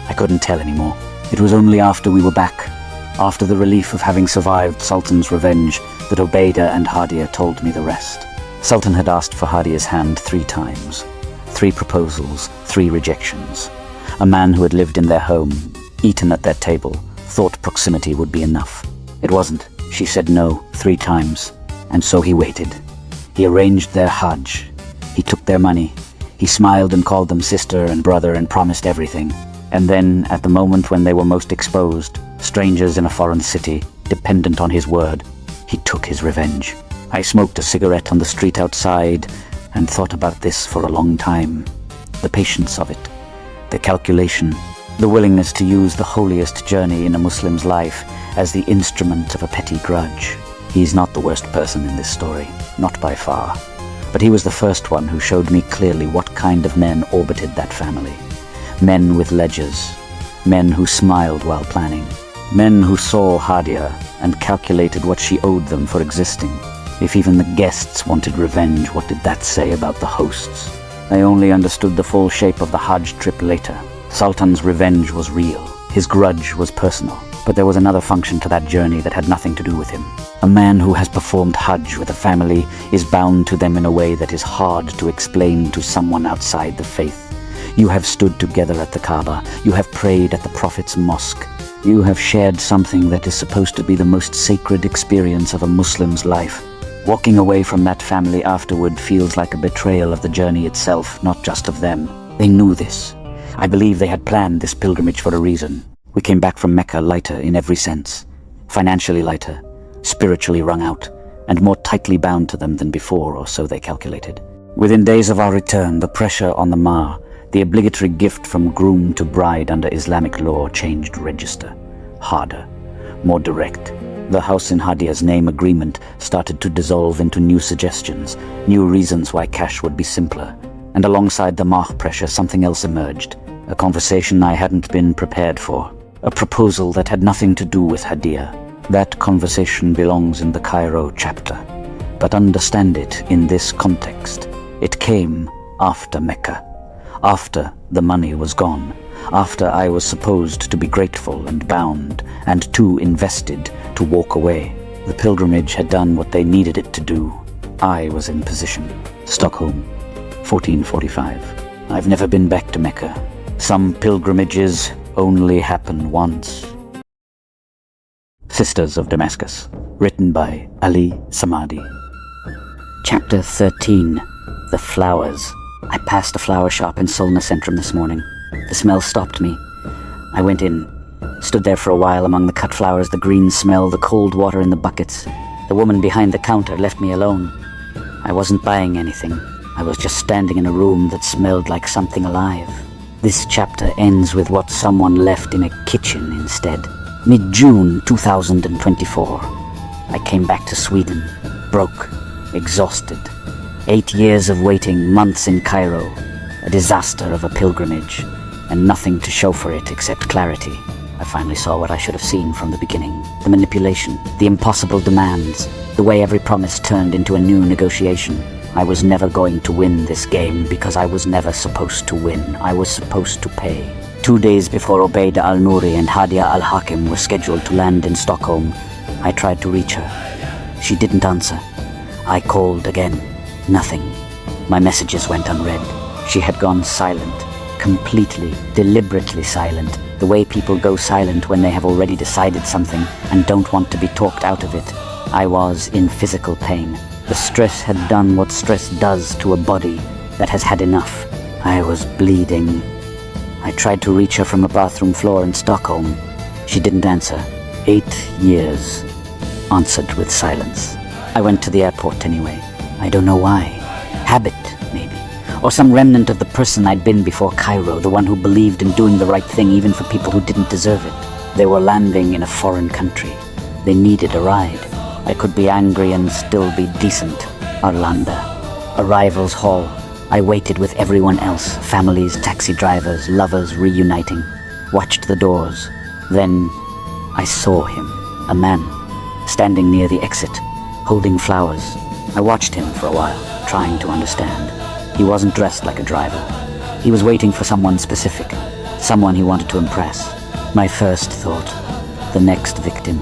I couldn't tell anymore. It was only after we were back, after the relief of having survived Sultan's revenge, that Obeida and Hadia told me the rest. Sultan had asked for Hadia's hand 3 times. 3 proposals, 3 rejections. A man who had lived in their home, eaten at their table, thought proximity would be enough. It wasn't. She said no 3 times. And so he waited. He arranged their Hajj. He took their money. He smiled and called them sister and brother and promised everything. And then, at the moment when they were most exposed, strangers in a foreign city, dependent on his word, he took his revenge. I smoked a cigarette on the street outside and thought about this for a long time. The patience of it, the calculation, the willingness to use the holiest journey in a Muslim's life as the instrument of a petty grudge. He's not the worst person in this story, not by far. But he was the first one who showed me clearly what kind of men orbited that family. Men with ledgers. Men who smiled while planning. Men who saw Hadia and calculated what she owed them for existing. If even the guests wanted revenge, what did that say about the hosts? I only understood the full shape of the Hajj trip later. Sultan's revenge was real. His grudge was personal. But there was another function to that journey that had nothing to do with him. A man who has performed Hajj with a family is bound to them in a way that is hard to explain to someone outside the faith. You have stood together at the Kaaba. You have prayed at the Prophet's mosque. You have shared something that is supposed to be the most sacred experience of a Muslim's life. Walking away from that family afterward feels like a betrayal of the journey itself, not just of them. They knew this. I believe they had planned this pilgrimage for a reason. We came back from Mecca lighter in every sense. Financially lighter, spiritually wrung out, and more tightly bound to them than before, or so they calculated. Within days of our return, the pressure on the Mahr, the obligatory gift from groom to bride under Islamic law, changed register. Harder, more direct. The house in Hadia's name agreement started to dissolve into new suggestions, new reasons why cash would be simpler. And alongside the Mahr pressure, something else emerged. A conversation I hadn't been prepared for. A proposal that had nothing to do with Hadia. That conversation belongs in the Cairo chapter. but understand it in this context. It came after Mecca, after the money was gone, after I was supposed to be grateful and bound and too invested to walk away. The pilgrimage had done what they needed it to do. I was in position. Stockholm, 1445. I've never been back to Mecca. Some pilgrimages only happen once. Sisters of Damascus, written by Ali Samadi. Chapter 13. The Flowers. I passed a flower shop in Solna Centrum this morning. The smell stopped me. I went in, stood there for a while among the cut flowers, the green smell, the cold water in the buckets. The woman behind the counter left me alone. I wasn't buying anything. I was just standing in a room that smelled like something alive. This chapter ends with what someone left in a kitchen instead. Mid-June 2024. I came back to Sweden, broke, exhausted. 8 years of waiting, months in Cairo, a disaster of a pilgrimage, and nothing to show for it except clarity. I finally saw what I should have seen from the beginning. The manipulation, the impossible demands, the way every promise turned into a new negotiation. I was never going to win this game because I was never supposed to win. I was supposed to pay. 2 days before Obeida al-Nouri and Hadia Alhakim were scheduled to land in Stockholm, I tried to reach her. She didn't answer. I called again. Nothing. My messages went unread. She had gone silent. Completely, deliberately silent. The way people go silent when they have already decided something and don't want to be talked out of it. I was in physical pain. The stress had done what stress does to a body that has had enough. I was bleeding. I tried to reach her from a bathroom floor in Stockholm. She didn't answer. 8 years. Answered with silence. I went to the airport anyway. I don't know why. Habit, maybe. Or some remnant of the person I'd been before Cairo, the one who believed in doing the right thing even for people who didn't deserve it. They were landing in a foreign country. They needed a ride. I could be angry and still be decent. Arlanda. Arrivals hall. I waited with everyone else, families, taxi drivers, lovers reuniting. Watched the doors. Then I saw him, a man, standing near the exit, holding flowers. I watched him for a while, trying to understand. He wasn't dressed like a driver. He was waiting for someone specific, someone he wanted to impress. My first thought, the next victim.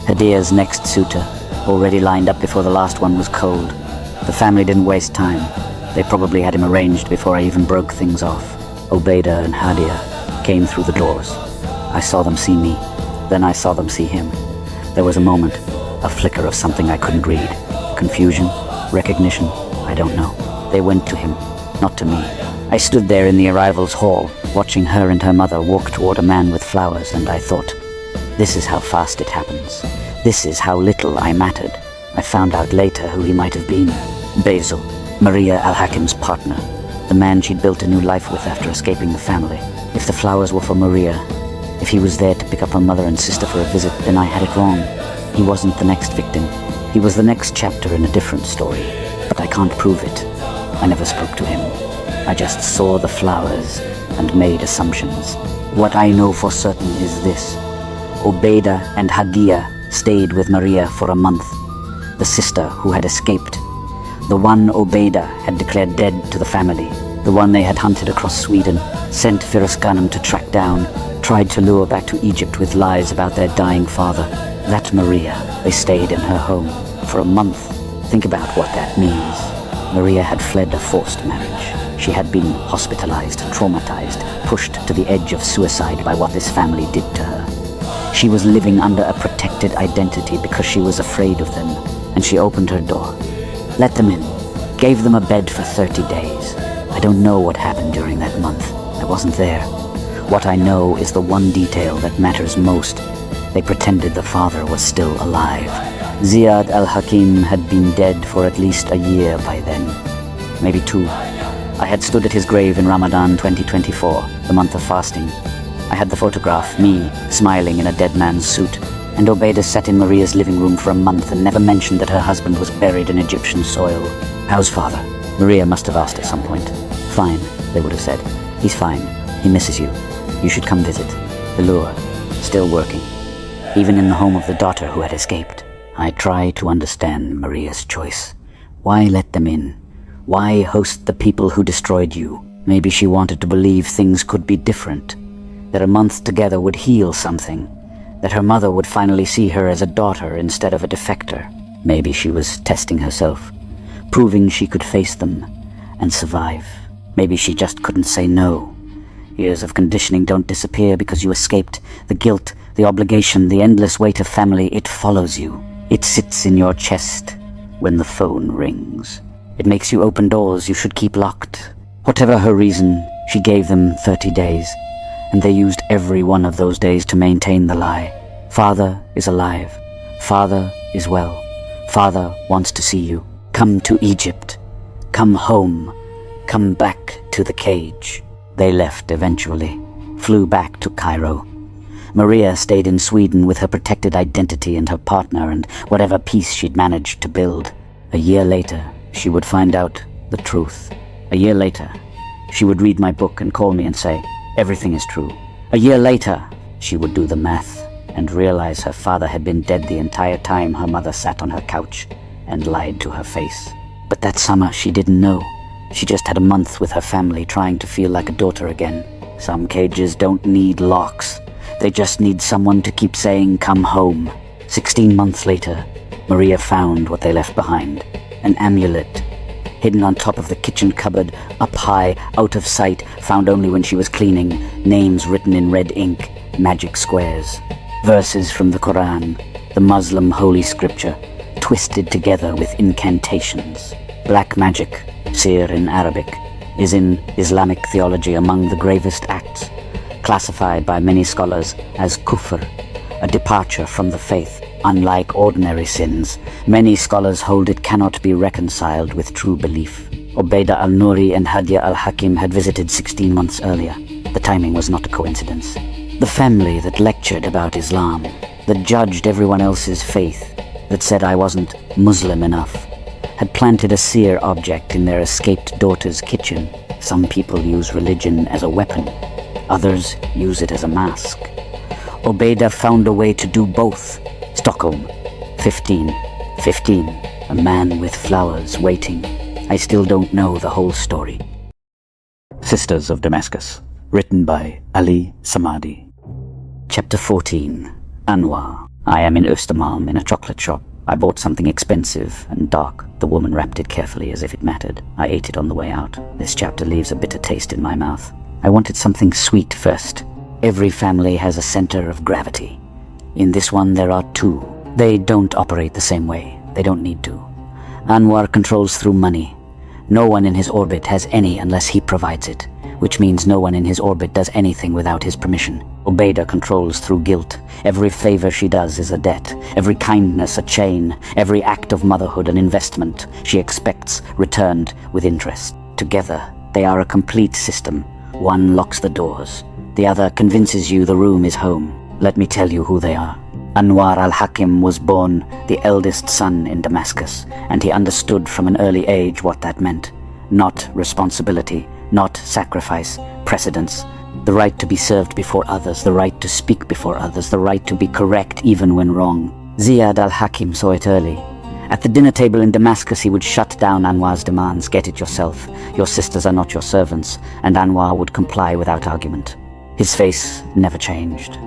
Hadia's next suitor, already lined up before the last one was cold. The family didn't waste time. They probably had him arranged before I even broke things off. Obeida and Hadia came through the doors. I saw them see me. Then I saw them see him. There was a moment, a flicker of something I couldn't read. Confusion, recognition, I don't know. They went to him, not to me. I stood there in the arrivals hall, watching her and her mother walk toward a man with flowers, and I thought, this is how fast it happens. This is how little I mattered. I found out later who he might have been. Basil, Maria Alhakim's partner, the man she'd built a new life with after escaping the family. If the flowers were for Maria, if he was there to pick up her mother and sister for a visit, then I had it wrong. He wasn't the next victim. He was the next chapter in a different story. But I can't prove it. I never spoke to him. I just saw the flowers and made assumptions. What I know for certain is this. Obeida and Hadia stayed with Maria for a month. The sister who had escaped. The one Obeida had declared dead to the family. The one they had hunted across Sweden, sent Ghannam to track down, tried to lure back to Egypt with lies about their dying father. That Maria, they stayed in her home for a month. Think about what that means. Maria had fled a forced marriage. She had been hospitalized, traumatized, pushed to the edge of suicide by what this family did to her. She was living under a protected identity because she was afraid of them, and she opened her door. Let them in. Gave them a bed for 30 days. I don't know what happened during that month. I wasn't there. What I know is the one detail that matters most. They pretended the father was still alive. Ziad Alhakim had been dead for at least a year by then. Maybe 2. I had stood at his grave in Ramadan 2024, the month of fasting. I had the photograph, me, smiling in a dead man's suit. And Obeida sat in Maria's living room for a month and never mentioned that her husband was buried in Egyptian soil. How's father? Maria must have asked at some point. Fine, they would have said. He's fine. He misses you. You should come visit. The lure. Still working. Even in the home of the daughter who had escaped. I try to understand Maria's choice. Why let them in? Why host the people who destroyed you? Maybe she wanted to believe things could be different, that a month together would heal something, that her mother would finally see her as a daughter instead of a defector. Maybe she was testing herself, proving she could face them and survive. Maybe she just couldn't say no. Years of conditioning don't disappear because you escaped. The guilt, the obligation, the endless weight of family, it follows you. It sits in your chest when the phone rings. It makes you open doors you should keep locked. Whatever her reason, she gave them 30 days, and they used every one of those days to maintain the lie. Father is alive. Father is well. Father wants to see you. Come to Egypt. Come home. Come back to the cage. They left eventually, flew back to Cairo. Maria stayed in Sweden with her protected identity and her partner and whatever peace she'd managed to build. A year later, she would find out the truth. A year later, she would read my book and call me and say, everything is true. A year later, she would do the math and realize her father had been dead the entire time her mother sat on her couch and lied to her face. But that summer, she didn't know. She just had a month with her family trying to feel like a daughter again. Some cages don't need locks. They just need someone to keep saying, come home. 16 months later, Maria found what they left behind. An amulet, hidden on top of the kitchen cupboard, up high, out of sight, found only when she was cleaning. Names written in red ink, magic squares. Verses from the Quran, the Muslim holy scripture, twisted together with incantations. Black magic, Sir in Arabic, is in Islamic theology among the gravest acts, classified by many scholars as kufr, a departure from the faith. Unlike ordinary sins, many scholars hold it cannot be reconciled with true belief. Obeida al-Nouri and Hadia Alhakim had visited 16 months earlier. The timing was not a coincidence. The family that lectured about Islam, that judged everyone else's faith, that said I wasn't Muslim enough, had planted a seer object in their escaped daughter's kitchen. Some people use religion as a weapon. Others use it as a mask. Obeida found a way to do both. Stockholm, 15. A man with flowers waiting. I still don't know the whole story. Sisters of Damascus, written by Ali Samadi. Chapter 14. Anwar. I am in Östermalm in a chocolate shop. I bought something expensive and dark. The woman wrapped it carefully as if it mattered. I ate it on the way out. This chapter leaves a bitter taste in my mouth. I wanted something sweet first. Every family has a center of gravity. In this one there are two. They don't operate the same way. They don't need to. Anwar controls through money. No one in his orbit has any unless he provides it, which means no one in his orbit does anything without his permission. Obeida controls through guilt. Every favor she does is a debt. Every kindness a chain. Every act of motherhood an investment she expects returned with interest. Together, they are a complete system. One locks the doors. The other convinces you the room is home. Let me tell you who they are. Anwar al-Hakim was born the eldest son in Damascus, and he understood from an early age what that meant. Not responsibility, not sacrifice, precedence, the right to be served before others, the right to speak before others, the right to be correct even when wrong. Ziyad al-Hakim saw it early. At the dinner table in Damascus, he would shut down Anwar's demands. Get it yourself. Your sisters are not your servants, and Anwar would comply without argument. His face never changed.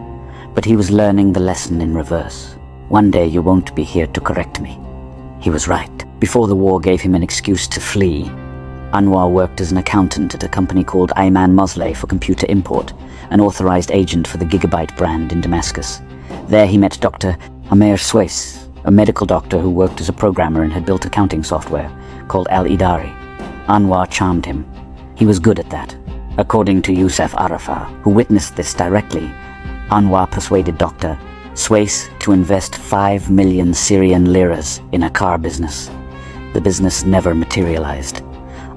But he was learning the lesson in reverse. One day you won't be here to correct me. He was right. Before the war gave him an excuse to flee, Anwar worked as an accountant at a company called Ayman Mosleh for computer import, an authorized agent for the Gigabyte brand in Damascus. There he met Dr. Amer Swais, a medical doctor who worked as a programmer and had built accounting software called Al-Idari. Anwar charmed him. He was good at that. According to Yusuf Arafah, who witnessed this directly, Anwar persuaded Dr. Swais to invest 5 million Syrian liras in a car business. The business never materialized.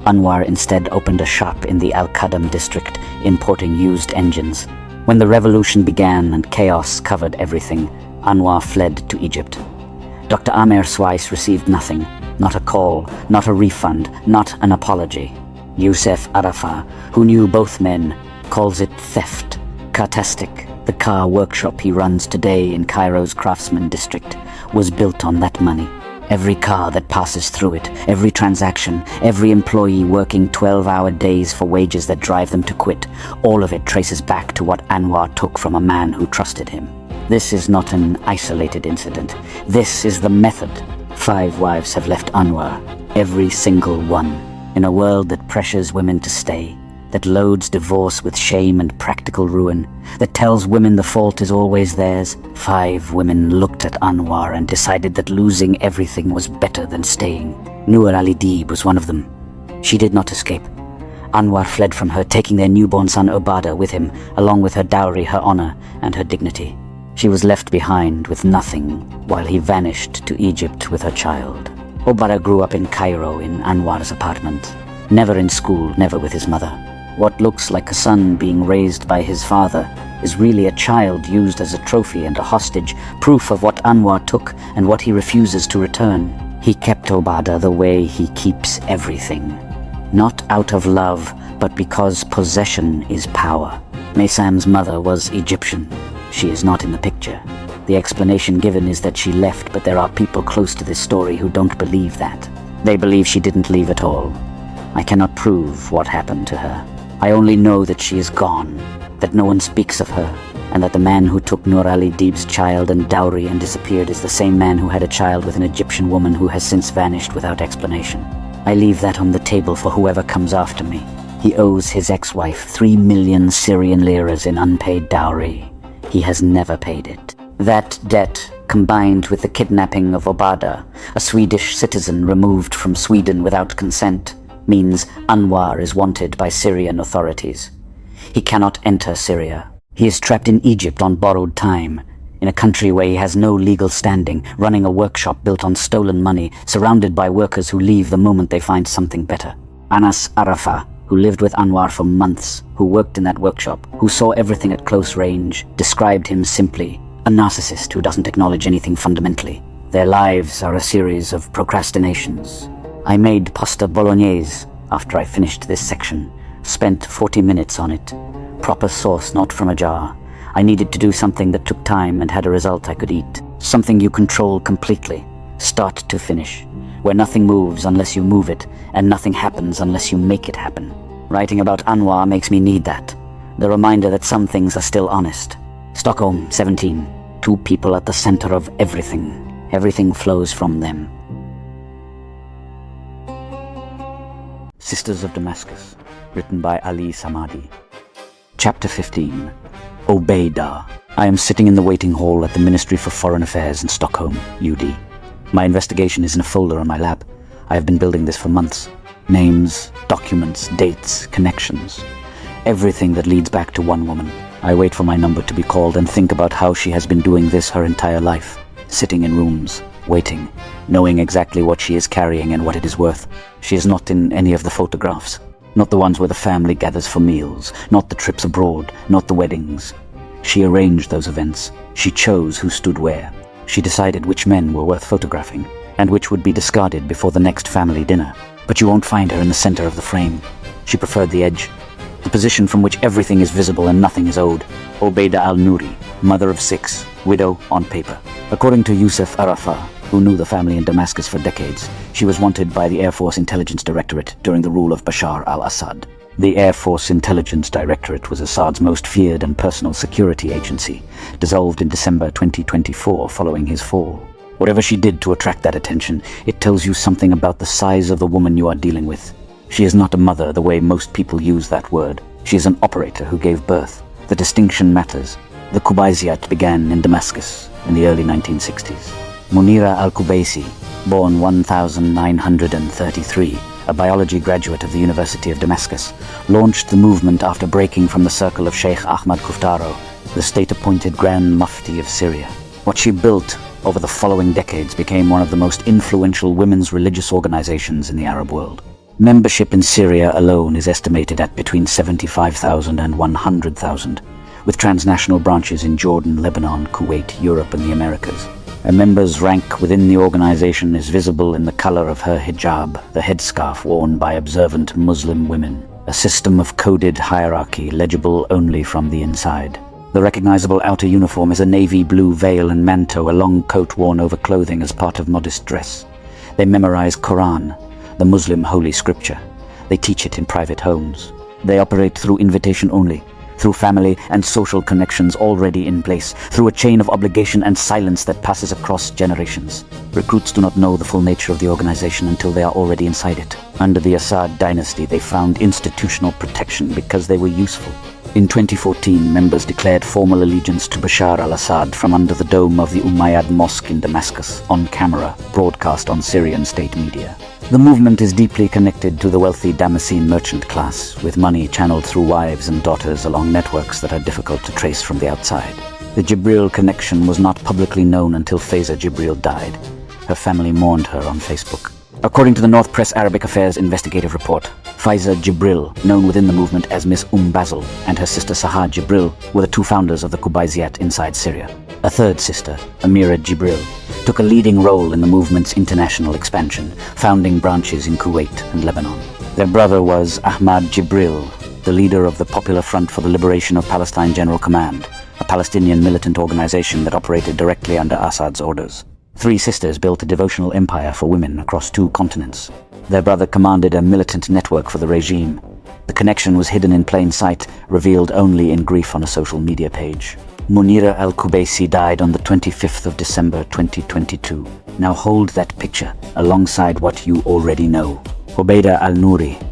Anwar instead opened a shop in the Al-Ghannam district, importing used engines. When the revolution began and chaos covered everything, Anwar fled to Egypt. Dr. Amer Swais received nothing, not a call, not a refund, not an apology. Yusuf Arafah, who knew both men, calls it theft. Cartastic, the car workshop he runs today in Cairo's Craftsman district, was built on that money. Every car that passes through it, every transaction, every employee working 12-hour days for wages that drive them to quit, all of it traces back to what Anwar took from a man who trusted him. This is not an isolated incident. This is the method. 5 wives have left Anwar, every single one, in a world that pressures women to stay, that loads divorce with shame and practical ruin, that tells women the fault is always theirs. 5 women looked at Anwar and decided that losing everything was better than staying. Nour Ali Deeb was one of them. She did not escape. Anwar fled from her, taking their newborn son Obeida with him, along with her dowry, her honor, and her dignity. She was left behind with nothing, while he vanished to Egypt with her child. Obeida grew up in Cairo in Anwar's apartment. Never in school, never with his mother. What looks like a son being raised by his father is really a child used as a trophy and a hostage, proof of what Anwar took and what he refuses to return. He kept Obeida the way he keeps everything. Not out of love, but because possession is power. Maysam's mother was Egyptian. She is not in the picture. The explanation given is that she left, but there are people close to this story who don't believe that. They believe she didn't leave at all. I cannot prove what happened to her. I only know that she is gone, that no one speaks of her, and that the man who took Nour Ali Deeb's child and dowry and disappeared is the same man who had a child with an Egyptian woman who has since vanished without explanation. I leave that on the table for whoever comes after me. He owes his ex-wife 3 million Syrian liras in unpaid dowry. He has never paid it. That debt, combined with the kidnapping of Obeida, a Swedish citizen removed from Sweden without consent, means Anwar is wanted by Syrian authorities. He cannot enter Syria. He is trapped in Egypt on borrowed time, in a country where he has no legal standing, running a workshop built on stolen money, surrounded by workers who leave the moment they find something better. Anas Arafah, who lived with Anwar for months, who worked in that workshop, who saw everything at close range, described him simply, a narcissist who doesn't acknowledge anything fundamentally. Their lives are a series of procrastinations. I made pasta bolognese after I finished this section, spent 40 minutes on it. Proper sauce, not from a jar. I needed to do something that took time and had a result I could eat. Something you control completely, start to finish, where nothing moves unless you move it, and nothing happens unless you make it happen. Writing about Anwar makes me need that. The reminder that some things are still honest. Stockholm, 17. 2 people at the center of everything. Everything flows from them. Sisters of Damascus, written by Ali Samadi. Chapter 15. Obeida. I am sitting in the waiting hall at the Ministry for Foreign Affairs in Stockholm, UD. My investigation is in a folder on my lap. I have been building this for months. Names, documents, dates, connections. Everything that leads back to one woman. I wait for my number to be called and think about how she has been doing this her entire life. Sitting in rooms, waiting, knowing exactly what she is carrying and what it is worth. She is not in any of the photographs. Not the ones where the family gathers for meals, not the trips abroad, not the weddings. She arranged those events. She chose who stood where. She decided which men were worth photographing, and which would be discarded before the next family dinner. But you won't find her in the center of the frame. She preferred the edge, the position from which everything is visible and nothing is owed. Obeida al-Nouri, mother of 6, widow on paper. According to Yusuf Arafah, who knew the family in Damascus for decades, she was wanted by the Air Force Intelligence Directorate during the rule of Bashar al-Assad. The Air Force Intelligence Directorate was Assad's most feared and personal security agency, dissolved in December 2024 following his fall. Whatever she did to attract that attention, it tells you something about the size of the woman you are dealing with. She is not a mother the way most people use that word. She is an operator who gave birth. The distinction matters. The Qubaysiyat began in Damascus in the early 1960s. Munira al-Qubaysi, born 1933, a biology graduate of the University of Damascus, launched the movement after breaking from the circle of Sheikh Ahmad Kuftaro, the state-appointed Grand Mufti of Syria. What she built over the following decades became one of the most influential women's religious organizations in the Arab world. Membership in Syria alone is estimated at between 75,000 and 100,000, with transnational branches in Jordan, Lebanon, Kuwait, Europe, and the Americas. A member's rank within the organization is visible in the color of her hijab, the headscarf worn by observant Muslim women, a system of coded hierarchy legible only from the inside. The recognizable outer uniform is a navy blue veil and manto, a long coat worn over clothing as part of modest dress. They memorize Quran, the Muslim holy scripture. They teach it in private homes. They operate through invitation only, through family and social connections already in place, through a chain of obligation and silence that passes across generations. Recruits do not know the full nature of the organization until they are already inside it. Under the Assad dynasty, they found institutional protection because they were useful. In 2014, members declared formal allegiance to Bashar al-Assad from under the dome of the Umayyad Mosque in Damascus, on camera, broadcast on Syrian state media. The movement is deeply connected to the wealthy Damascene merchant class, with money channeled through wives and daughters along networks that are difficult to trace from the outside. The Jibril connection was not publicly known until Faiza Jibril died. Her family mourned her on Facebook. According to the North Press Arabic Affairs investigative report, Faiza Jibril, known within the movement as Miss Basil, and her sister Sahar Jibril were the two founders of the Qubaiziyat inside Syria. A third sister, Amira Jibril, took a leading role in the movement's international expansion, founding branches in Kuwait and Lebanon. Their brother was Ahmad Jibril, the leader of the Popular Front for the Liberation of Palestine General Command, a Palestinian militant organization that operated directly under Assad's orders. Three sisters built a devotional empire for women across 2 continents. Their brother commanded a militant network for the regime. The connection was hidden in plain sight, revealed only in grief on a social media page. Munira al-Kubaisi died on the 25th of December 2022. Now hold that picture alongside what you already know. Obeida al-Nouri,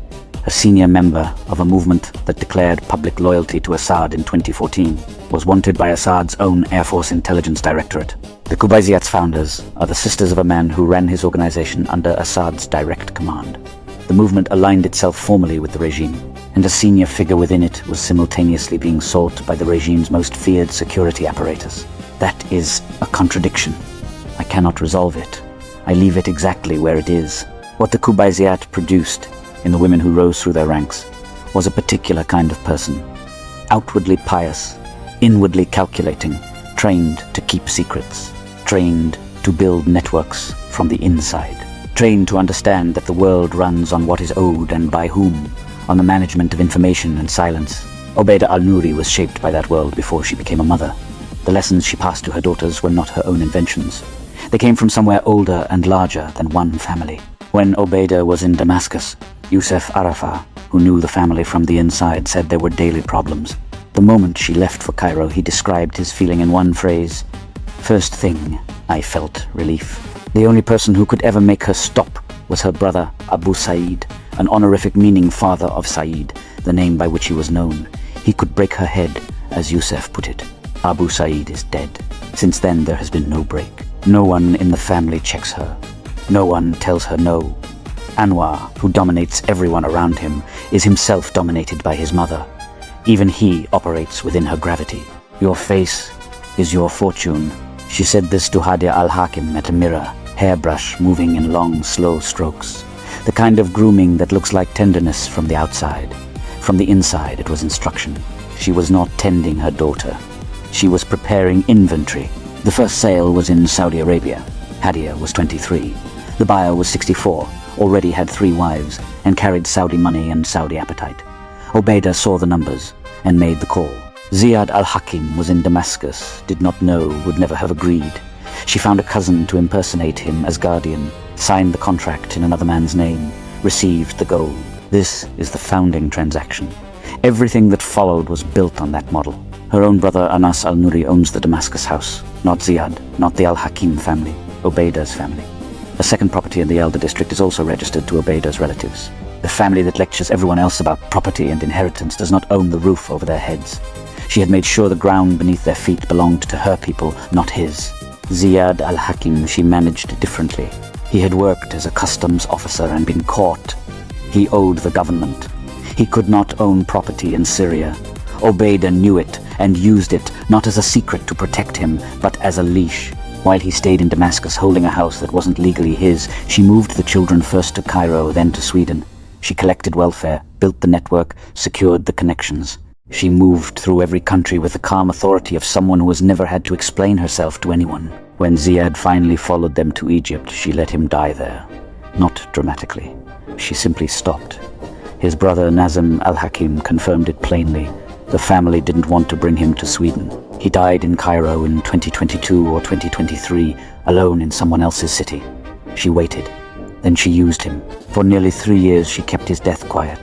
a senior member of a movement that declared public loyalty to Assad in 2014, was wanted by Assad's own Air Force Intelligence Directorate. The Qubaiziyat's founders are the sisters of a man who ran his organization under Assad's direct command. The movement aligned itself formally with the regime, and a senior figure within it was simultaneously being sought by the regime's most feared security apparatus. That is a contradiction. I cannot resolve it. I leave it exactly where it is. What the Qubaiziyat produced in the women who rose through their ranks was a particular kind of person. Outwardly pious, inwardly calculating, trained to keep secrets, trained to build networks from the inside, trained to understand that the world runs on what is owed and by whom, on the management of information and silence. Obeida al-Nouri was shaped by that world before she became a mother. The lessons she passed to her daughters were not her own inventions. They came from somewhere older and larger than one family. When Obeida was in Damascus, Yusuf Arafah, who knew the family from the inside, said there were daily problems. The moment she left for Cairo, he described his feeling in one phrase: "First thing, I felt relief." The only person who could ever make her stop was her brother Abu Said, an honorific meaning father of Said, the name by which he was known. He could break her head, as Yusuf put it. Abu Said is dead. Since then there has been no break. No one in the family checks her. No one tells her no. Anwar, who dominates everyone around him, is himself dominated by his mother. Even he operates within her gravity. "Your face is your fortune." She said this to Hadia Alhakim at a mirror, hairbrush moving in long, slow strokes. The kind of grooming that looks like tenderness from the outside. From the inside, it was instruction. She was not tending her daughter. She was preparing inventory. The first sale was in Saudi Arabia. Hadia was 23. The buyer was 64, already had 3 wives, and carried Saudi money and Saudi appetite. Obeida saw the numbers and made the call. Ziyad al-Hakim was in Damascus, did not know, would never have agreed. She found a cousin to impersonate him as guardian, signed the contract in another man's name, received the gold. This is the founding transaction. Everything that followed was built on that model. Her own brother Anas al-Nouri owns the Damascus house, not Ziyad, not the al-Hakim family, Obeida's family. A second property in the Elder District is also registered to Obeida's relatives. The family that lectures everyone else about property and inheritance does not own the roof over their heads. She had made sure the ground beneath their feet belonged to her people, not his. Ziyad al-Hakim she managed differently. He had worked as a customs officer and been caught. He owed the government. He could not own property in Syria. Obeida knew it and used it, not as a secret to protect him, but as a leash. While he stayed in Damascus holding a house that wasn't legally his, she moved the children first to Cairo, then to Sweden. She collected welfare, built the network, secured the connections. She moved through every country with the calm authority of someone who has never had to explain herself to anyone. When Ziyad finally followed them to Egypt, she let him die there. Not dramatically. She simply stopped. His brother Nazim al-Hakim confirmed it plainly. The family didn't want to bring him to Sweden. He died in Cairo in 2022 or 2023, alone in someone else's city. She waited. Then she used him. For nearly 3 years she kept his death quiet.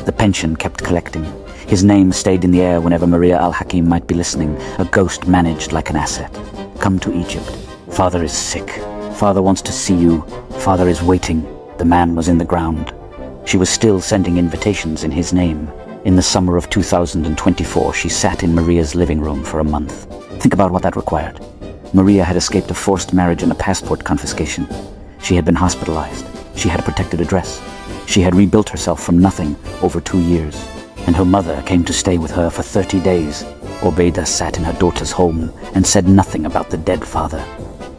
The pension kept collecting. His name stayed in the air whenever Maria Alhakim might be listening, a ghost managed like an asset. Come to Egypt. Father is sick. Father wants to see you. Father is waiting. The man was in the ground. She was still sending invitations in his name. In the summer of 2024, she sat in Maria's living room for a month. Think about what that required. Maria had escaped a forced marriage and a passport confiscation. She had been hospitalized. She had a protected address. She had rebuilt herself from nothing over 2 years. And her mother came to stay with her for 30 days. Obeida sat in her daughter's home and said nothing about the dead father.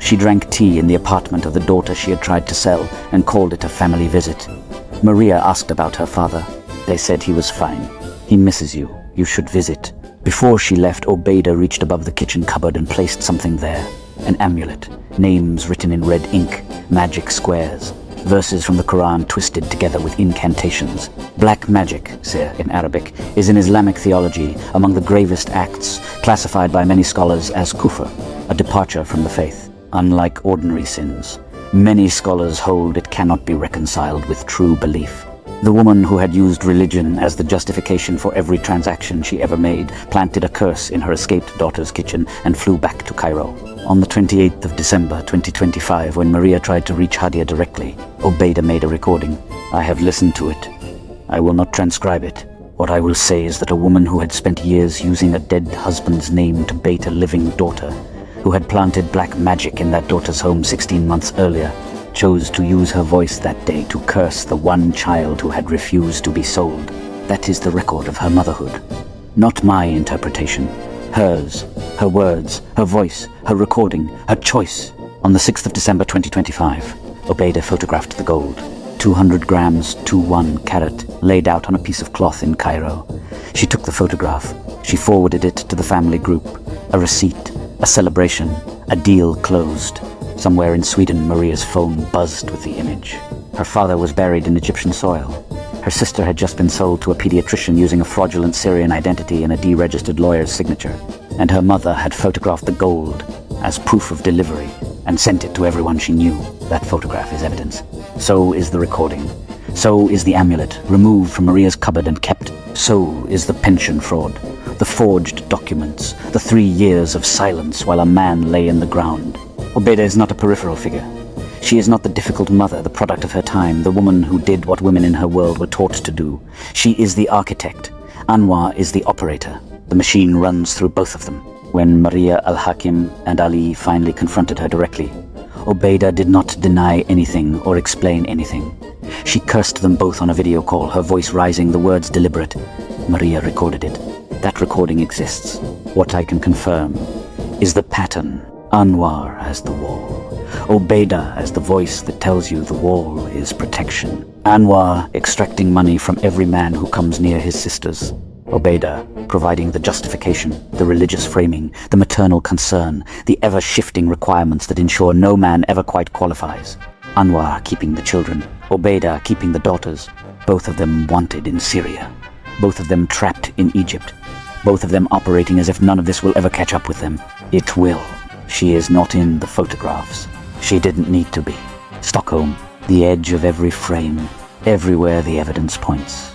She drank tea in the apartment of the daughter she had tried to sell and called it a family visit. Maria asked about her father. They said he was fine. He misses you. You should visit. Before she left, Obeida reached above the kitchen cupboard and placed something there. An amulet, names written in red ink, magic squares, verses from the Quran twisted together with incantations. Black magic, sir, in Arabic, is in Islamic theology among the gravest acts, classified by many scholars as kufr, a departure from the faith. Unlike ordinary sins, many scholars hold it cannot be reconciled with true belief. The woman who had used religion as the justification for every transaction she ever made planted a curse in her escaped daughter's kitchen and flew back to Cairo. On the 28th of December 2025, when Maria tried to reach Hadia directly, Obeida made a recording. I have listened to it. I will not transcribe it. What I will say is that a woman who had spent years using a dead husband's name to bait a living daughter, who had planted black magic in that daughter's home 16 months earlier, chose to use her voice that day to curse the one child who had refused to be sold. That is the record of her motherhood. Not my interpretation. Hers. Her words, her voice, her recording, her choice. On the 6th of December 2025, Obeida photographed the gold. 200 grams, 21 carat, laid out on a piece of cloth in Cairo. She took the photograph. She forwarded it to the family group. A receipt, a celebration, a deal closed. Somewhere in Sweden, Maria's phone buzzed with the image. Her father was buried in Egyptian soil. Her sister had just been sold to a pediatrician using a fraudulent Syrian identity and a deregistered lawyer's signature. And her mother had photographed the gold as proof of delivery and sent it to everyone she knew. That photograph is evidence. So is the recording. So is the amulet, removed from Maria's cupboard and kept. So is the pension fraud, the forged documents, the 3 years of silence while a man lay in the ground. Obeida is not a peripheral figure. She is not the difficult mother, the product of her time, the woman who did what women in her world were taught to do. She is the architect. Anwar is the operator. The machine runs through both of them. When Maria Alhakim and Ali finally confronted her directly, Obeida did not deny anything or explain anything. She cursed them both on a video call, her voice rising, the words deliberate. Maria recorded it. That recording exists. What I can confirm is the pattern. Anwar as the wall. Obeida as the voice that tells you the wall is protection. Anwar extracting money from every man who comes near his sisters. Obeida providing the justification, the religious framing, the maternal concern, the ever-shifting requirements that ensure no man ever quite qualifies. Anwar keeping the children. Obeida keeping the daughters. Both of them wanted in Syria. Both of them trapped in Egypt. Both of them operating as if none of this will ever catch up with them. It will. She is not in the photographs. She didn't need to be. Stockholm, the edge of every frame, everywhere the evidence points.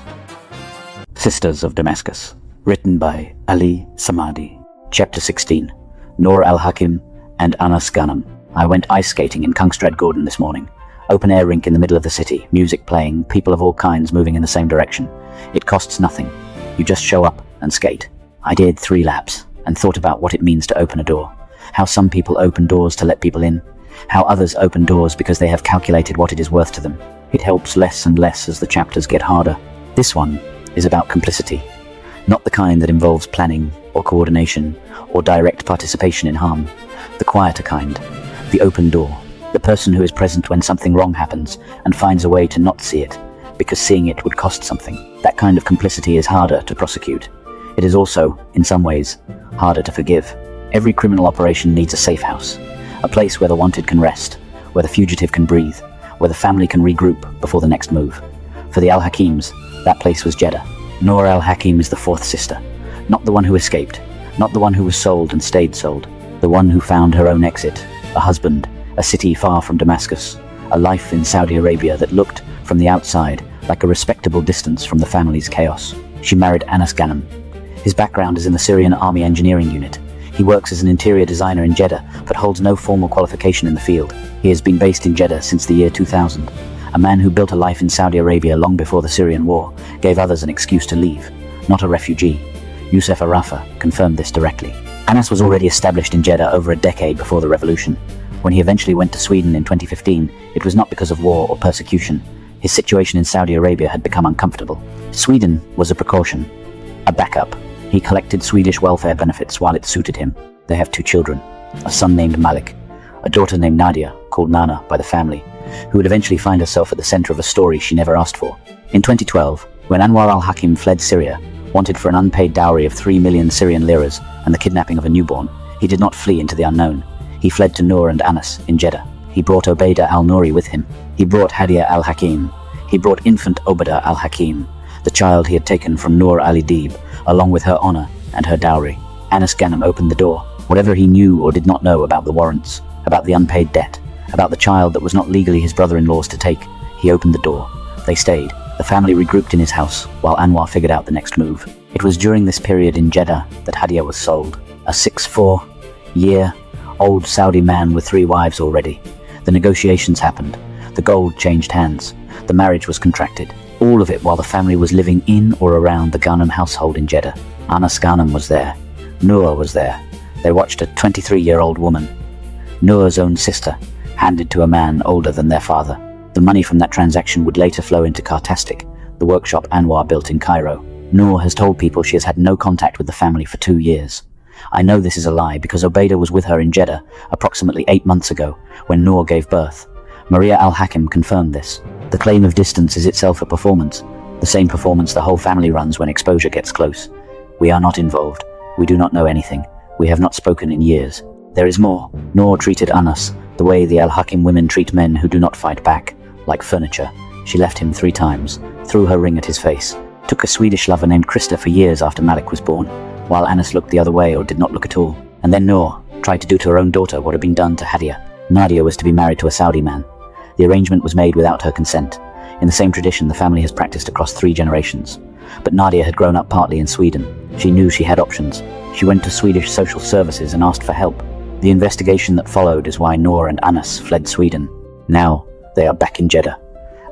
Sisters of Damascus, written by Ali Samadi. Chapter 16, Nour Alhakim and Anas Ghannam. I went ice skating in Kungsträdgården this morning. Open air rink in the middle of the city, music playing, people of all kinds moving in the same direction. It costs nothing. You just show up and skate. I did 3 laps and thought about what it means to open a door. How some people open doors to let people in. How others open doors because they have calculated what it is worth to them. It helps less and less as the chapters get harder. This one is about complicity. Not the kind that involves planning or coordination or direct participation in harm. The quieter kind. The open door. The person who is present when something wrong happens and finds a way to not see it because seeing it would cost something. That kind of complicity is harder to prosecute. It is also, in some ways, harder to forgive. Every criminal operation needs a safe house, a place where the wanted can rest, where the fugitive can breathe, where the family can regroup before the next move. For the Alhakims, that place was Jeddah. Nour Alhakim is the 4th sister, not the one who escaped, not the one who was sold and stayed sold, the one who found her own exit, a husband, a city far from Damascus, a life in Saudi Arabia that looked, from the outside, like a respectable distance from the family's chaos. She married Anas Ghannam. His background is in the Syrian Army Engineering Unit. He works as an interior designer in Jeddah, but holds no formal qualification in the field. He has been based in Jeddah since the year 2000. A man who built a life in Saudi Arabia long before the Syrian war, gave others an excuse to leave. Not a refugee. Youssef Arafa confirmed this directly. Anas was already established in Jeddah over a decade before the revolution. When he eventually went to Sweden in 2015, it was not because of war or persecution. His situation in Saudi Arabia had become uncomfortable. Sweden was a precaution, a backup. He collected Swedish welfare benefits while it suited him. They have 2 children, a son named Malik, a daughter named Nadia, called Nana by the family, who would eventually find herself at the center of a story she never asked for. In 2012, when Anwar Alhakim fled Syria, wanted for an unpaid dowry of 3 million Syrian liras and the kidnapping of a newborn, he did not flee into the unknown. He fled to Nour and Anas in Jeddah. He brought Obeida al-Nouri with him. He brought Hadia al-Hakim. He brought infant Obeida al-Hakim, the child he had taken from Nour Ali-Deeb, along with her honor and her dowry. Anas Ghannam opened the door. Whatever he knew or did not know about the warrants, about the unpaid debt, about the child that was not legally his brother-in-law's to take, he opened the door. They stayed. The family regrouped in his house, while Anwar figured out the next move. It was during this period in Jeddah that Hadia was sold. A 6'4" Saudi man with 3 wives already. The negotiations happened. The gold changed hands. The marriage was contracted. All of it while the family was living in or around the Ghannam household in Jeddah. Anas Ghannam was there. Nour was there. They watched a 23-year-old woman, Nour's own sister, handed to a man older than their father. The money from that transaction would later flow into Cartastic, the workshop Anwar built in Cairo. Nour has told people she has had no contact with the family for 2 years. I know this is a lie because Obeida was with her in Jeddah approximately 8 months ago when Nour gave birth. Maria Alhakim confirmed this. The claim of distance is itself a performance, the same performance the whole family runs when exposure gets close. We are not involved. We do not know anything. We have not spoken in years. There is more. Nour treated Anas the way the Alhakim women treat men who do not fight back, like furniture. She left him 3 times, threw her ring at his face, took a Swedish lover named Krista for years after Malik was born, while Anas looked the other way or did not look at all. And then Nour tried to do to her own daughter what had been done to Hadia. Nadia was to be married to a Saudi man. The arrangement was made without her consent. In the same tradition the family has practiced across 3 generations. But Nadia had grown up partly in Sweden. She knew she had options. She went to Swedish social services and asked for help. The investigation that followed is why Nour and Anas fled Sweden. Now, they are back in Jeddah.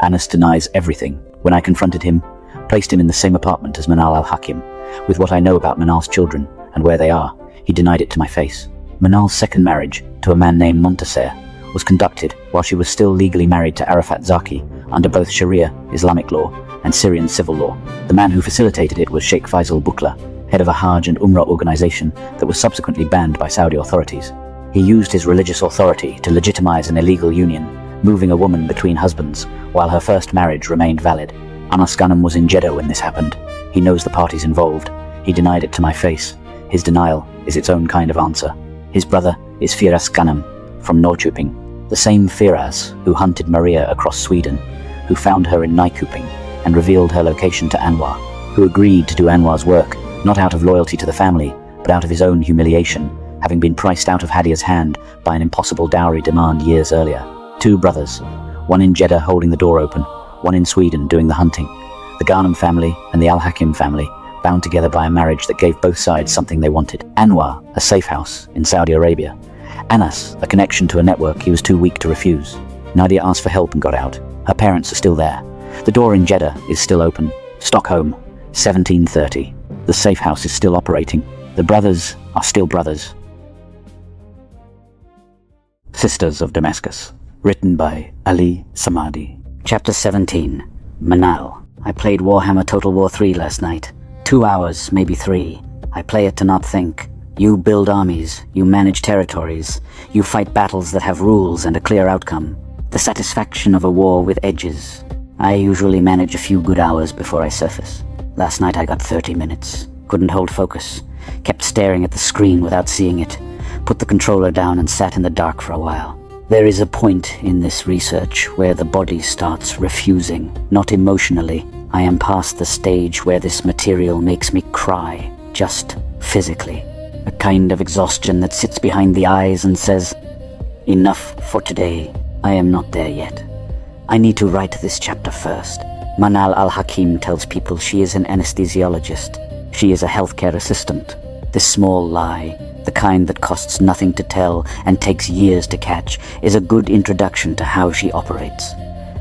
Anas denies everything. When I confronted him, placed him in the same apartment as Manal al-Hakim, with what I know about Manal's children and where they are, he denied it to my face. Manal's second marriage, to a man named Montaser, was conducted while she was still legally married to Arafat Zaki under both Sharia, Islamic law, and Syrian civil law. The man who facilitated it was Sheikh Faisal Bukla, head of a Hajj and Umrah organization that was subsequently banned by Saudi authorities. He used his religious authority to legitimize an illegal union, moving a woman between husbands while her first marriage remained valid. Anas Ghannam was in Jeddah when this happened. He knows the parties involved. He denied it to my face. His denial is its own kind of answer. His brother is Firas Ghannam from Norrköping, the same Firas who hunted Maria across Sweden, who found her in Nyköping and revealed her location to Anwar, who agreed to do Anwar's work, not out of loyalty to the family, but out of his own humiliation, having been priced out of Hadia's hand by an impossible dowry demand years earlier. 2 brothers, one in Jeddah holding the door open, one in Sweden doing the hunting. The Ghannam family and the Alhakim family, bound together by a marriage that gave both sides something they wanted. Anwar, a safe house in Saudi Arabia. Anas, a connection to a network he was too weak to refuse. Nadia asked for help and got out. Her parents are still there. The door in Jeddah is still open. Stockholm, 1730. The safe house is still operating. The brothers are still brothers. Sisters of Damascus. Written by Ali Samadi. Chapter 17. Manal. I played Warhammer Total War 3 last night. 2 hours, maybe 3. I play it to not think. You build armies, you manage territories, you fight battles that have rules and a clear outcome. The satisfaction of a war with edges. I usually manage a few good hours before I surface. Last night I got 30 minutes. Couldn't hold focus. Kept staring at the screen without seeing it. Put the controller down and sat in the dark for a while. There is a point in this research where the body starts refusing, not emotionally. I am past the stage where this material makes me cry, just physically. A kind of exhaustion that sits behind the eyes and says, enough for today. I am not there yet. I need to write this chapter first. Manal Alhakim tells people she is an anesthesiologist. She is a healthcare assistant. This small lie, the kind that costs nothing to tell and takes years to catch, is a good introduction to how she operates.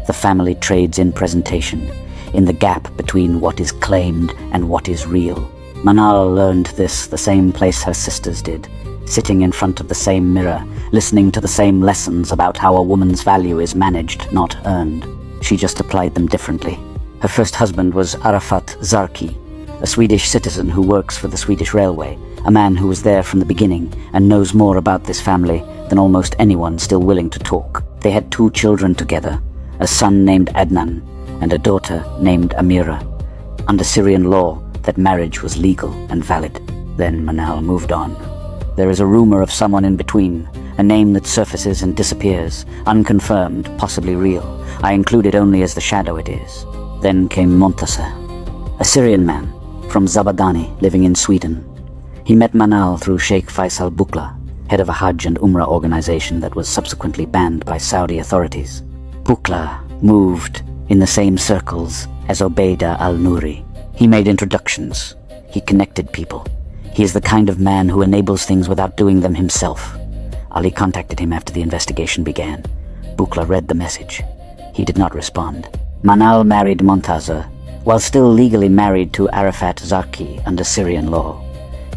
The family trades in presentation, in the gap between what is claimed and what is real. Manal learned this the same place her sisters did, sitting in front of the same mirror, listening to the same lessons about how a woman's value is managed, not earned. She just applied them differently. Her first husband was Arafat Zarki, a Swedish citizen who works for the Swedish railway, a man who was there from the beginning and knows more about this family than almost anyone still willing to talk. They had 2 children together, a son named Adnan and a daughter named Amira. Under Syrian law, that marriage was legal and valid. Then Manal moved on. There is a rumor of someone in between, a name that surfaces and disappears, unconfirmed, possibly real. I include it only as the shadow it is. Then came Montasser, a Syrian man from Zabadani living in Sweden. He met Manal through Sheikh Faisal Bukla, head of a Hajj and Umrah organization that was subsequently banned by Saudi authorities. Bukla moved in the same circles as Obeida al-Nouri. He made introductions. He connected people. He is the kind of man who enables things without doing them himself. Ali contacted him after the investigation began. Bukla read the message. He did not respond. Manal married Montasser, while still legally married to Arafat Zarki under Syrian law.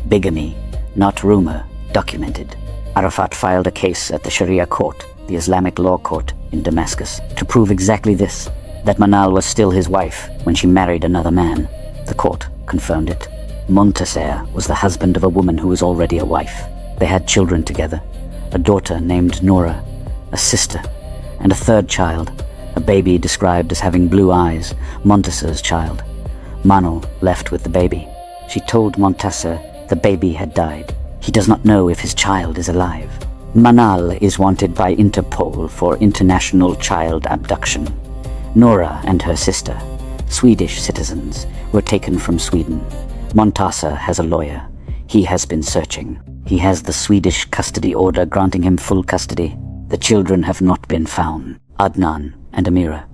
Bigamy, not rumor, documented. Arafat filed a case at the Sharia court, the Islamic law court in Damascus, to prove exactly this, that Manal was still his wife when she married another man. The court confirmed it. Montasser was the husband of a woman who was already a wife. They had children together, a daughter named Nour, a sister, and a third child, a baby described as having blue eyes, Montasser's child. Manal left with the baby. She told Montasser the baby had died. He does not know if his child is alive. Manal is wanted by Interpol for international child abduction. Nour and her sister, Swedish citizens, were taken from Sweden. Montasser has a lawyer. He has been searching. He has the Swedish custody order granting him full custody. The children have not been found. Adnan and Amira.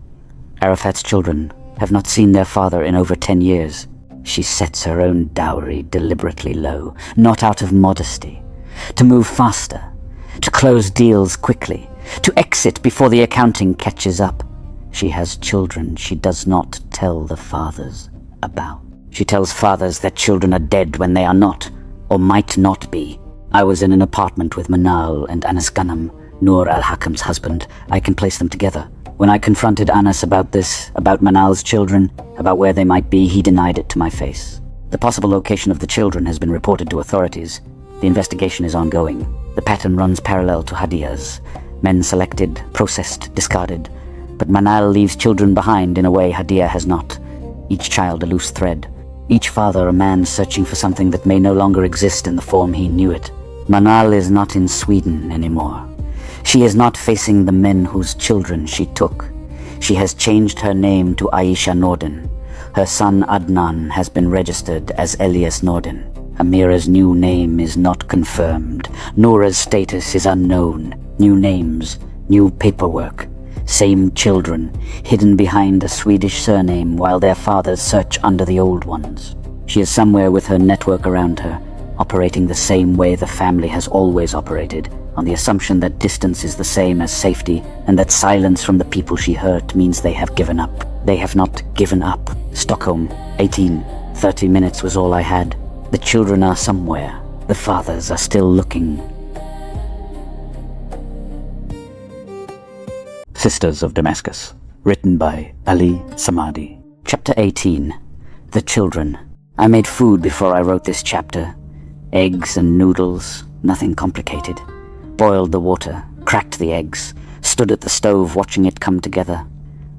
Arafat's children have not seen their father in over 10 years. She sets her own dowry deliberately low, not out of modesty. To move faster, to close deals quickly, to exit before the accounting catches up. She has children she does not tell the fathers about. She tells fathers that children are dead when they are not, or might not be. I was in an apartment with Manal and Anas Ghannam, Nour al-Hakim's husband. I can place them together. When I confronted Anas about this, about Manal's children, about where they might be, he denied it to my face. The possible location of the children has been reported to authorities. The investigation is ongoing. The pattern runs parallel to Hadia's. Men selected, processed, discarded. But Manal leaves children behind in a way Hadia has not. Each child a loose thread. Each father a man searching for something that may no longer exist in the form he knew it. Manal is not in Sweden anymore. She is not facing the men whose children she took. She has changed her name to Aisha Norden. Her son Adnan has been registered as Elias Norden. Amira's new name is not confirmed. Noura's status is unknown. New names, new paperwork. Same children, hidden behind a Swedish surname while their fathers search under the old ones. She is somewhere with her network around her, operating the same way the family has always operated, on the assumption that distance is the same as safety and that silence from the people she hurt means they have given up. They have not given up. Stockholm, 30 minutes was all I had. The children are somewhere. The fathers are still looking. Sisters of Damascus, written by Ali Samadi. Chapter 18. The Children. I made food before I wrote this chapter. Eggs and noodles, nothing complicated. Boiled the water, cracked the eggs, stood at the stove watching it come together.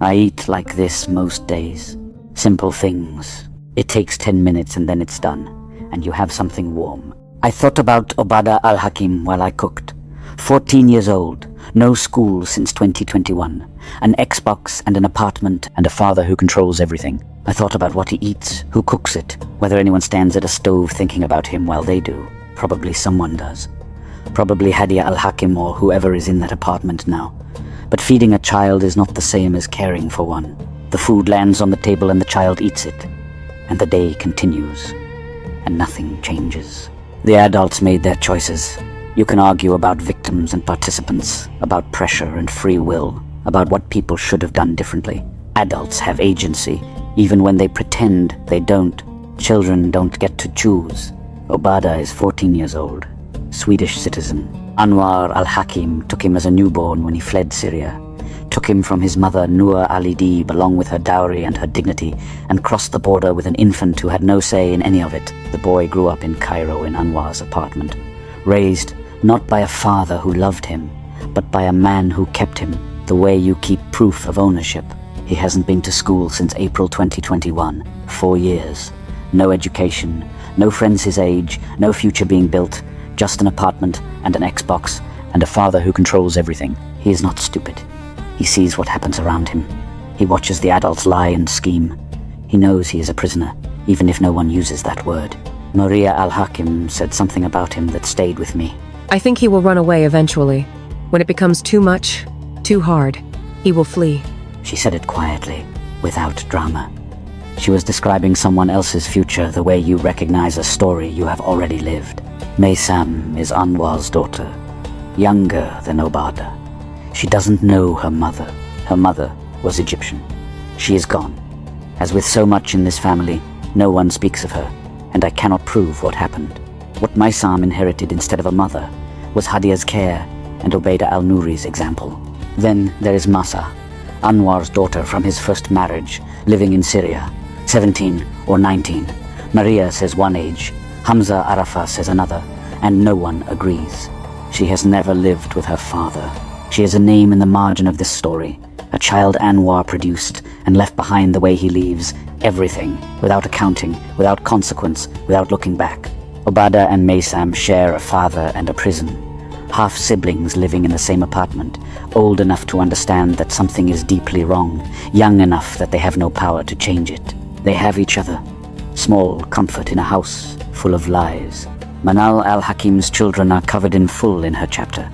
I eat like this most days. Simple things. It takes 10 minutes and then it's done, and you have something warm. I thought about Obeida Alhakim while I cooked. 14 years old, no school since 2021, an Xbox and an apartment, and a father who controls everything. I thought about what he eats, who cooks it, whether anyone stands at a stove thinking about him while they do. Probably someone does. Probably Hadia Alhakim or whoever is in that apartment now. But feeding a child is not the same as caring for one. The food lands on the table and the child eats it. And the day continues. And nothing changes. The adults made their choices. You can argue about victims and participants, about pressure and free will, about what people should have done differently. Adults have agency, even when they pretend they don't. Children don't get to choose. Obeida is 14 years old, Swedish citizen. Anwar Alhakim took him as a newborn when he fled Syria, took him from his mother Nour al-Dib along with her dowry and her dignity, and crossed the border with an infant who had no say in any of it. The boy grew up in Cairo in Anwar's apartment, raised not by a father who loved him, but by a man who kept him, the way you keep proof of ownership. He hasn't been to school since April 2021, 4 years. No education, no friends his age, no future being built, just an apartment and an Xbox and a father who controls everything. He is not stupid. He sees what happens around him. He watches the adults lie and scheme. He knows he is a prisoner, even if no one uses that word. Maria Alhakim said something about him that stayed with me. I think he will run away eventually. When it becomes too much, too hard, he will flee. She said it quietly, without drama. She was describing someone else's future the way you recognize a story you have already lived. Maysam is Anwar's daughter, younger than Obeida. She doesn't know her mother. Her mother was Egyptian. She is gone. As with so much in this family, no one speaks of her, and I cannot prove what happened. What Maysam inherited instead of a mother was Hadia's care and Obeida al-Nouri's example. Then there is Masa, Anwar's daughter from his first marriage, living in Syria, 17 or 19. Maria says one age, Hamza Arafah says another, and no one agrees. She has never lived with her father. She is a name in the margin of this story, a child Anwar produced and left behind the way he leaves, everything, without accounting, without consequence, without looking back. Obeida and Maysam share a father and a prison. Half-siblings living in the same apartment, old enough to understand that something is deeply wrong, young enough that they have no power to change it. They have each other. Small comfort in a house full of lies. Manal al-Hakim's children are covered in full in her chapter.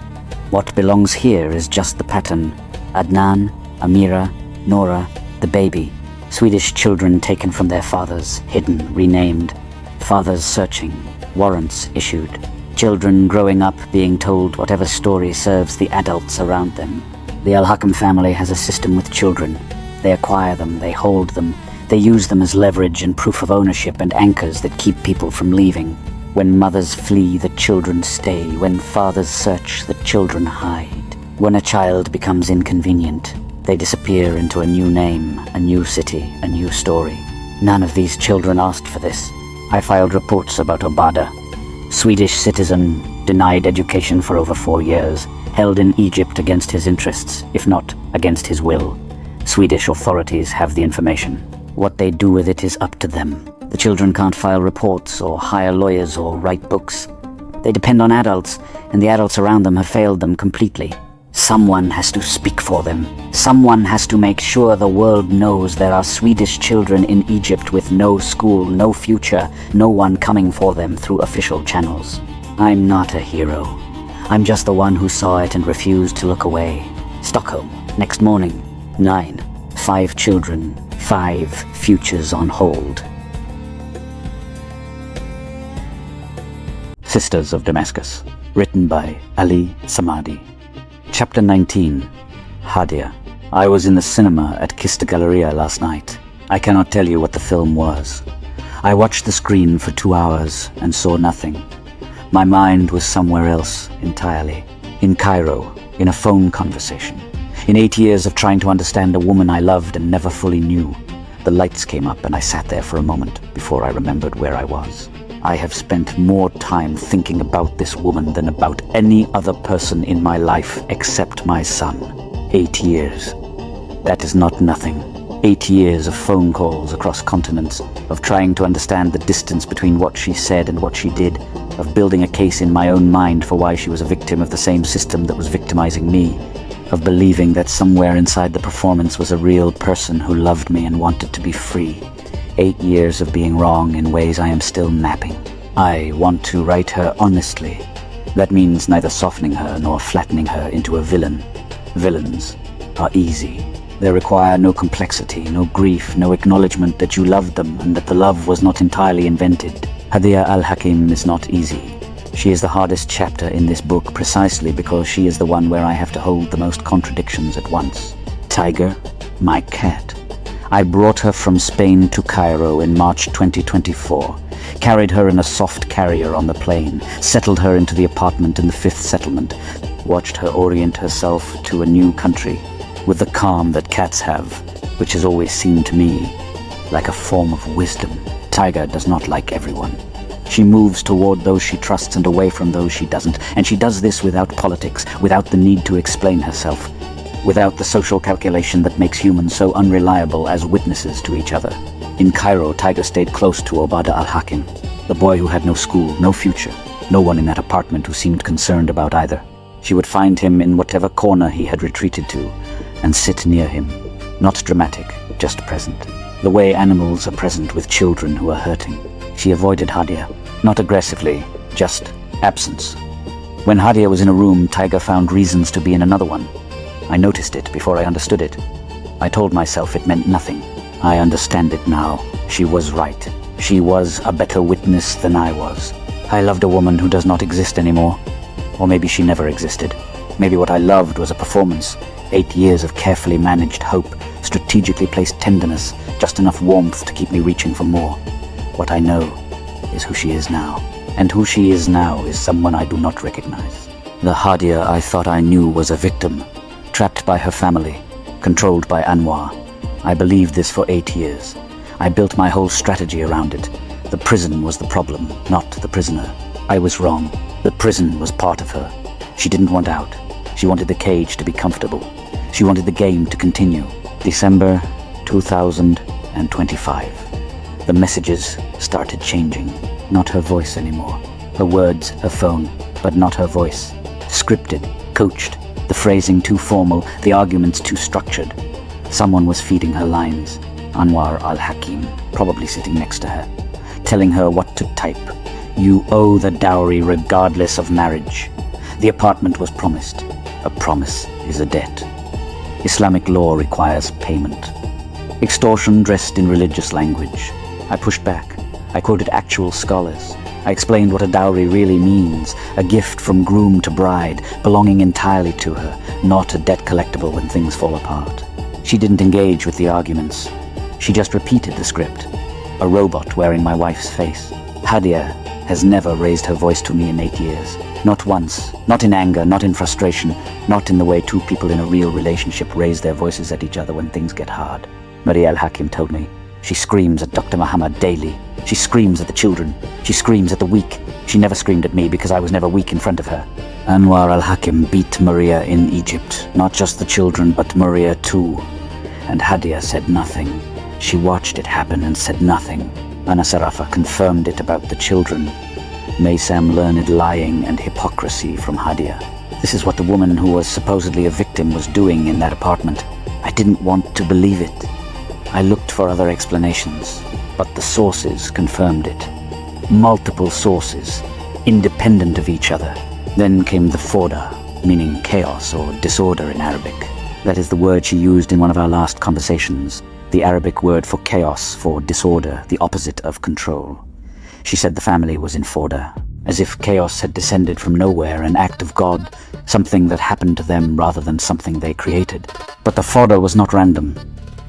What belongs here is just the pattern. Adnan, Amira, Nour, the baby. Swedish children taken from their fathers, hidden, renamed. Fathers searching, warrants issued. Children growing up being told whatever story serves the adults around them. The Alhakim family has a system with children. They acquire them, they hold them, they use them as leverage and proof of ownership and anchors that keep people from leaving. When mothers flee, the children stay. When fathers search, the children hide. When a child becomes inconvenient, they disappear into a new name, a new city, a new story. None of these children asked for this. I filed reports about Obeida. Swedish citizen, denied education for over 4 years, held in Egypt against his interests, if not against his will. Swedish authorities have the information. What they do with it is up to them. The children can't file reports or hire lawyers or write books. They depend on adults, and the adults around them have failed them completely. Someone has to speak for them. Someone has to make sure the world knows there are Swedish children in Egypt with no school, no future, no one coming for them through official channels. I'm not a hero. I'm just the one who saw it and refused to look away. Stockholm, next morning, 9. 5 children, 5 futures on hold. Sisters of Damascus, written by Ali Samadi. Chapter 19, Hadia. I was in the cinema at Kista Galleria last night. I cannot tell you what the film was. I watched the screen for 2 hours and saw nothing. My mind was somewhere else entirely. In Cairo, in a phone conversation. In 8 years of trying to understand a woman I loved and never fully knew. The lights came up and I sat there for a moment before I remembered where I was. I have spent more time thinking about this woman than about any other person in my life except my son. 8 years. That is not nothing. 8 years of phone calls across continents, of trying to understand the distance between what she said and what she did, of building a case in my own mind for why she was a victim of the same system that was victimizing me, of believing that somewhere inside the performance was a real person who loved me and wanted to be free. 8 years of being wrong in ways I am still mapping. I want to write her honestly. That means neither softening her nor flattening her into a villain. Villains are easy. They require no complexity, no grief, no acknowledgement that you loved them and that the love was not entirely invented. Hadia Alhakim is not easy. She is the hardest chapter in this book precisely because she is the one where I have to hold the most contradictions at once. Tiger, my cat. I brought her from Spain to Cairo in March 2024, carried her in a soft carrier on the plane, settled her into the apartment in the 5th settlement, watched her orient herself to a new country with the calm that cats have, which has always seemed to me like a form of wisdom. Tiger does not like everyone. She moves toward those she trusts and away from those she doesn't, and she does this without politics, without the need to explain herself, without the social calculation that makes humans so unreliable as witnesses to each other. In Cairo, Tiger stayed close to Obeida Alhakim, the boy who had no school, no future, no one in that apartment who seemed concerned about either. She would find him in whatever corner he had retreated to, and sit near him. Not dramatic, just present. The way animals are present with children who are hurting. She avoided Hadia, not aggressively, just absence. When Hadia was in a room, Tiger found reasons to be in another one. I noticed it before I understood it. I told myself it meant nothing. I understand it now. She was right. She was a better witness than I was. I loved a woman who does not exist anymore. Or maybe she never existed. Maybe what I loved was a performance. 8 years of carefully managed hope, strategically placed tenderness, just enough warmth to keep me reaching for more. What I know is who she is now. And who she is now is someone I do not recognize. The Hadia I thought I knew was a victim, trapped by her family, controlled by Anwar. I believed this for 8 years. I built my whole strategy around it. The prison was the problem, not the prisoner. I was wrong. The prison was part of her. She didn't want out. She wanted the cage to be comfortable. She wanted the game to continue. December 2025. The messages started changing. Not her voice anymore. Her words, her phone, but not her voice. Scripted, coached, the phrasing too formal, the arguments too structured. Someone was feeding her lines. Anwar Alhakim, probably sitting next to her, telling her what to type. You owe the dowry regardless of marriage. The apartment was promised. A promise is a debt. Islamic law requires payment. Extortion dressed in religious language. I pushed back. I quoted actual scholars. I explained what a dowry really means, a gift from groom to bride, belonging entirely to her, not a debt collectible when things fall apart. She didn't engage with the arguments. She just repeated the script, a robot wearing my wife's face. Hadia has never raised her voice to me in 8 years. Not once, not in anger, not in frustration, not in the way two people in a real relationship raise their voices at each other when things get hard. Maria Alhakim told me. She screams at Dr. Muhammad daily. She screams at the children. She screams at the weak. She never screamed at me because I was never weak in front of her. Anwar Alhakim beat Maria in Egypt. Not just the children, but Maria too. And Hadia said nothing. She watched it happen and said nothing. Ana Sarafa confirmed it about the children. Maysam learned lying and hypocrisy from Hadia. This is what the woman who was supposedly a victim was doing in that apartment. I didn't want to believe it. I looked for other explanations, but the sources confirmed it. Multiple sources, independent of each other. Then came the Fawda, meaning chaos or disorder in Arabic. That is the word she used in one of our last conversations. The Arabic word for chaos, for disorder, the opposite of control. She said the family was in Fawda, as if chaos had descended from nowhere, an act of God, something that happened to them rather than something they created. But the Fawda was not random.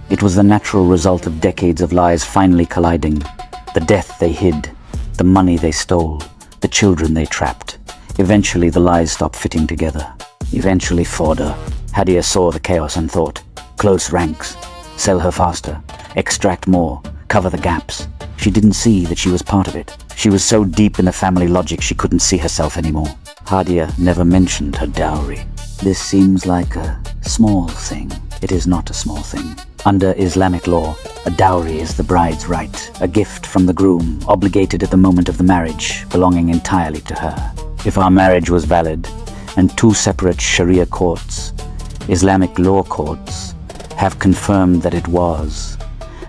It was the natural result of decades of lies finally colliding. The death they hid, the money they stole, the children they trapped. Eventually the lies stopped fitting together. Eventually Fawda. Hadia saw the chaos and thought, close ranks, sell her faster, extract more, cover the gaps. She didn't see that she was part of it. She was so deep in the family logic she couldn't see herself anymore. Hadia never mentioned her dowry. This seems like a small thing. It is not a small thing. Under Islamic law, a dowry is the bride's right, a gift from the groom, obligated at the moment of the marriage, belonging entirely to her. If our marriage was valid, and two separate Sharia courts, Islamic law courts, have confirmed that it was,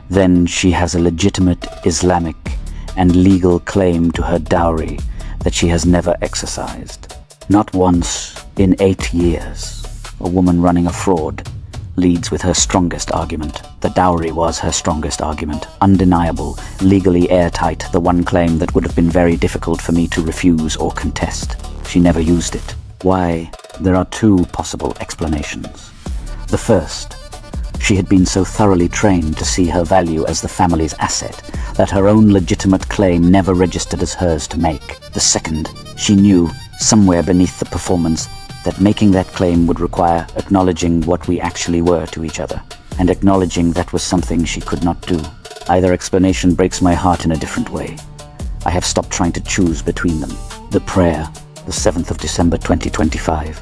then she has a legitimate Islamic and legal claim to her dowry that she has never exercised. Not once in 8 years. A woman running a fraud, leads with her strongest argument. The dowry was her strongest argument. Undeniable, legally airtight, the one claim that would have been very difficult for me to refuse or contest. She never used it. Why? There are two possible explanations. The first, she had been so thoroughly trained to see her value as the family's asset that her own legitimate claim never registered as hers to make. The second, she knew, somewhere beneath the performance, that making that claim would require acknowledging what we actually were to each other, and acknowledging that was something she could not do. Either explanation breaks my heart in a different way. I have stopped trying to choose between them. The prayer, the 7th of December 2025.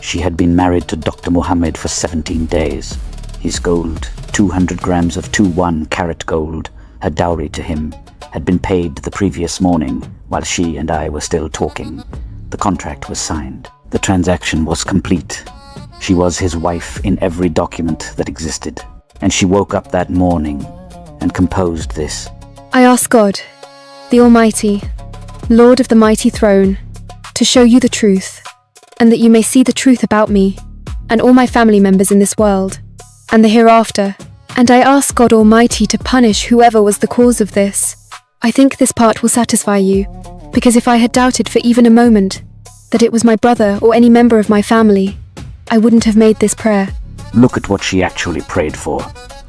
She had been married to Dr. Muhammad for 17 days. His gold, 200 grams of 21-carat gold, her dowry to him, had been paid the previous morning while she and I were still talking. The contract was signed. The transaction was complete. She was his wife in every document that existed. And she woke up that morning and composed this. I ask God, the Almighty, Lord of the mighty throne, to show you the truth, and that you may see the truth about me, and all my family members in this world, and the hereafter. And I ask God Almighty to punish whoever was the cause of this. I think this part will satisfy you, because if I had doubted for even a moment that it was my brother or any member of my family, I wouldn't have made this prayer. Look at what she actually prayed for.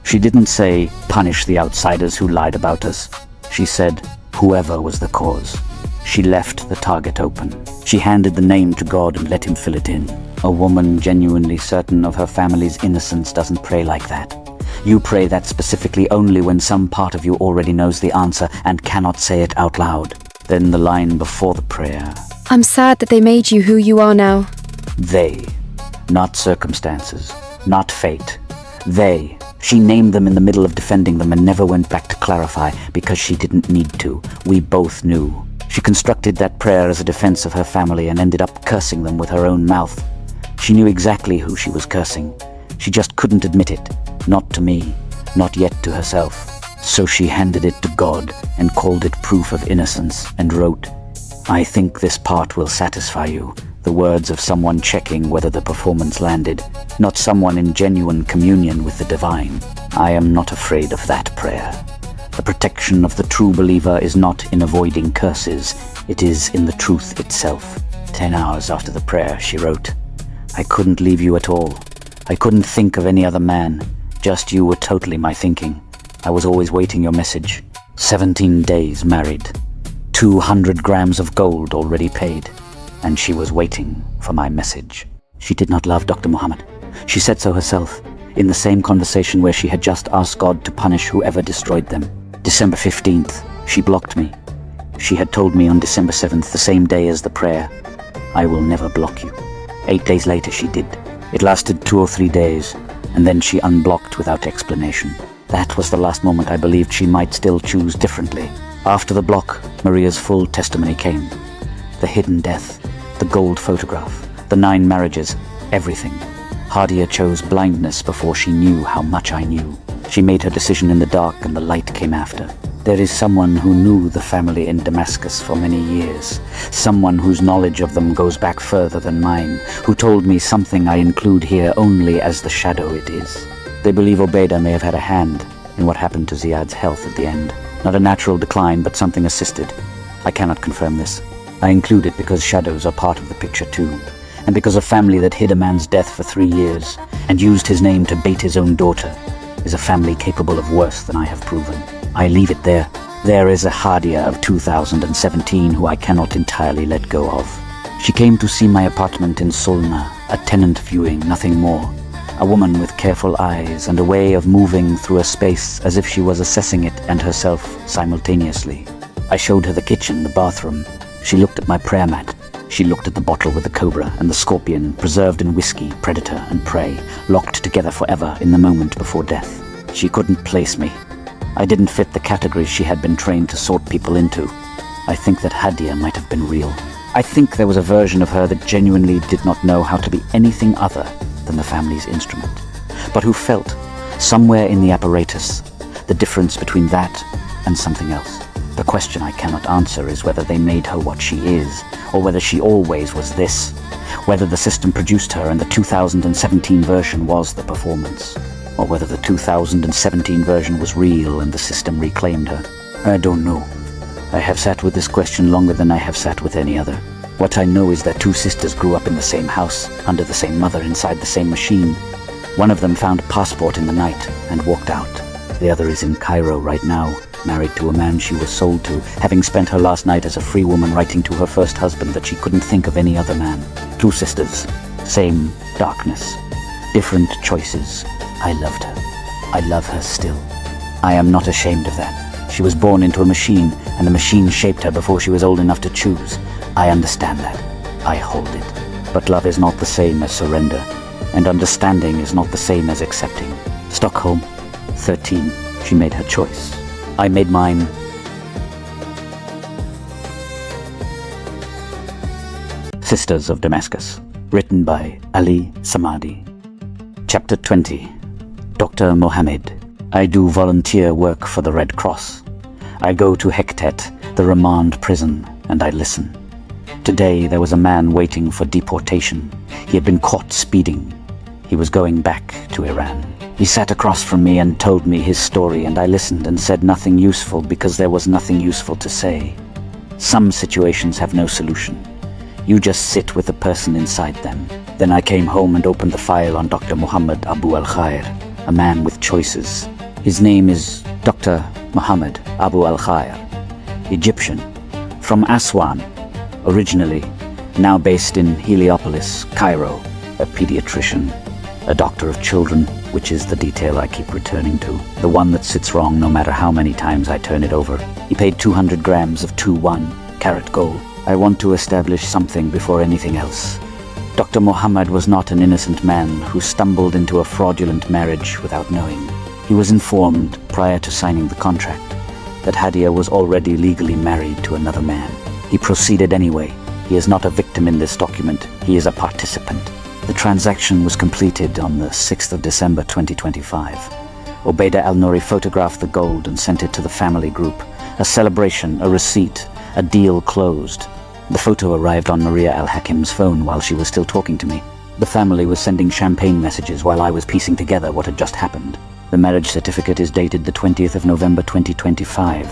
She didn't say, punish the outsiders who lied about us. She said, whoever was the cause. She left the target open. She handed the name to God and let him fill it in. A woman genuinely certain of her family's innocence doesn't pray like that. You pray that specifically only when some part of you already knows the answer and cannot say it out loud. Then the line before the prayer. I'm sad that they made you who you are now. They. Not circumstances. Not fate. They. She named them in the middle of defending them and never went back to clarify because she didn't need to. We both knew. She constructed that prayer as a defense of her family and ended up cursing them with her own mouth. She knew exactly who she was cursing. She just couldn't admit it. Not to me. Not yet to herself. So she handed it to God and called it proof of innocence and wrote, I think this part will satisfy you. The words of someone checking whether the performance landed, not someone in genuine communion with the divine. I am not afraid of that prayer. The protection of the true believer is not in avoiding curses, it is in the truth itself. 10 hours after the prayer, she wrote, I couldn't leave you at all. I couldn't think of any other man. Just you were totally my thinking. I was always waiting your message. 17 days married. 200 grams of gold already paid. And she was waiting for my message. She did not love Dr. Muhammad. She said so herself, in the same conversation where she had just asked God to punish whoever destroyed them. December 15th, she blocked me. She had told me on December 7th, the same day as the prayer, I will never block you. 8 days later she did. It lasted 2 or 3 days, and then she unblocked without explanation. That was the last moment I believed she might still choose differently. After the block, Maria's full testimony came. The hidden death, the gold photograph, the 9 marriages, everything. Hadia chose blindness before she knew how much I knew. She made her decision in the dark and the light came after. There is someone who knew the family in Damascus for many years, someone whose knowledge of them goes back further than mine, who told me something I include here only as the shadow it is. They believe Obeida may have had a hand in what happened to Ziad's health at the end. Not a natural decline, but something assisted. I cannot confirm this. I include it because shadows are part of the picture too, and because a family that hid a man's death for 3 years and used his name to bait his own daughter is a family capable of worse than I have proven. I leave it there. There is a Hadia of 2017 who I cannot entirely let go of. She came to see my apartment in Sultan, a tenant viewing, nothing more. A woman with careful eyes and a way of moving through a space as if she was assessing it and herself simultaneously. I showed her the kitchen, the bathroom. She looked at my prayer mat. She looked at the bottle with the cobra and the scorpion, preserved in whiskey, predator and prey, locked together forever in the moment before death. She couldn't place me. I didn't fit the categories she had been trained to sort people into. I think that Hadia might have been real. I think there was a version of her that genuinely did not know how to be anything other than the family's instrument, but who felt, somewhere in the apparatus, the difference between that and something else. The question I cannot answer is whether they made her what she is, or whether she always was this, whether the system produced her and the 2017 version was the performance, or whether the 2017 version was real and the system reclaimed her. I don't know. I have sat with this question longer than I have sat with any other. What I know is that two sisters grew up in the same house, under the same mother, inside the same machine. One of them found a passport in the night and walked out. The other is in Cairo right now, married to a man she was sold to, having spent her last night as a free woman writing to her first husband that she couldn't think of any other man. Two sisters, same darkness, different choices. I loved her. I love her still. I am not ashamed of that. She was born into a machine, and the machine shaped her before she was old enough to choose. I understand that. I hold it. But love is not the same as surrender, and understanding is not the same as accepting. Stockholm, 13. She made her choice. I made mine. Sisters of Damascus. Written by Ali Samadi. Chapter 20. Dr. Mohammed. I do volunteer work for the Red Cross. I go to Hektet, the remand prison, and I listen. Today there was a man waiting for deportation. He had been caught speeding. He was going back to Iran. He sat across from me and told me his story, and I listened and said nothing useful because there was nothing useful to say. Some situations have no solution. You just sit with the person inside them. Then I came home and opened the file on Dr. Muhammad Abu al-Khair, a man with choices. His name is Dr. Muhammad Abu al-Khair, Egyptian, from Aswan, originally, now based in Heliopolis, Cairo, a pediatrician, a doctor of children, which is the detail I keep returning to, the one that sits wrong no matter how many times I turn it over. He paid 200 grams of 2-1 carat gold. I want to establish something before anything else. Dr. Muhammad was not an innocent man who stumbled into a fraudulent marriage without knowing. He was informed, prior to signing the contract, that Hadia was already legally married to another man. He proceeded anyway. He is not a victim in this document. He is a participant. The transaction was completed on the 6th of December 2025. Obeida al-Nouri photographed the gold and sent it to the family group. A celebration, a receipt, a deal closed. The photo arrived on Maria Alhakim's phone while she was still talking to me. The family was sending champagne messages while I was piecing together what had just happened. The marriage certificate is dated the 20th of November 2025.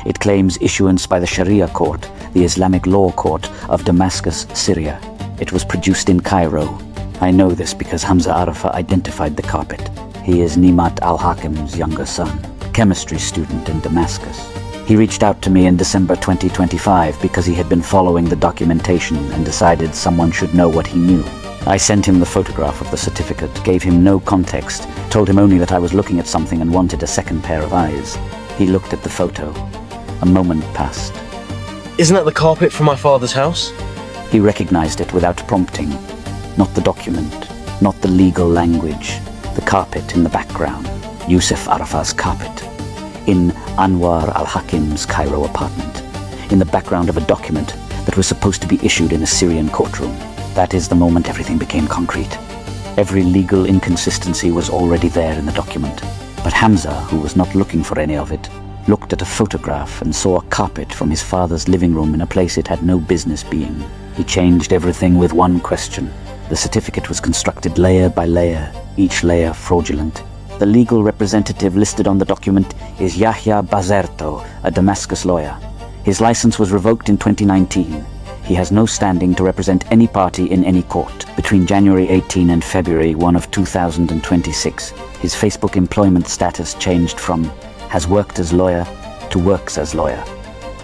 It claims issuance by the Sharia court, the Islamic law court of Damascus, Syria. It was produced in Cairo. I know this because Hamza identified the carpet. He is Neamat Alhakim's younger son, chemistry student in Damascus. He reached out to me in December 2025 because he had been following the documentation and decided someone should know what he knew. I sent him the photograph of the certificate, gave him no context, told him only that I was looking at something and wanted a second pair of eyes. He looked at the photo. A moment passed. Isn't that the carpet from my father's house? He recognized it without prompting. Not the document, not the legal language. The carpet in the background. Yusuf Arafat's carpet. In Anwar Alhakim's Cairo apartment. In the background of a document that was supposed to be issued in a Syrian courtroom. That is the moment everything became concrete. Every legal inconsistency was already there in the document. But Hamza, who was not looking for any of it, looked at a photograph and saw a carpet from his father's living room in a place it had no business being. He changed everything with one question. The certificate was constructed layer by layer, each layer fraudulent. The legal representative listed on the document is Yahya Bazerto, a Damascus lawyer. His license was revoked in 2019. He has no standing to represent any party in any court. Between January 18 and February 1 of 2026, his Facebook employment status changed from has worked as lawyer to works as lawyer.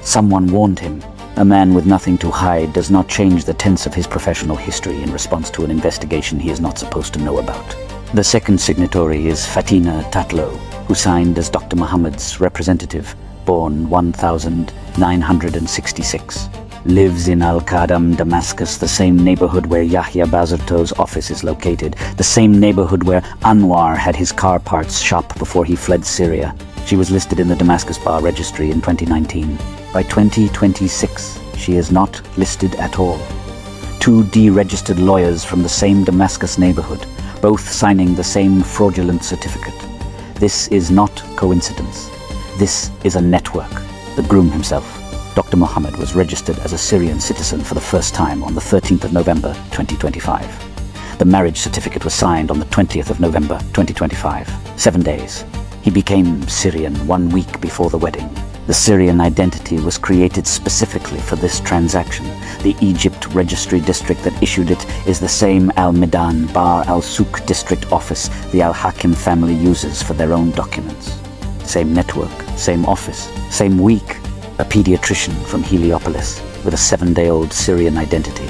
Someone warned him. A man with nothing to hide does not change the tense of his professional history in response to an investigation he is not supposed to know about. The second signatory is Fatina Tatlo, who signed as Dr. Muhammad's representative, born 1966. Lives in Al-Qadam, Damascus, the same neighborhood where Yahya Bazerto's office is located, the same neighborhood where Anwar had his car parts shop before he fled Syria. She was listed in the Damascus Bar Registry in 2019. By 2026, she is not listed at all. Two deregistered lawyers from the same Damascus neighborhood, both signing the same fraudulent certificate. This is not coincidence. This is a network. The groom himself, Dr. Muhammad, was registered as a Syrian citizen for the first time on the 13th of November 2025. The marriage certificate was signed on the 20th of November 2025, 7 days. He became Syrian 1 week before the wedding. The Syrian identity was created specifically for this transaction. The Egypt Registry District that issued it is the same Al-Midan Bar al-Souk district office the Alhakim family uses for their own documents. Same network, same office, same week. A pediatrician from Heliopolis with a 7-day-old Syrian identity,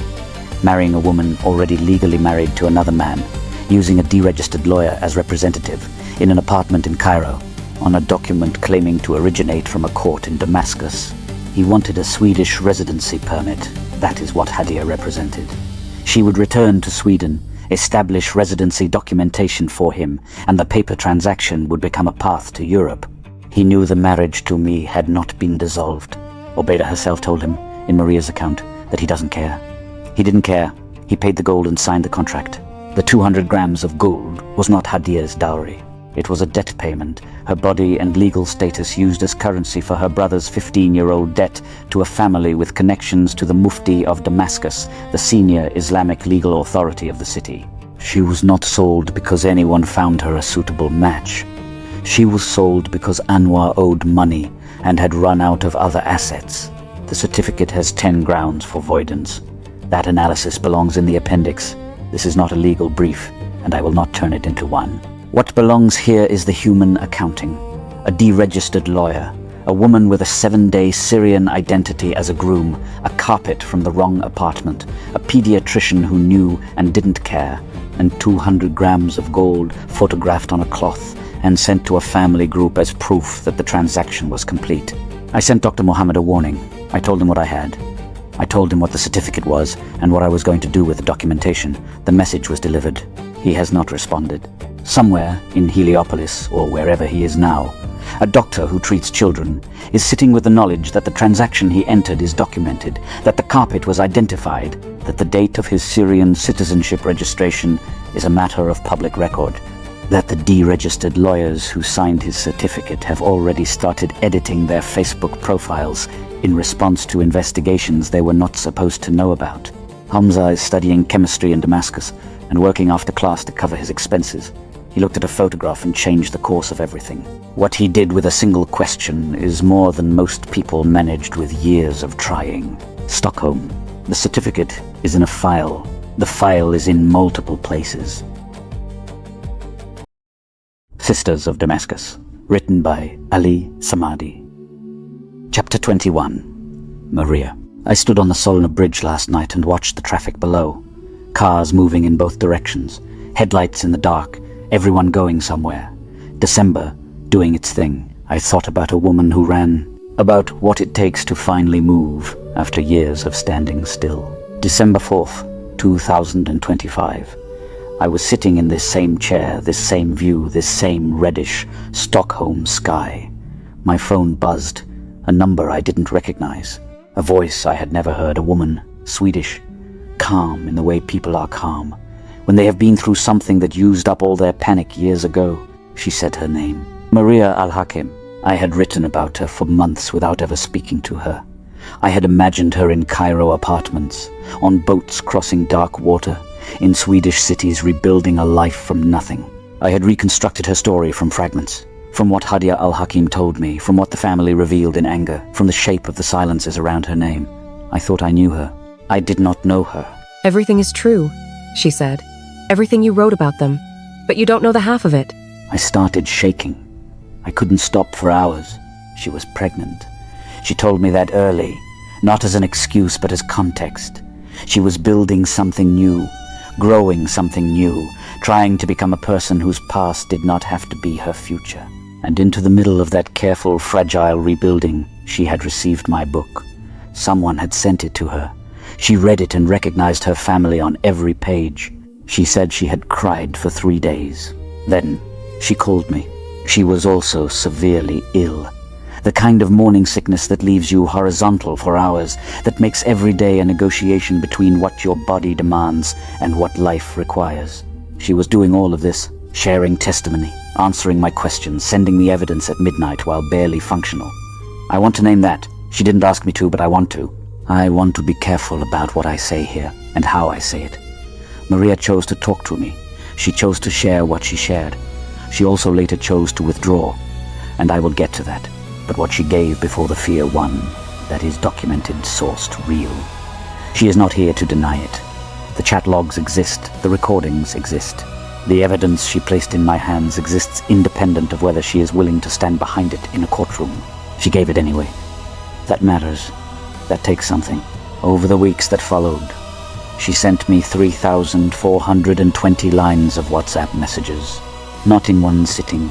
marrying a woman already legally married to another man, using a deregistered lawyer as representative in an apartment in Cairo, on a document claiming to originate from a court in Damascus. He wanted a Swedish residency permit. That is what Hadia represented. She would return to Sweden, establish residency documentation for him, and the paper transaction would become a path to Europe. He knew the marriage to me had not been dissolved. Obeida herself told him, in Maria's account, that he doesn't care. He didn't care. He paid the gold and signed the contract. The 200 grams of gold was not Hadia's dowry. It was a debt payment, her body and legal status used as currency for her brother's 15-year-old debt to a family with connections to the Mufti of Damascus, the senior Islamic legal authority of the city. She was not sold because anyone found her a suitable match. She was sold because Anwar owed money and had run out of other assets. The certificate has 10 grounds for voidance. That analysis belongs in the appendix. This is not a legal brief, and I will not turn it into one. What belongs here is the human accounting. A deregistered lawyer, a woman with a 7-day Syrian identity as a groom, a carpet from the wrong apartment, a pediatrician who knew and didn't care, and 200 grams of gold photographed on a cloth and sent to a family group as proof that the transaction was complete. I sent Dr. Muhammad a warning. I told him what I had. I told him what the certificate was and what I was going to do with the documentation. The message was delivered. He has not responded. Somewhere in Heliopolis, or wherever he is now, a doctor who treats children is sitting with the knowledge that the transaction he entered is documented, that the carpet was identified, that the date of his Syrian citizenship registration is a matter of public record, that the deregistered lawyers who signed his certificate have already started editing their Facebook profiles in response to investigations they were not supposed to know about. Hamza is studying chemistry in Damascus and working after class to cover his expenses. He looked at a photograph and changed the course of everything. What he did with a single question is more than most people managed with years of trying. Stockholm. The certificate is in a file. The file is in multiple places. Sisters of Damascus. Written by Ali Samadi. Chapter 21. Maria. I stood on the Solna Bridge last night and watched the traffic below. Cars moving in both directions. Headlights in the dark. Everyone going somewhere. December, doing its thing. I thought about a woman who ran, about what it takes to finally move after years of standing still. December 4th, 2025. I was sitting in this same chair, this same view, this same reddish Stockholm sky. My phone buzzed, a number I didn't recognize, a voice I had never heard, a woman, Swedish, calm in the way people are calm. When they have been through something that used up all their panic years ago. She said her name. Maria Alhakim. I had written about her for months without ever speaking to her. I had imagined her in Cairo apartments, on boats crossing dark water, in Swedish cities rebuilding a life from nothing. I had reconstructed her story from fragments, from what Hadia Alhakim told me, from what the family revealed in anger, from the shape of the silences around her name. I thought I knew her. I did not know her. Everything is true, she said. Everything you wrote about them, but you don't know the half of it. I started shaking. I couldn't stop for hours. She was pregnant. She told me that early, not as an excuse but as context. She was building something new, growing something new, trying to become a person whose past did not have to be her future. And into the middle of that careful, fragile rebuilding, she had received my book. Someone had sent it to her. She read it and recognized her family on every page. She said she had cried for 3 days. Then she called me. She was also severely ill. The kind of morning sickness that leaves you horizontal for hours, that makes every day a negotiation between what your body demands and what life requires. She was doing all of this, sharing testimony, answering my questions, sending me evidence at midnight while barely functional. I want to name that. She didn't ask me to, but I want to. I want to be careful about what I say here and how I say it. Maria chose to talk to me. She chose to share what she shared. She also later chose to withdraw, and I will get to that. But what she gave before the fear won, that is documented, sourced, real. She is not here to deny it. The chat logs exist, the recordings exist. The evidence she placed in my hands exists independent of whether she is willing to stand behind it in a courtroom. She gave it anyway. That matters. That takes something. Over the weeks that followed, she sent me 3,420 lines of WhatsApp messages. Not in one sitting,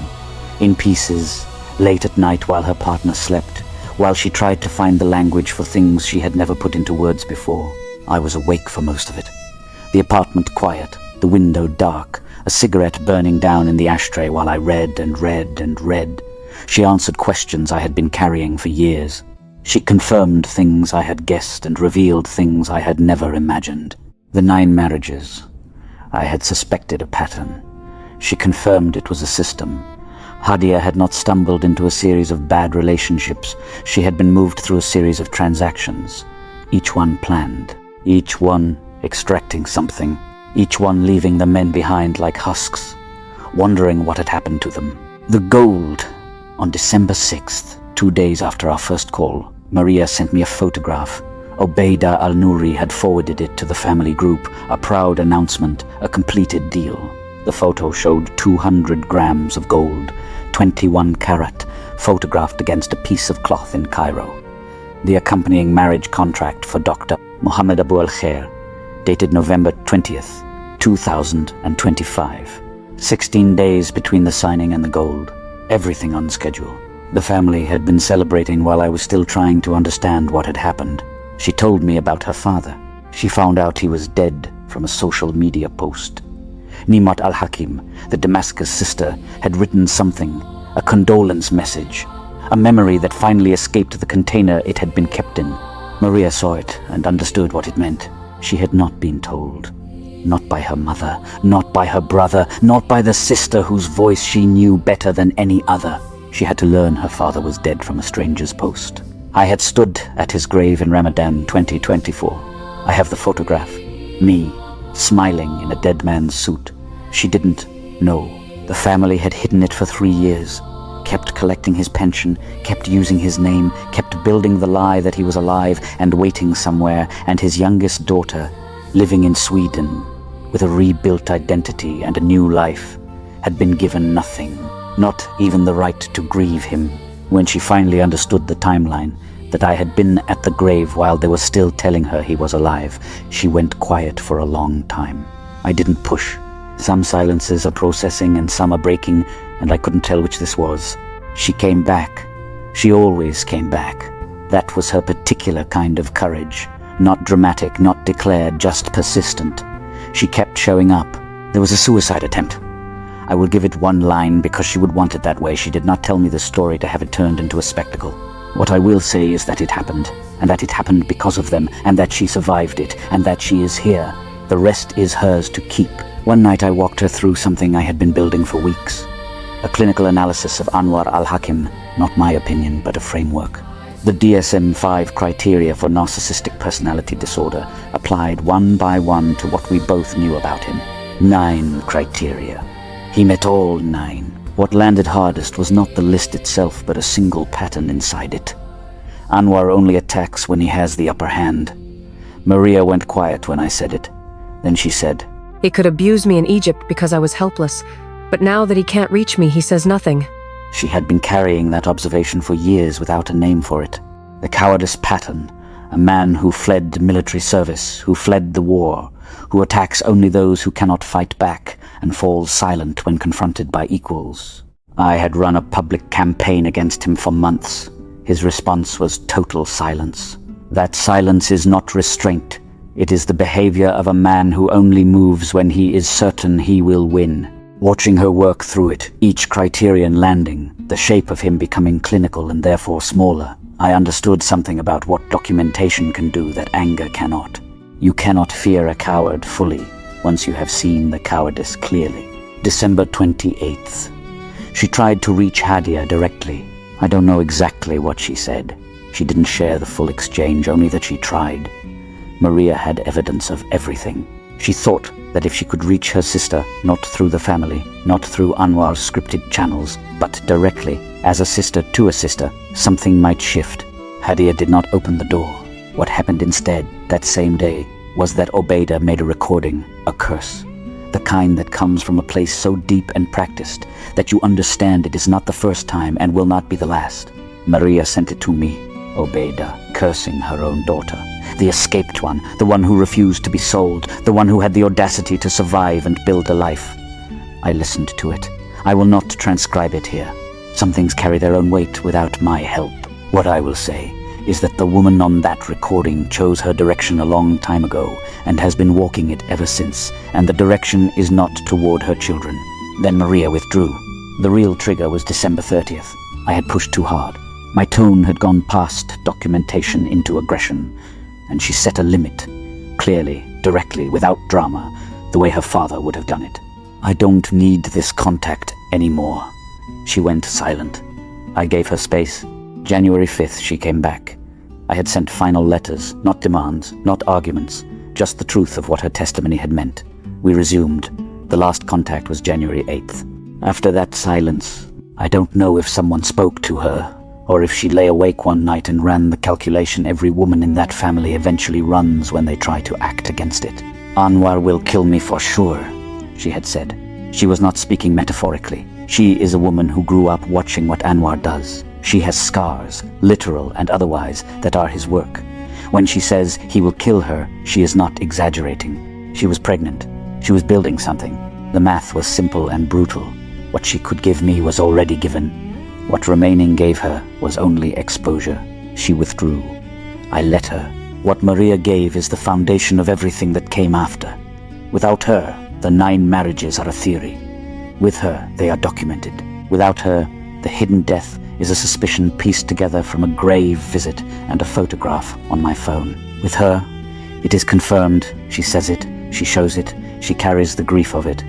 in pieces, late at night while her partner slept, while she tried to find the language for things she had never put into words before. I was awake for most of it. The apartment quiet, the window dark, a cigarette burning down in the ashtray while I read and read and read. She answered questions I had been carrying for years. She confirmed things I had guessed and revealed things I had never imagined. The 9 marriages. I had suspected a pattern. She confirmed it was a system. Hadia had not stumbled into a series of bad relationships. She had been moved through a series of transactions. Each one planned. Each one extracting something. Each one leaving the men behind like husks, wondering what had happened to them. The gold. On December 6th, 2 days after our first call, Maria sent me a photograph. Obeida al-Nouri had forwarded it to the family group, a proud announcement, a completed deal. The photo showed 200 grams of gold, 21 carat, photographed against a piece of cloth in Cairo. The accompanying marriage contract for Dr. Mohammed Abu al-Khair, dated November 20th, 2025. 16 days between the signing and the gold. Everything on schedule. The family had been celebrating while I was still trying to understand what had happened. She told me about her father. She found out he was dead from a social media post. Neamat Alhakim, the Damascus sister, had written something, a condolence message, a memory that finally escaped the container it had been kept in. Maria saw it and understood what it meant. She had not been told. Not by her mother, not by her brother, not by the sister whose voice she knew better than any other. She had to learn her father was dead from a stranger's post. I had stood at his grave in Ramadan 2024. I have the photograph. Me, smiling in a dead man's suit. She didn't know. The family had hidden it for 3 years. Kept collecting his pension, kept using his name, kept building the lie that he was alive and waiting somewhere, and his youngest daughter, living in Sweden, with a rebuilt identity and a new life, had been given nothing, not even the right to grieve him. When she finally understood the timeline, that I had been at the grave while they were still telling her he was alive, she went quiet for a long time. I didn't push. Some silences are processing and some are breaking, and I couldn't tell which this was. She came back. She always came back. That was her particular kind of courage. Not dramatic, not declared, just persistent. She kept showing up. There was a suicide attempt. I will give it one line because she would want it that way. She did not tell me the story to have it turned into a spectacle. What I will say is that it happened, and that it happened because of them, and that she survived it, and that she is here. The rest is hers to keep. One night I walked her through something I had been building for weeks. A clinical analysis of Anwar Alhakim, not my opinion, but a framework. The DSM-5 criteria for narcissistic personality disorder applied one by one to what we both knew about him. 9 criteria. He met all 9. What landed hardest was not the list itself, but a single pattern inside it. Anwar only attacks when he has the upper hand. Maria went quiet when I said it. Then she said, He could abuse me in Egypt because I was helpless, but now that he can't reach me, he says nothing. She had been carrying that observation for years without a name for it. The cowardice pattern. A man who fled military service, who fled the war, who attacks only those who cannot fight back and falls silent when confronted by equals. I had run a public campaign against him for months. His response was total silence. That silence is not restraint. It is the behavior of a man who only moves when he is certain he will win. Watching her work through it, each criterion landing, the shape of him becoming clinical and therefore smaller, I understood something about what documentation can do that anger cannot. You cannot fear a coward fully once you have seen the cowardice clearly. December 28th. She tried to reach Hadia directly. I don't know exactly what she said. She didn't share the full exchange, only that she tried. Maria had evidence of everything. She thought that if she could reach her sister, not through the family, not through Anwar's scripted channels, but directly, as a sister to a sister, something might shift. Hadia did not open the door. What happened instead, that same day, was that Obeida made a recording, a curse. The kind that comes from a place so deep and practiced that you understand it is not the first time and will not be the last. Maria sent it to me, Obeida, cursing her own daughter. The escaped one, the one who refused to be sold, the one who had the audacity to survive and build a life. I listened to it. I will not transcribe it here. Some things carry their own weight without my help. What I will say is that the woman on that recording chose her direction a long time ago and has been walking it ever since, and the direction is not toward her children. Then Maria withdrew. The real trigger was December 30th. I had pushed too hard. My tone had gone past documentation into aggression, and she set a limit, clearly, directly, without drama, the way her father would have done it. I don't need this contact anymore. She went silent. I gave her space. January 5th, she came back. I had sent final letters, not demands, not arguments, just the truth of what her testimony had meant. We resumed. The last contact was January 8th. After that silence, I don't know if someone spoke to her, or if she lay awake one night and ran the calculation every woman in that family eventually runs when they try to act against it. Anwar will kill me for sure, she had said. She was not speaking metaphorically. She is a woman who grew up watching what Anwar does. She has scars, literal and otherwise, that are his work. When she says he will kill her, she is not exaggerating. She was pregnant. She was building something. The math was simple and brutal. What she could give me was already given. What remaining gave her was only exposure. She withdrew. I let her. What Maria gave is the foundation of everything that came after. Without her, the 9 marriages are a theory. With her, they are documented. Without her, the hidden death is a suspicion pieced together from a grave visit and a photograph on my phone. With her, it is confirmed. She says it, she shows it, she carries the grief of it.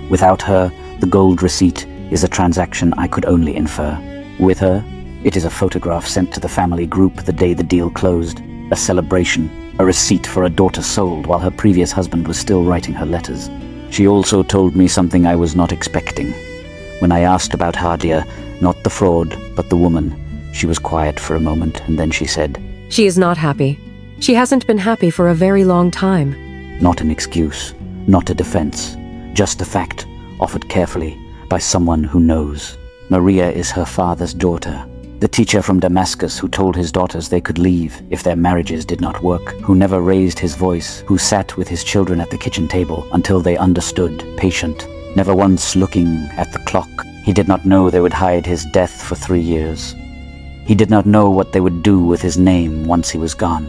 Without her, the gold receipt is a transaction I could only infer. With her, it is a photograph sent to the family group the day the deal closed, a celebration, a receipt for a daughter sold while her previous husband was still writing her letters. She also told me something I was not expecting. When I asked about Hadia, not the fraud, but the woman, she was quiet for a moment, and then she said, "She is not happy. She hasn't been happy for a very long time." Not an excuse, not a defense, just a fact, offered carefully by someone who knows. Maria is her father's daughter, the teacher from Damascus who told his daughters they could leave if their marriages did not work, who never raised his voice, who sat with his children at the kitchen table until they understood, patient, never once looking at the clock. He did not know they would hide his death for 3 years. He did not know what they would do with his name once he was gone,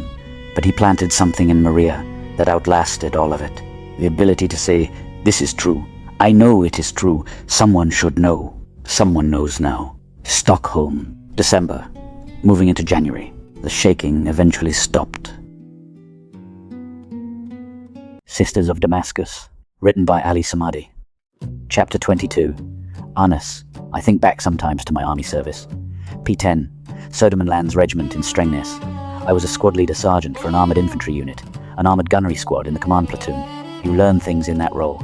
but he planted something in Maria that outlasted all of it. The ability to say, "This is true. I know it is true. Someone should know." Someone knows now. Stockholm, December. Moving into January. The shaking eventually stopped. Sisters of Damascus. Written by Ali Samadi. Chapter 22. Anas. I think back sometimes to my army service. P10. Södermanland's regiment in Strängnäs. I was a squad leader sergeant for an armoured infantry unit, an armoured gunnery squad in the command platoon. You learn things in that role.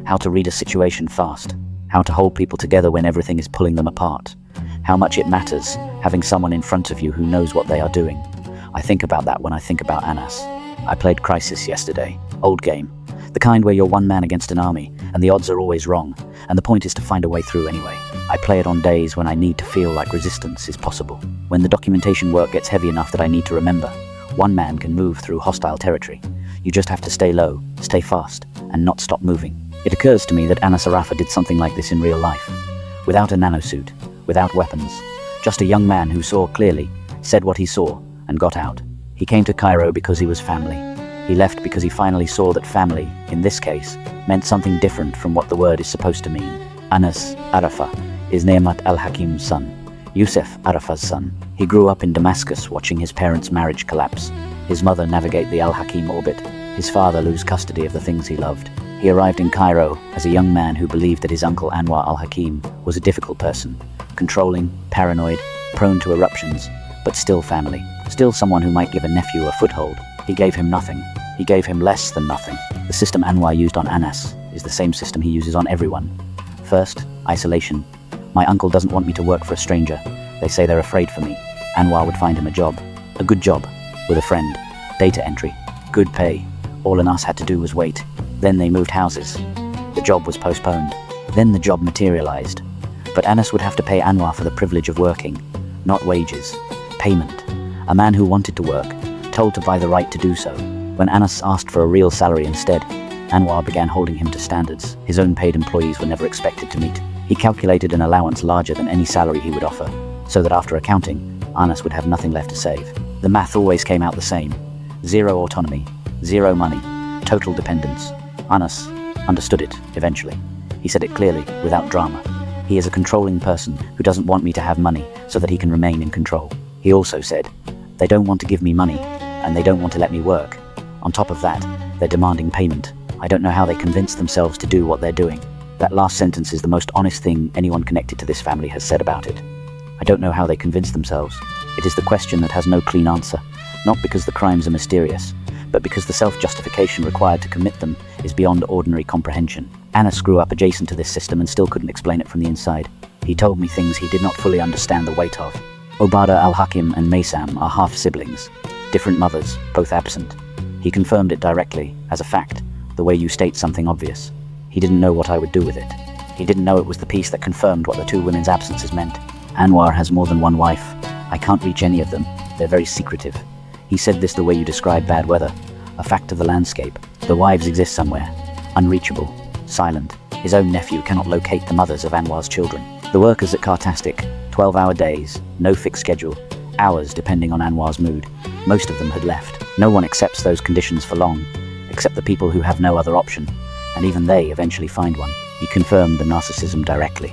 How to read a situation fast. How to hold people together when everything is pulling them apart. How much it matters having someone in front of you who knows what they are doing. I think about that when I think about Anas. I played Crisis yesterday. Old game. The kind where you're one man against an army, and the odds are always wrong, and the point is to find a way through anyway. I play it on days when I need to feel like resistance is possible. When the documentation work gets heavy enough that I need to remember. One man can move through hostile territory. You just have to stay low, stay fast, and not stop moving. It occurs to me that Anas Arafa did something like this in real life. Without a nanosuit, without weapons. Just a young man who saw clearly, said what he saw, and got out. He came to Cairo because he was family. He left because he finally saw that family, in this case, meant something different from what the word is supposed to mean. Anas Arafa is Neamat Alhakim's son, Yusuf Arafa's son. He grew up in Damascus watching his parents' marriage collapse, his mother navigate the Alhakim orbit, his father lose custody of the things he loved. He arrived in Cairo as a young man who believed that his uncle Anwar Alhakim was a difficult person, controlling, paranoid, prone to eruptions, but still family. Still someone who might give a nephew a foothold. He gave him nothing. He gave him less than nothing. The system Anwar used on Anas is the same system he uses on everyone. First, isolation. My uncle doesn't want me to work for a stranger. They say they're afraid for me. Anwar would find him a job. A good job. With a friend. Data entry. Good pay. All Anas had to do was wait. Then they moved houses. The job was postponed. Then the job materialized. But Anas would have to pay Anwar for the privilege of working. Not wages. Payment. A man who wanted to work, told to buy the right to do so. When Anas asked for a real salary instead, Anwar began holding him to standards his own paid employees were never expected to meet. He calculated an allowance larger than any salary he would offer, so that after accounting, Anas would have nothing left to save. The math always came out the same. Zero autonomy, zero money, total dependence. Anas understood it, eventually. He said it clearly, without drama. He is a controlling person who doesn't want me to have money so that he can remain in control. He also said, they don't want to give me money, and they don't want to let me work. On top of that, they're demanding payment. I don't know how they convince themselves to do what they're doing. That last sentence is the most honest thing anyone connected to this family has said about it. I don't know how they convince themselves. It is the question that has no clean answer, not because the crimes are mysterious, but because the self-justification required to commit them is beyond ordinary comprehension. Anas grew up adjacent to this system and still couldn't explain it from the inside. He told me things he did not fully understand the weight of. Obeida, Alhakim, and Maysam are half-siblings, different mothers, both absent. He confirmed it directly, as a fact, the way you state something obvious. He didn't know what I would do with it. He didn't know it was the piece that confirmed what the two women's absences meant. Anwar has more than one wife. I can't reach any of them. They're very secretive. He said this the way you describe bad weather, a fact of the landscape. The wives exist somewhere, unreachable, silent. His own nephew cannot locate the mothers of Anwar's children. The workers at Cartastic, 12-hour days, no fixed schedule, hours depending on Anwar's mood. Most of them had left. No one accepts those conditions for long, except the people who have no other option, and even they eventually find one. He confirmed the narcissism directly.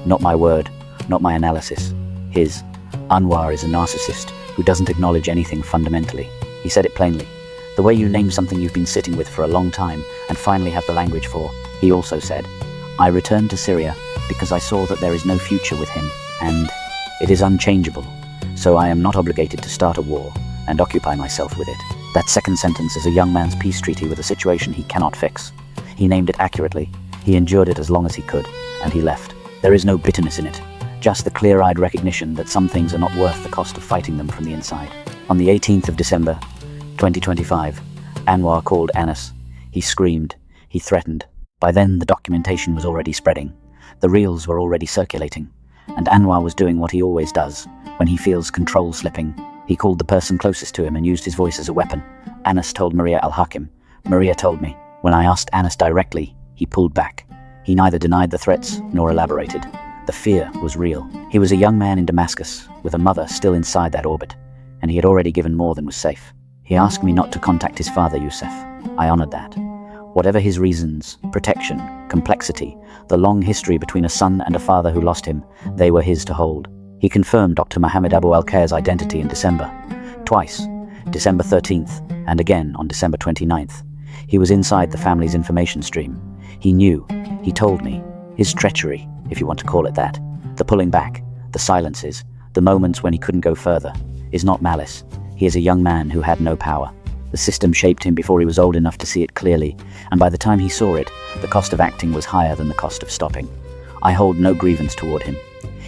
Not my word, not my analysis. His. Anwar is a narcissist who doesn't acknowledge anything fundamentally. He said it plainly. The way you name something you've been sitting with for a long time and finally have the language for. He also said, I returned to Syria because I saw that there is no future with him, and it is unchangeable, so I am not obligated to start a war and occupy myself with it. That second sentence is a young man's peace treaty with a situation he cannot fix. He named it accurately, he endured it as long as he could, and he left. There is no bitterness in it, just the clear-eyed recognition that some things are not worth the cost of fighting them from the inside. On the 18th of December, 2025, Anwar called Anas. He screamed, he threatened. By then, the documentation was already spreading. The reels were already circulating, and Anwar was doing what he always does when he feels control slipping. He called the person closest to him and used his voice as a weapon. Anas told Maria Alhakim. Maria told me. When I asked Anas directly, he pulled back. He neither denied the threats nor elaborated. The fear was real. He was a young man in Damascus, with a mother still inside that orbit, and he had already given more than was safe. He asked me not to contact his father, Yusuf. I honored that. Whatever his reasons, protection, complexity, the long history between a son and a father who lost him, they were his to hold. He confirmed Dr. Mohammed Abu Al-Khair's identity in December. Twice, December 13th, and again on December 29th. He was inside the family's information stream. He knew, he told me, his treachery, if you want to call it that, the pulling back, the silences, the moments when he couldn't go further, is not malice. He is a young man who had no power. The system shaped him before he was old enough to see it clearly, and by the time he saw it, the cost of acting was higher than the cost of stopping. I hold no grievance toward him.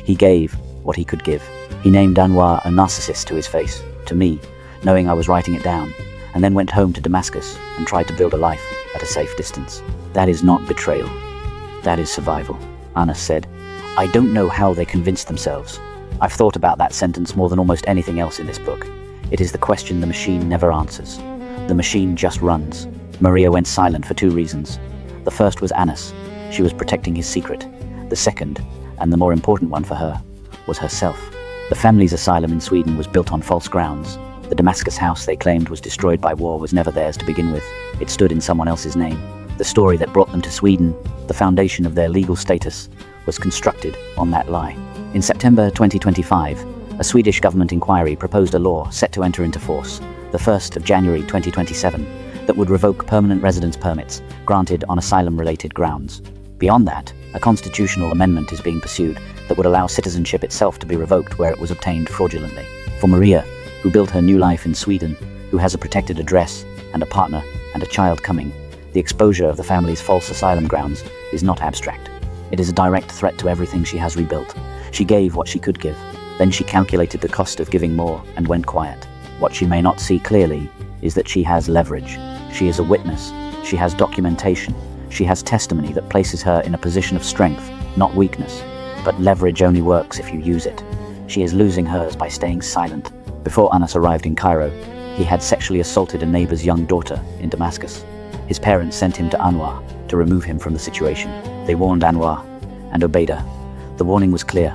He gave what he could give. He named Anwar a narcissist to his face, to me, knowing I was writing it down, and then went home to Damascus and tried to build a life at a safe distance. That is not betrayal. That is survival, Anas said. I don't know how they convinced themselves. I've thought about that sentence more than almost anything else in this book. It is the question the machine never answers. The machine just runs. Maria went silent for two reasons. The first was Anas. She was protecting his secret. The second, and the more important one for her, was herself. The family's asylum in Sweden was built on false grounds. The Damascus house they claimed was destroyed by war was never theirs to begin with. It stood in someone else's name. The story that brought them to Sweden, the foundation of their legal status, was constructed on that lie. In September 2025, a Swedish government inquiry proposed a law set to enter into force, the 1st of January 2027, that would revoke permanent residence permits granted on asylum-related grounds. Beyond that, a constitutional amendment is being pursued that would allow citizenship itself to be revoked where it was obtained fraudulently. For Maria, who built her new life in Sweden, who has a protected address and a partner and a child coming, the exposure of the family's false asylum grounds is not abstract. It is a direct threat to everything she has rebuilt. She gave what she could give. Then she calculated the cost of giving more and went quiet. What she may not see clearly is that she has leverage. She is a witness. She has documentation. She has testimony that places her in a position of strength, not weakness. But leverage only works if you use it. She is losing hers by staying silent. Before Anas arrived in Cairo, he had sexually assaulted a neighbor's young daughter in Damascus. His parents sent him to Anwar to remove him from the situation. They warned Anwar and Obeida. The warning was clear.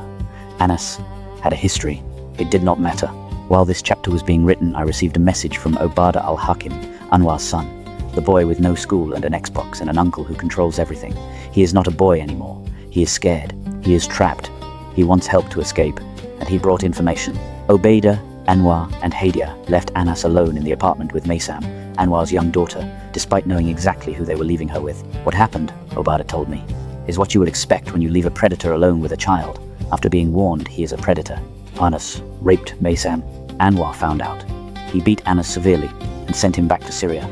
Anas had a history. It did not matter. While this chapter was being written, I received a message from Obeida Alhakim, Anwar's son, the boy with no school and an Xbox and an uncle who controls everything. He is not a boy anymore. He is scared. He is trapped. He wants help to escape, and he brought information. Obeida, Anwar, and Hadia left Anas alone in the apartment with Maysam, Anwar's young daughter, despite knowing exactly who they were leaving her with. What happened, Obeida told me, is what you would expect when you leave a predator alone with a child, after being warned he is a predator. Anas raped Maysam. Anwar found out. He beat Anas severely and sent him back to Syria.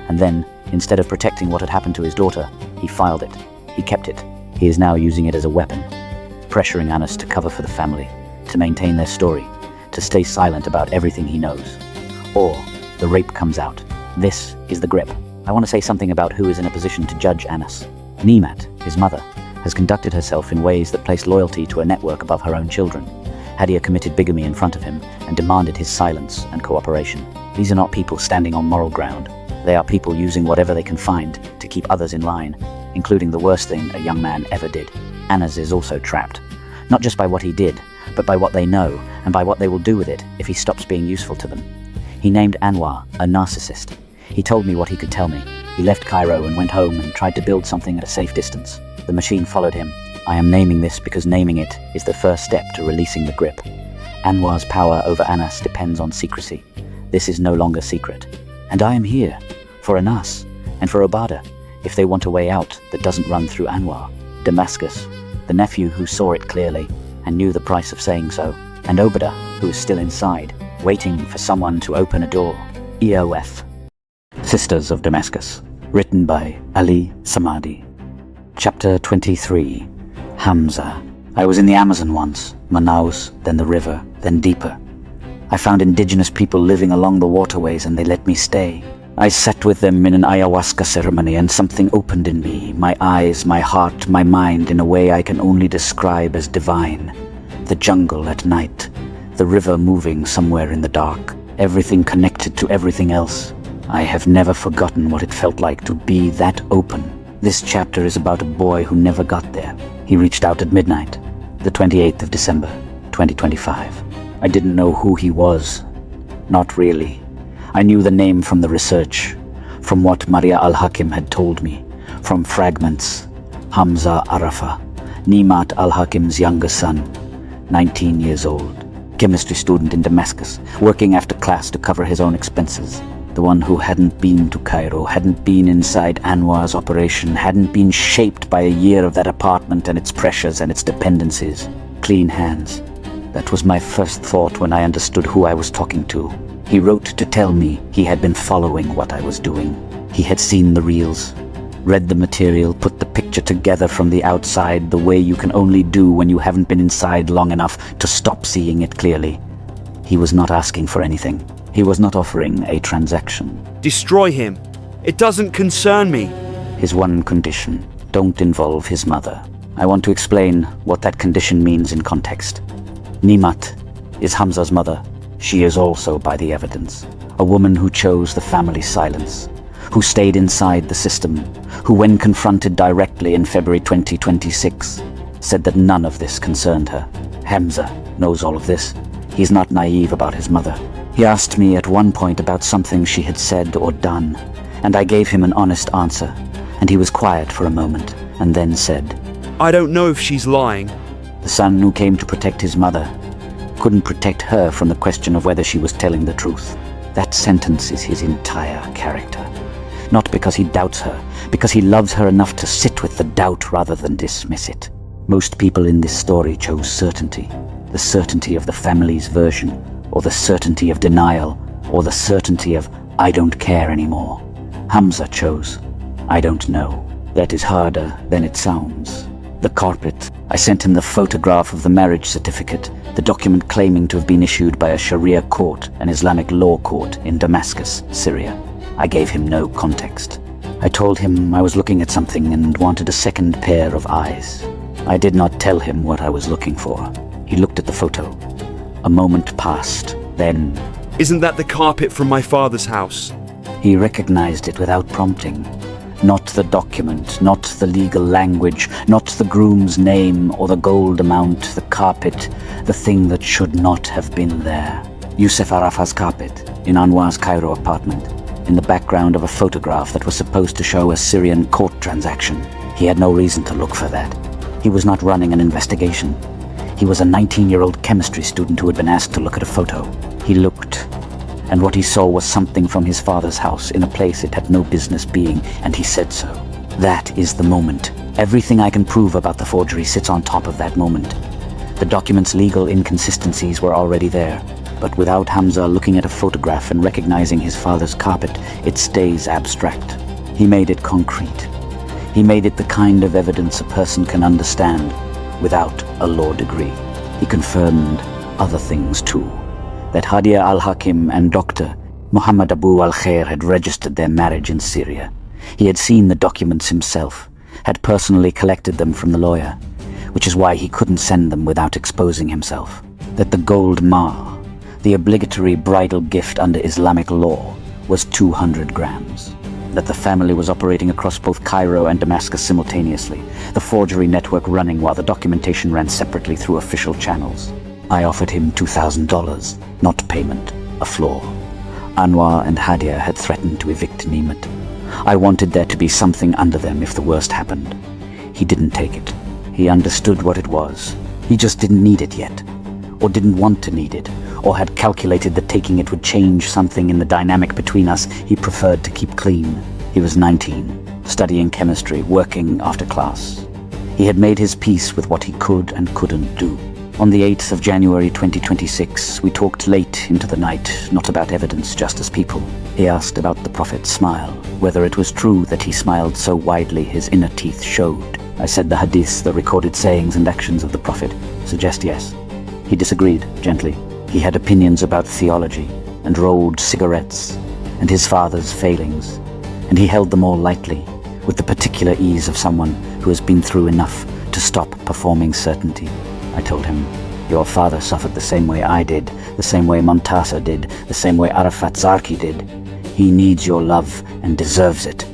And then, instead of protecting what had happened to his daughter, he filed it. He kept it. He is now using it as a weapon, pressuring Anas to cover for the family, to maintain their story, to stay silent about everything he knows. Or the rape comes out. This is the grip. I want to say something about who is in a position to judge Anas. Neamat, his mother, has conducted herself in ways that place loyalty to a network above her own children. Hadia committed bigamy in front of him and demanded his silence and cooperation. These are not people standing on moral ground. They are people using whatever they can find to keep others in line, including the worst thing a young man ever did. Anas is also trapped, not just by what he did, but by what they know and by what they will do with it if he stops being useful to them. He named Anwar a narcissist. He told me what he could tell me. He left Cairo and went home and tried to build something at a safe distance. The machine followed him. I am naming this because naming it is the first step to releasing the grip. Anwar's power over Anas depends on secrecy. This is no longer secret. And I am here, for Anas, and for Obeida, if they want a way out that doesn't run through Anwar. Damascus, the nephew who saw it clearly and knew the price of saying so, and Obeida, who is still inside, waiting for someone to open a door. EOF. Sisters of Damascus, written by Ali Samadi. Chapter 23. Hamza. I was in the Amazon once, Manaus, then the river, then deeper. I found indigenous people living along the waterways and they let me stay. I sat with them in an ayahuasca ceremony and something opened in me, my eyes, my heart, my mind in a way I can only describe as divine. The jungle at night, the river moving somewhere in the dark, everything connected to everything else. I have never forgotten what it felt like to be that open. This chapter is about a boy who never got there. He reached out at midnight, the 28th of December, 2025. I didn't know who he was. Not really. I knew the name from the research, from what Maria Alhakim had told me, from fragments. Hamza Arafa, Neamat Alhakim's younger son, 19 years old, chemistry student in Damascus, working after class to cover his own expenses. The one who hadn't been to Cairo, hadn't been inside Anwar's operation, hadn't been shaped by a year of that apartment and its pressures and its dependencies. Clean hands. That was my first thought when I understood who I was talking to. He wrote to tell me he had been following what I was doing. He had seen the reels, read the material, put the picture together from the outside the way you can only do when you haven't been inside long enough to stop seeing it clearly. He was not asking for anything. He was not offering a transaction. Destroy him. It doesn't concern me. His one condition, don't involve his mother. I want to explain what that condition means in context. Neamat is Hamza's mother. She is also, by the evidence, a woman who chose the family silence, who stayed inside the system, who when confronted directly in February 2026, said that none of this concerned her. Hamza knows all of this. He's not naive about his mother. He asked me at one point about something she had said or done, and I gave him an honest answer, and he was quiet for a moment, and then said, I don't know if she's lying. The son who came to protect his mother couldn't protect her from the question of whether she was telling the truth. That sentence is his entire character. Not because he doubts her, because he loves her enough to sit with the doubt rather than dismiss it. Most people in this story chose certainty. The certainty of the family's version, or the certainty of denial, or the certainty of, I don't care anymore. Hamza chose, I don't know. That is harder than it sounds. The carpet. I sent him the photograph of the marriage certificate, the document claiming to have been issued by a Sharia court, an Islamic law court in Damascus, Syria. I gave him no context. I told him I was looking at something and wanted a second pair of eyes. I did not tell him what I was looking for. He looked at the photo. A moment passed, then... Isn't that the carpet from my father's house? He recognized it without prompting. Not the document, not the legal language, not the groom's name or the gold amount, the carpet, the thing that should not have been there. Yusuf Arafat's carpet, in Anwar's Cairo apartment, in the background of a photograph that was supposed to show a Syrian court transaction. He had no reason to look for that. He was not running an investigation. He was a 19-year-old chemistry student who had been asked to look at a photo. He looked, and what he saw was something from his father's house in a place it had no business being, and he said so. That is the moment. Everything I can prove about the forgery sits on top of that moment. The document's legal inconsistencies were already there, but without Hamza looking at a photograph and recognizing his father's carpet, it stays abstract. He made it concrete. He made it the kind of evidence a person can understand without a law degree. He confirmed other things too. That Hadia Alhakim and Dr. Muhammad Abu al-Khair had registered their marriage in Syria. He had seen the documents himself, had personally collected them from the lawyer, which is why he couldn't send them without exposing himself. That the gold mahr, the obligatory bridal gift under Islamic law, was 200 grams. That the family was operating across both Cairo and Damascus simultaneously, the forgery network running while the documentation ran separately through official channels. I offered him $2,000, not payment, a floor. Anwar and Hadia had threatened to evict Neamat. I wanted there to be something under them if the worst happened. He didn't take it. He understood what it was. He just didn't need it yet, or didn't want to need it, or had calculated that taking it would change something in the dynamic between us. He preferred to keep clean. He was 19, studying chemistry, working after class. He had made his peace with what he could and couldn't do. On the 8th of January 2026, we talked late into the night, not about evidence, just as people. He asked about the Prophet's smile, whether it was true that he smiled so widely his inner teeth showed. I said the hadiths, the recorded sayings and actions of the Prophet, suggest yes. He disagreed, gently. He had opinions about theology, and rolled cigarettes, and his father's failings, and he held them all lightly, with the particular ease of someone who has been through enough to stop performing certainty. I told him, your father suffered the same way I did, the same way Montasa did, the same way Arafat Zarki did. He needs your love and deserves it.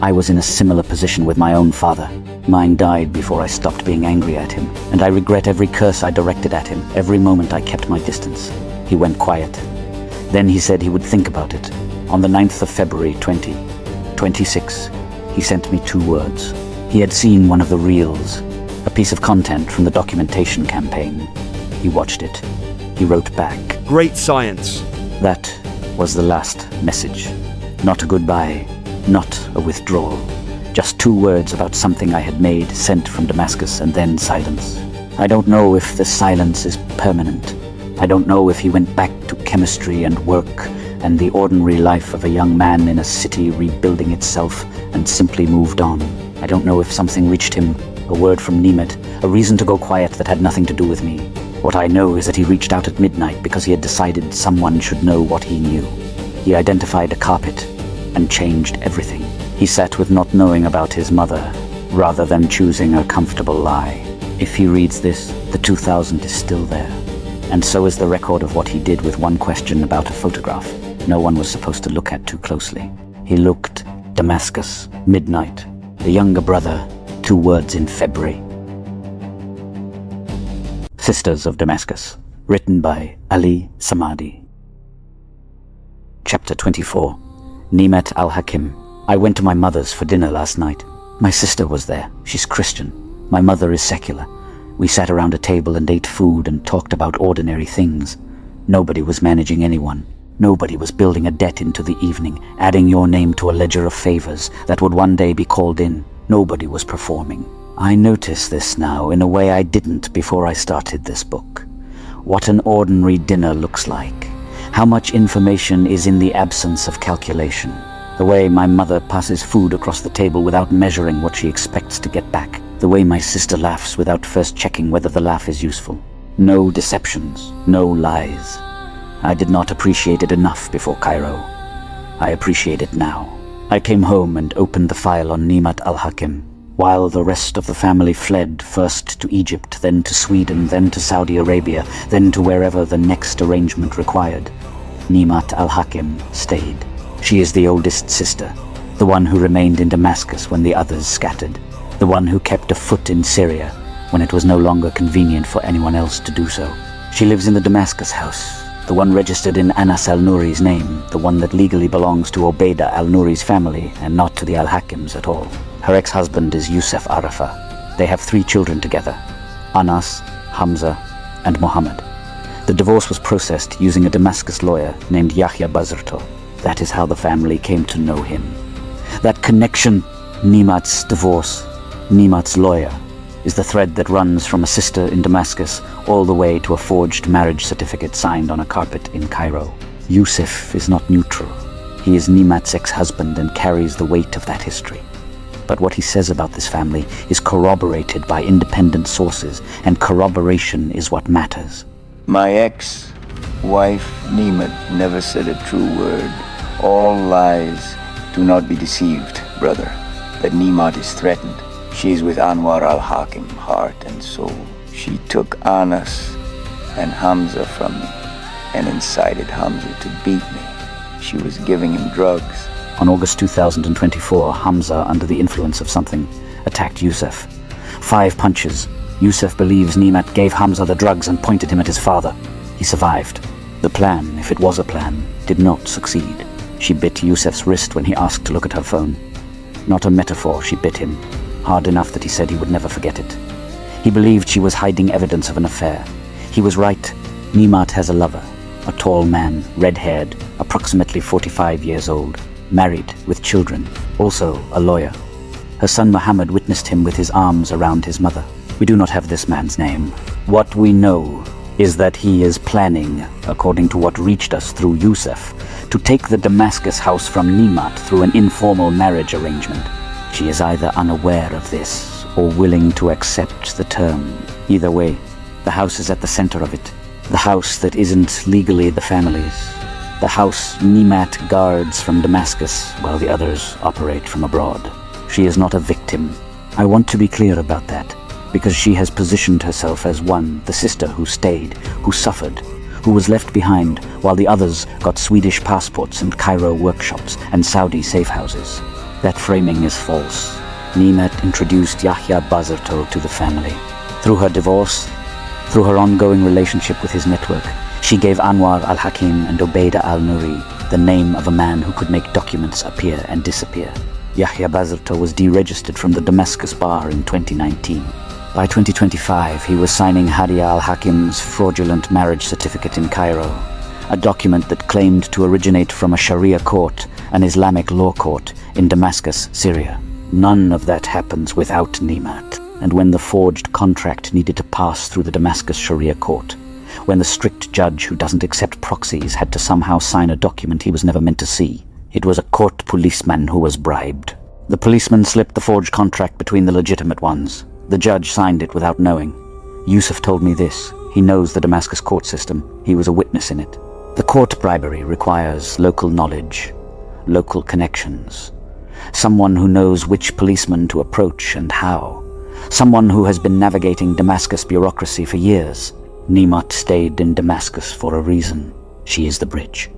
I was in a similar position with my own father. Mine died before I stopped being angry at him, and I regret every curse I directed at him, every moment I kept my distance. He went quiet. Then he said he would think about it. On the 9th of February 2026, he sent me 2 words. He had seen one of the reels, a piece of content from the documentation campaign. He watched it. He wrote back. Great science. That was the last message. Not a goodbye, not a withdrawal. Just 2 words about something I had made, sent from Damascus, and then silence. I don't know if the silence is permanent. I don't know if he went back to chemistry and work and the ordinary life of a young man in a city rebuilding itself and simply moved on. I don't know if something reached him, a word from Neamat, a reason to go quiet that had nothing to do with me. What I know is that he reached out at midnight because he had decided someone should know what he knew. He identified a carpet and changed everything. He sat with not knowing about his mother, rather than choosing a comfortable lie. If he reads this, the 2000 is still there. And so is the record of what he did with one question about a photograph no one was supposed to look at too closely. He looked, Damascus, midnight, the younger brother, 2 words in February. Sisters of Damascus, written by Ali Samadi. Chapter 24. Neamat Alhakim. I went to my mother's for dinner last night. My sister was there. She's Christian. My mother is secular. We sat around a table and ate food and talked about ordinary things. Nobody was managing anyone. Nobody was building a debt into the evening, adding your name to a ledger of favors that would one day be called in. Nobody was performing. I notice this now in a way I didn't before I started this book. What an ordinary dinner looks like. How much information is in the absence of calculation. The way my mother passes food across the table without measuring what she expects to get back. The way my sister laughs without first checking whether the laugh is useful. No deceptions, no lies. I did not appreciate it enough before Cairo. I appreciate it now. I came home and opened the file on Neamat Alhakim, while the rest of the family fled, first to Egypt, then to Sweden, then to Saudi Arabia, then to wherever the next arrangement required. Neamat Alhakim stayed. She is the oldest sister, the one who remained in Damascus when the others scattered, the one who kept a foot in Syria when it was no longer convenient for anyone else to do so. She lives in the Damascus house, the one registered in Anas al-Nouri's name, the one that legally belongs to Obeida al-Nouri's family and not to the Alhakims at all. Her ex-husband is Yusuf Arafa. They have 3 children together, Anas, Hamza, and Muhammad. The divorce was processed using a Damascus lawyer named Yahya Bazarto. That is how the family came to know him. That connection, Neamat's divorce, Neamat's lawyer, is the thread that runs from a sister in Damascus all the way to a forged marriage certificate signed on a carpet in Cairo. Yusuf is not neutral. He is Neamat's ex-husband and carries the weight of that history. But what he says about this family is corroborated by independent sources, and corroboration is what matters. My ex-wife, Neamat, never said a true word. All lies. Do not be deceived, brother, that Neamat is threatened. She is with Anwar al-Hakim, heart and soul. She took Anas and Hamza from me and incited Hamza to beat me. She was giving him drugs. On August 2024, Hamza, under the influence of something, attacked Yusuf. 5 punches. Yusuf believes Neamat gave Hamza the drugs and pointed him at his father. He survived. The plan, if it was a plan, did not succeed. She bit Yusuf's wrist when he asked to look at her phone. Not a metaphor, she bit him, hard enough that he said he would never forget it. He believed she was hiding evidence of an affair. He was right. Neamat has a lover, a tall man, red-haired, approximately 45 years old, married, with children, also a lawyer. Her son Muhammad witnessed him with his arms around his mother. We do not have this man's name. What we know is that he is planning, according to what reached us through Yusuf, to take the Damascus house from Neamat through an informal marriage arrangement. She is either unaware of this or willing to accept the term. Either way, the house is at the center of it. The house that isn't legally the family's. The house Neamat guards from Damascus while the others operate from abroad. She is not a victim. I want to be clear about that, because she has positioned herself as one, the sister who stayed, who suffered, who was left behind while the others got Swedish passports and Cairo workshops and Saudi safe houses. That framing is false. Neamat introduced Yahya Bazarto to the family. Through her divorce, through her ongoing relationship with his network, she gave Anwar al-Hakim and Obeida al-Nouri the name of a man who could make documents appear and disappear. Yahya Bazarto was deregistered from the Damascus bar in 2019. By 2025, he was signing Hadia al-Hakim's fraudulent marriage certificate in Cairo, a document that claimed to originate from a Sharia court, an Islamic law court, in Damascus, Syria. None of that happens without Neamat. And when the forged contract needed to pass through the Damascus Sharia court, when the strict judge who doesn't accept proxies had to somehow sign a document he was never meant to see, it was a court policeman who was bribed. The policeman slipped the forged contract between the legitimate ones. The judge signed it without knowing. Yusuf told me this. He knows the Damascus court system. He was a witness in it. The court bribery requires local knowledge, local connections. Someone who knows which policeman to approach and how. Someone who has been navigating Damascus bureaucracy for years. Neamat stayed in Damascus for a reason. She is the bridge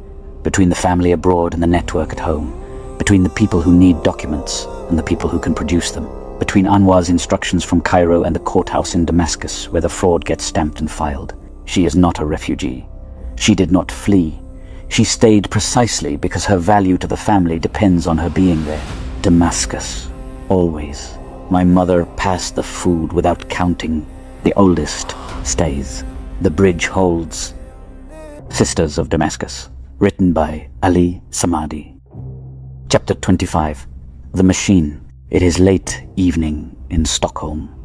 between the family abroad and the network at home, between the people who need documents and the people who can produce them, between Anwar's instructions from Cairo and the courthouse in Damascus where the fraud gets stamped and filed. She is not a refugee. She did not flee. She stayed precisely because her value to the family depends on her being there. Damascus, always. My mother passed the food without counting. The oldest stays. The bridge holds. Sisters of Damascus. written by Ali Samadi. Chapter 25. The Machine. It is late evening in Stockholm.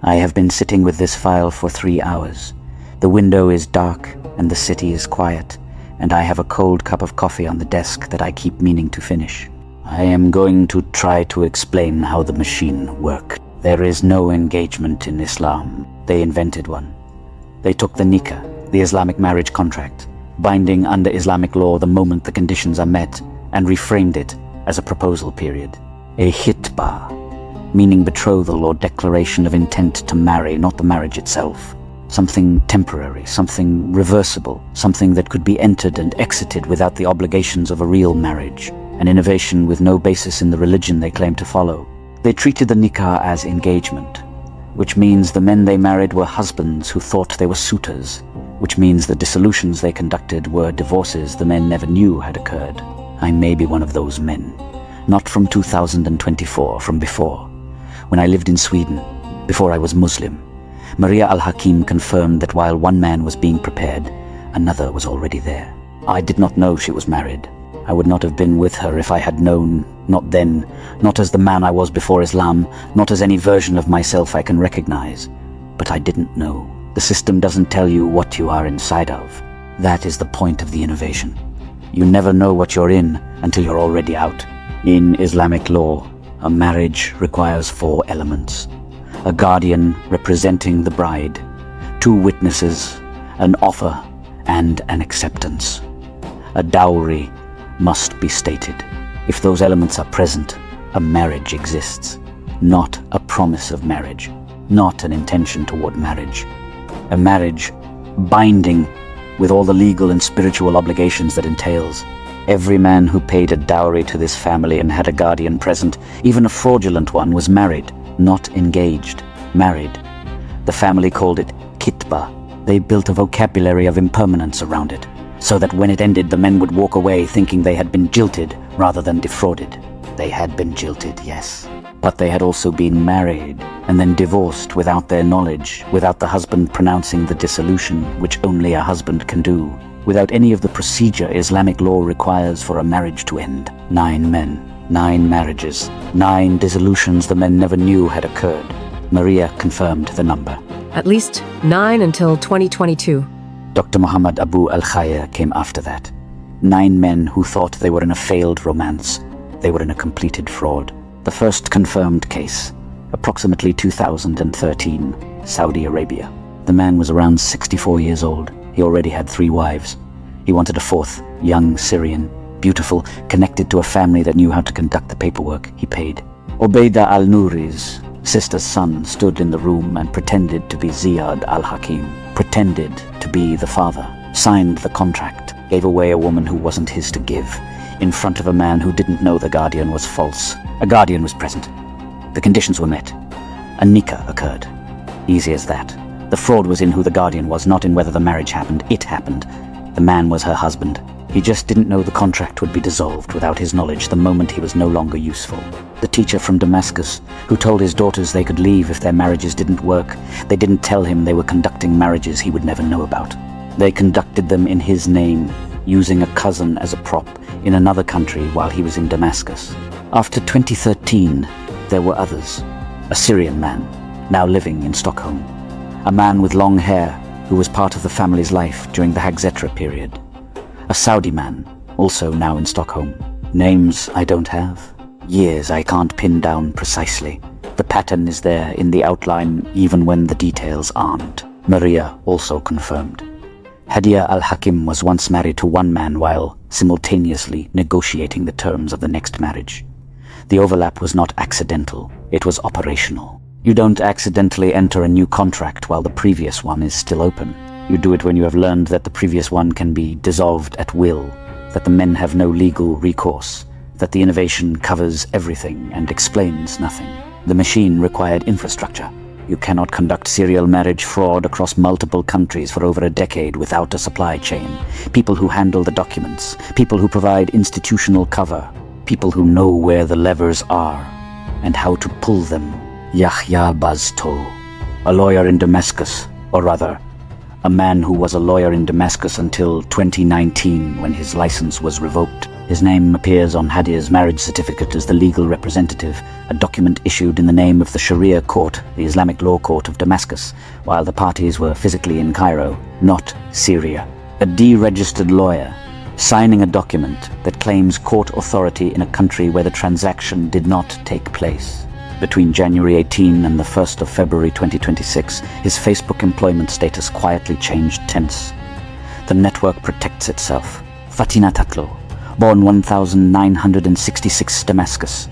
I have been sitting with this file for 3 hours. The window is dark and the city is quiet, and I have a cold cup of coffee on the desk that I keep meaning to finish. I am going to try to explain how the machine worked. There is no engagement in Islam. They invented one. They took the nikah, the Islamic marriage contract, binding under Islamic law the moment the conditions are met, and reframed it as a proposal period. A hitbah, meaning betrothal or declaration of intent to marry, not the marriage itself. Something temporary, something reversible, something that could be entered and exited without the obligations of a real marriage, an innovation with no basis in the religion they claim to follow. They treated the nikah as engagement, which means the men they married were husbands who thought they were suitors, which means the dissolutions they conducted were divorces the men never knew had occurred. I may be one of those men. Not from 2024, from before. When I lived in Sweden, before I was Muslim, Maria Alhakim confirmed that while one man was being prepared, another was already there. I did not know she was married. I would not have been with her if I had known, not then, not as the man I was before Islam, not as any version of myself I can recognize. But I didn't know. The system doesn't tell you what you are inside of. That is the point of the innovation. You never know what you're in until you're already out. In Islamic law, a marriage requires 4 elements. A guardian representing the bride, 2 witnesses, an offer, and an acceptance. A dowry must be stated. If those elements are present, a marriage exists, not a promise of marriage, not an intention toward marriage. A marriage binding with all the legal and spiritual obligations that entails. Every man who paid a dowry to this family and had a guardian present, even a fraudulent one, was married, not engaged, married. The family called it kitba. They built a vocabulary of impermanence around it, so that when it ended the men would walk away thinking they had been jilted rather than defrauded. They had been jilted, yes, but they had also been married and then divorced without their knowledge, without the husband pronouncing the dissolution, which only a husband can do, without any of the procedure Islamic law requires for a marriage to end. 9 men, 9 marriages, 9 dissolutions the men never knew had occurred. Maria confirmed the number. At least 9 until 2022. Dr. Muhammad Abu al-Khayr came after that. 9 men who thought they were in a failed romance. They were in a completed fraud. The first confirmed case, approximately 2013, Saudi Arabia. The man was around 64 years old. He already had 3 wives. He wanted a 4th, young Syrian, beautiful, connected to a family that knew how to conduct the paperwork. He paid. Obeida al-Nouri's sister's son stood in the room and pretended to be Ziyad al-Hakim, pretended to be the father, signed the contract, gave away a woman who wasn't his to give, in front of a man who didn't know the guardian was false. A guardian was present. The conditions were met. A nikah occurred. Easy as that. The fraud was in who the guardian was, not in whether the marriage happened. It happened. The man was her husband. He just didn't know the contract would be dissolved without his knowledge the moment he was no longer useful. The teacher from Damascus, who told his daughters they could leave if their marriages didn't work, they didn't tell him they were conducting marriages he would never know about. They conducted them in his name, using a cousin as a prop in another country while he was in Damascus. After 2013, there were others. A Syrian man, now living in Stockholm. A man with long hair who was part of the family's life during the Hajj period. A Saudi man, also now in Stockholm. Names I don't have. Years I can't pin down precisely. The pattern is there in the outline even when the details aren't. Maria also confirmed. Hadia Alhakim was once married to one man while simultaneously negotiating the terms of the next marriage. The overlap was not accidental, it was operational. You don't accidentally enter a new contract while the previous one is still open. You do it when you have learned that the previous one can be dissolved at will, that the men have no legal recourse, that the innovation covers everything and explains nothing. The machine required infrastructure. You cannot conduct serial marriage fraud across multiple countries for over a decade without a supply chain. People who handle the documents, people who provide institutional cover, people who know where the levers are and how to pull them. Yahya Bazto, a lawyer in Damascus, or rather, a man who was a lawyer in Damascus until 2019 when his license was revoked. His name appears on Hadia's marriage certificate as the legal representative, a document issued in the name of the Sharia court, the Islamic law court of Damascus, while the parties were physically in Cairo, not Syria. A deregistered lawyer signing a document that claims court authority in a country where the transaction did not take place. Between January 18 and the 1st of February 2026, his Facebook employment status quietly changed tense. The network protects itself. Fatina Tatlo, born 1966 Damascus,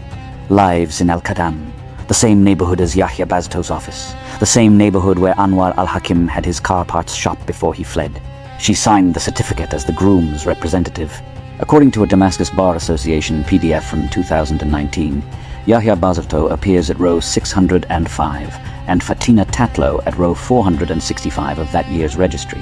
lives in Al-Qadam, the same neighborhood as Yahya Bazto's office, the same neighborhood where Anwar Alhakim had his car parts shop before he fled. She signed the certificate as the groom's representative. According to a Damascus Bar Association PDF from 2019, Yahya Bazto appears at row 605 and Fatina Tatlo at row 465 of that year's registry.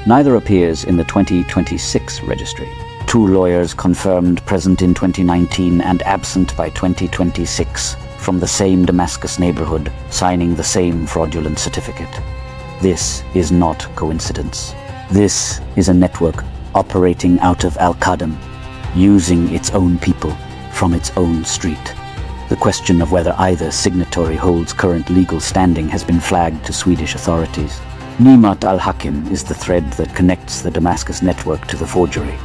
Neither appears in the 2026 registry. Two lawyers confirmed present in 2019 and absent by 2026 from the same Damascus neighborhood, signing the same fraudulent certificate. This is not coincidence. This is a network operating out of Al-Qadam, using its own people from its own street. The question of whether either signatory holds current legal standing has been flagged to Swedish authorities. Neamat Alhakim is the thread that connects the Damascus network to the forgery.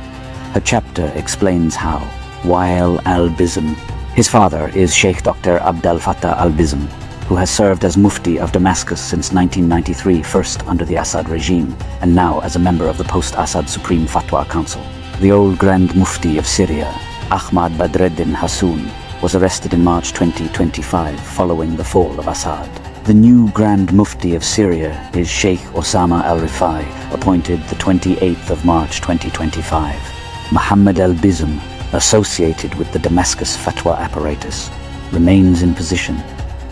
Her chapter explains how Wael al-Bizm, his father is Sheikh Dr. Abdel Fattah al-Bizm, who has served as Mufti of Damascus since 1993, first under the Assad regime, and now as a member of the post-Assad Supreme Fatwa Council. The old Grand Mufti of Syria, Ahmad Badreddin Hassoun, was arrested in March 2025 following the fall of Assad. The new Grand Mufti of Syria is Sheikh Osama al-Rifai, appointed the 28th of March 2025. Muhammad al-Bizm, associated with the Damascus fatwa apparatus, remains in position,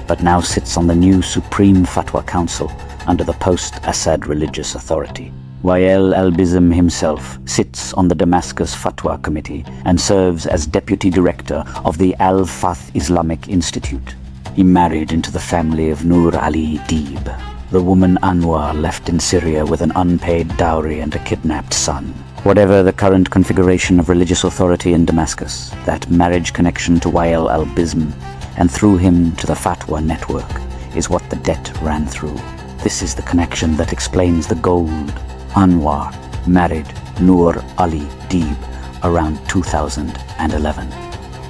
but now sits on the new Supreme Fatwa Council under the post-Assad religious authority. Wael al-Bizm himself sits on the Damascus Fatwa Committee and serves as Deputy Director of the Al-Fath Islamic Institute. He married into the family of Nour Ali Deeb, the woman Anwar left in Syria with an unpaid dowry and a kidnapped son. Whatever the current configuration of religious authority in Damascus, that marriage connection to Wael al-Bizm and through him to the Fatwa network is what the debt ran through. This is the connection that explains the gold. Anwar married Nour Ali Deeb around 2011.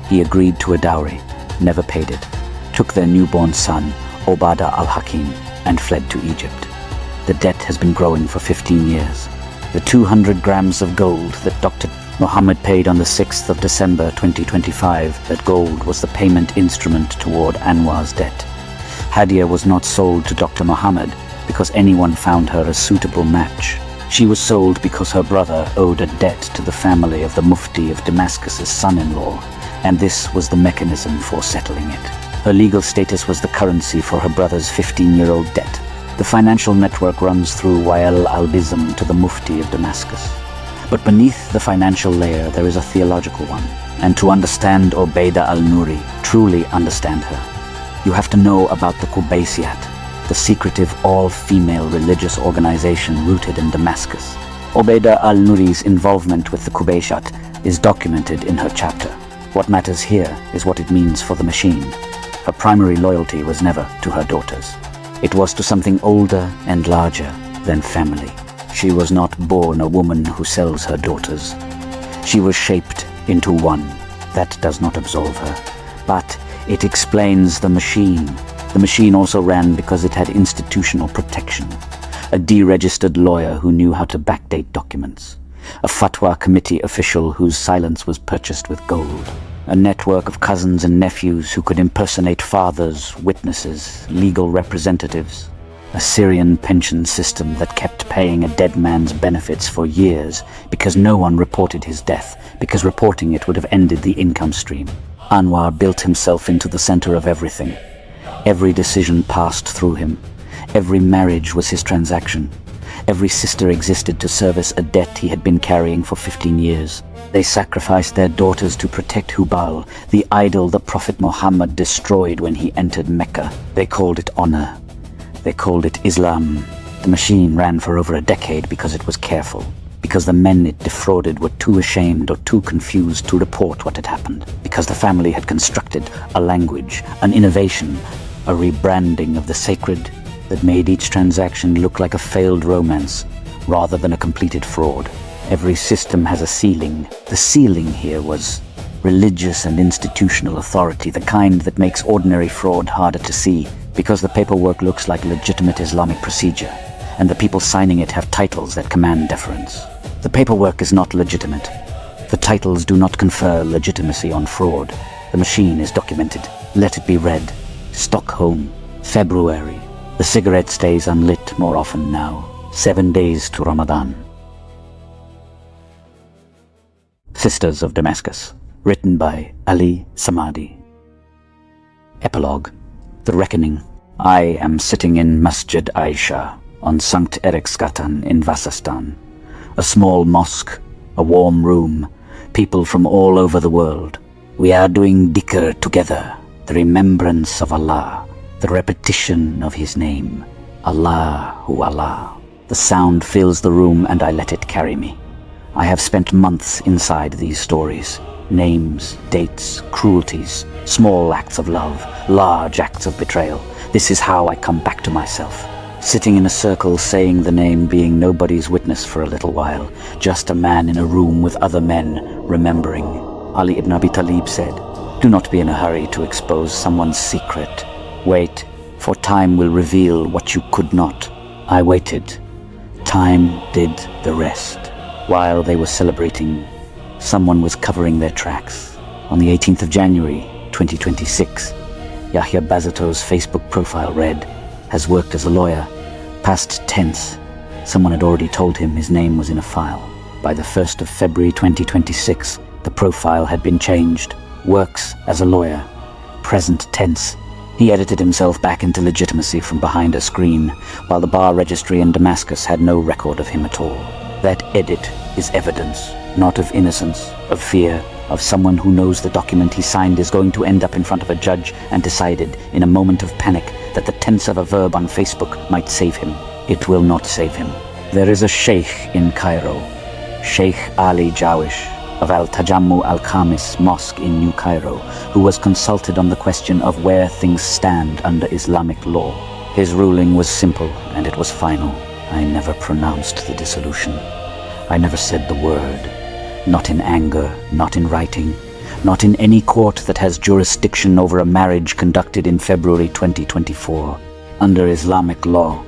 He agreed to a dowry, never paid it, took their newborn son, Obeida al-Hakim, and fled to Egypt. The debt has been growing for 15 years. The 200 grams of gold that Dr. Muhammad paid on the 6th of December 2025, that gold was the payment instrument toward Anwar's debt. Hadia was not sold to Dr. Muhammad because anyone found her a suitable match. She was sold because her brother owed a debt to the family of the Mufti of Damascus's son-in-law, and this was the mechanism for settling it. Her legal status was the currency for her brother's 15-year-old debt. The financial network runs through Wael al-Bizm to the Mufti of Damascus. But beneath the financial layer there is a theological one, and to understand Obeida al-Nouri, truly understand her, you have to know about the Qubaysiyat, the secretive all-female religious organization rooted in Damascus. Obeida al-Nouri's involvement with the Qubaysiyat is documented in her chapter. What matters here is what it means for the machine. Her primary loyalty was never to her daughters. It was to something older and larger than family. She was not born a woman who sells her daughters. She was shaped into one. That does not absolve her, but it explains the machine. The machine also ran because it had institutional protection. A deregistered lawyer who knew how to backdate documents. A fatwa committee official whose silence was purchased with gold. A network of cousins and nephews who could impersonate fathers, witnesses, legal representatives. A Syrian pension system that kept paying a dead man's benefits for years because no one reported his death, because reporting it would have ended the income stream. Anwar built himself into the center of everything. Every decision passed through him. Every marriage was his transaction. Every sister existed to service a debt he had been carrying for 15 years. They sacrificed their daughters to protect Hubal, the idol the Prophet Muhammad destroyed when he entered Mecca. They called it honor. They called it Islam. The machine ran for over a decade because it was careful, because the men it defrauded were too ashamed or too confused to report what had happened, because the family had constructed a language, an innovation, a rebranding of the sacred that made each transaction look like a failed romance rather than a completed fraud. Every system has a ceiling. The ceiling here was religious and institutional authority, the kind that makes ordinary fraud harder to see, because the paperwork looks like legitimate Islamic procedure, and the people signing it have titles that command deference. The paperwork is not legitimate. The titles do not confer legitimacy on fraud. The machine is documented. Let it be read. Stockholm, February. The cigarette stays unlit more often now. 7 days to Ramadan. Sisters of Damascus. Written by Ali Samadi. Epilogue. The Reckoning. I am sitting in Masjid Aisha on Sankt Eriksgatan in Vasastan. A small mosque, a warm room, people from all over the world. We are doing dhikr together, the remembrance of Allah, the repetition of His name. Allahu Allah. The sound fills the room and I let it carry me. I have spent months inside these stories. Names, dates, cruelties, small acts of love, large acts of betrayal. This is how I come back to myself. Sitting in a circle saying the name, being nobody's witness for a little while. Just a man in a room with other men, remembering. Ali ibn Abi Talib said, "Do not be in a hurry to expose someone's secret. Wait, for time will reveal what you could not." I waited. Time did the rest. While they were celebrating, someone was covering their tracks. On the 18th of January, 2026, Yahya Bazato's Facebook profile read, "Has worked as a lawyer, past tense." Someone had already told him his name was in a file. By the 1st of February 2026, the profile had been changed. Works as a lawyer, present tense. He edited himself back into legitimacy from behind a screen, while the bar registry in Damascus had no record of him at all. That edit is evidence, not of innocence, of fear, of someone who knows the document he signed is going to end up in front of a judge and decided, in a moment of panic, that the tense of a verb on Facebook might save him. It will not save him. There is a sheikh in Cairo, Sheikh Ali Jawish, of Al-Tajammu Al-Khamis Mosque in New Cairo, who was consulted on the question of where things stand under Islamic law. His ruling was simple and it was final. I never pronounced the dissolution. I never said the word. Not in anger, not in writing, not in any court that has jurisdiction over a marriage conducted in February 2024. Under Islamic law,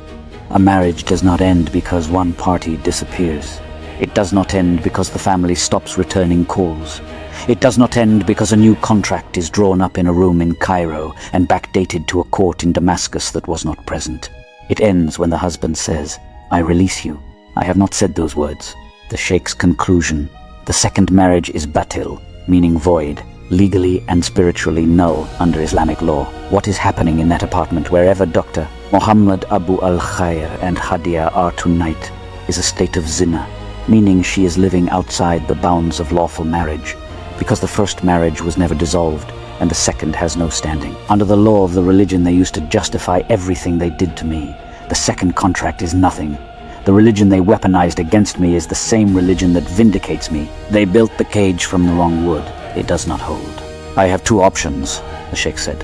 a marriage does not end because one party disappears. It does not end because the family stops returning calls. It does not end because a new contract is drawn up in a room in Cairo and backdated to a court in Damascus that was not present. It ends when the husband says, "I release you." I have not said those words. The Sheikh's conclusion: the second marriage is batil, meaning void, legally and spiritually null under Islamic law. What is happening in that apartment wherever Dr. Muhammad Abu al-Khair and Hadia are tonight is a state of zina, meaning she is living outside the bounds of lawful marriage, because the first marriage was never dissolved and the second has no standing. Under the law of the religion they used to justify everything they did to me. The second contract is nothing. The religion they weaponized against me is the same religion that vindicates me. They built the cage from the wrong wood. It does not hold. I have two options, the sheikh said.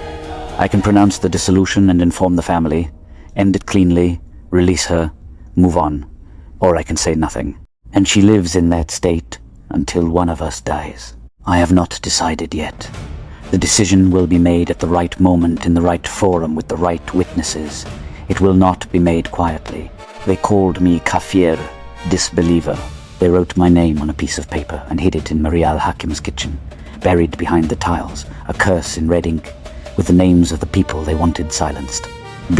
I can pronounce the dissolution and inform the family, end it cleanly, release her, move on. Or I can say nothing. And she lives in that state until one of us dies. I have not decided yet. The decision will be made at the right moment in the right forum with the right witnesses. It will not be made quietly. They called me kafir, disbeliever. They wrote my name on a piece of paper and hid it in Maria Alhakim's kitchen, buried behind the tiles, a curse in red ink, with the names of the people they wanted silenced.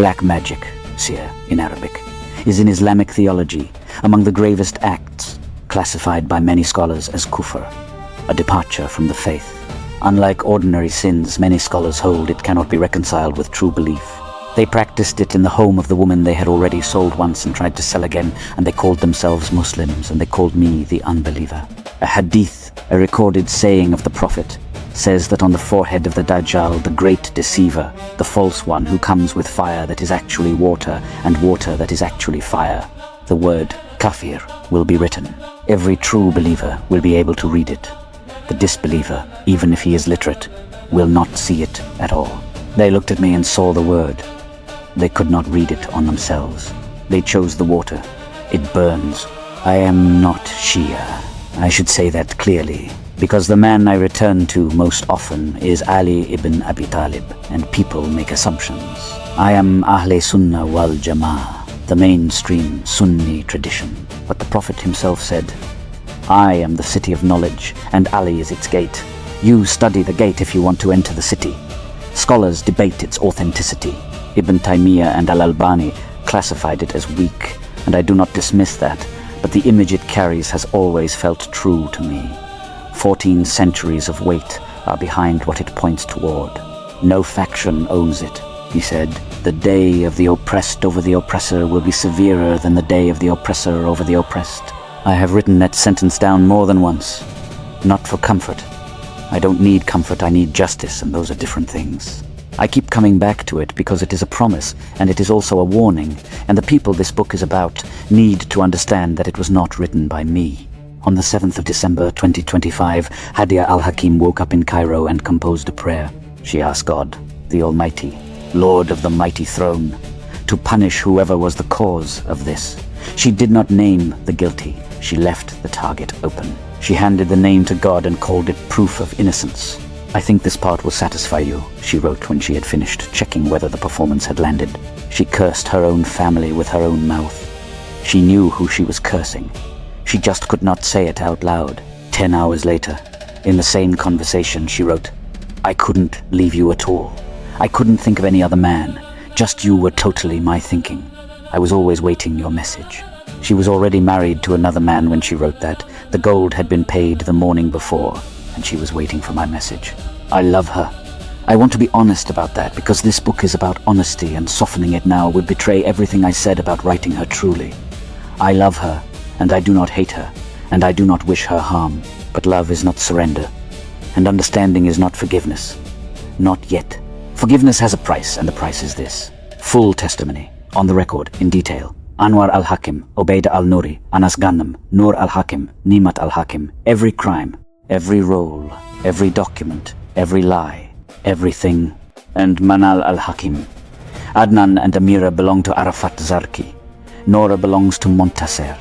Black magic, seer in Arabic, is in Islamic theology among the gravest acts, classified by many scholars as kufr, a departure from the faith. Unlike ordinary sins, many scholars hold it cannot be reconciled with true belief. They practiced it in the home of the woman they had already sold once and tried to sell again, and they called themselves Muslims, and they called me the unbeliever. A hadith, a recorded saying of the Prophet, says that on the forehead of the Dajjal, the great deceiver, the false one who comes with fire that is actually water and water that is actually fire, the word kafir will be written. Every true believer will be able to read it. The disbeliever, even if he is literate, will not see it at all. They looked at me and saw the word. They could not read it on themselves. They chose the water. It burns. I am not Shia. I should say that clearly, because the man I return to most often is Ali ibn Abi Talib, and people make assumptions. I am Ahle Sunnah wal Jama'ah, the mainstream Sunni tradition. But the Prophet himself said, I am the city of knowledge, and Ali is its gate. You study the gate if you want to enter the city. Scholars debate its authenticity. Ibn Taymiyyah and Al-Albani classified it as weak, and I do not dismiss that, but the image it carries has always felt true to me. 14 centuries of weight are behind what it points toward. No faction owns it, he said. The day of the oppressed over the oppressor will be severer than the day of the oppressor over the oppressed. I have written that sentence down more than once. Not for comfort. I don't need comfort, I need justice, and those are different things. I keep coming back to it because it is a promise, and it is also a warning, and the people this book is about need to understand that it was not written by me. On the 7th of December 2025, Hadia Alhakim woke up in Cairo and composed a prayer. She asked God, the Almighty, Lord of the mighty throne, to punish whoever was the cause of this. She did not name the guilty. She left the target open. She handed the name to God and called it proof of innocence. I think this part will satisfy you, she wrote when she had finished checking whether the performance had landed. She cursed her own family with her own mouth. She knew who she was cursing. She just could not say it out loud. 10 hours later, in the same conversation, she wrote, I couldn't leave you at all. I couldn't think of any other man. Just you were totally my thinking. I was always waiting your message. She was already married to another man when she wrote that. The gold had been paid the morning before, and she was waiting for my message. I love her. I want to be honest about that, because this book is about honesty, and softening it now would betray everything I said about writing her truly. I love her, and I do not hate her, and I do not wish her harm. But love is not surrender, and understanding is not forgiveness. Not yet. Forgiveness has a price, and the price is this. Full testimony, on the record, in detail. Anwar Alhakim, Obeida al-Nouri, Anas Ghannam, Nour Alhakim, Neamat Alhakim, every crime, every role, every document, every lie, everything, and Manal Alhakim. Adnan and Amira belong to Arafat Zarki. Nora belongs to Montaser.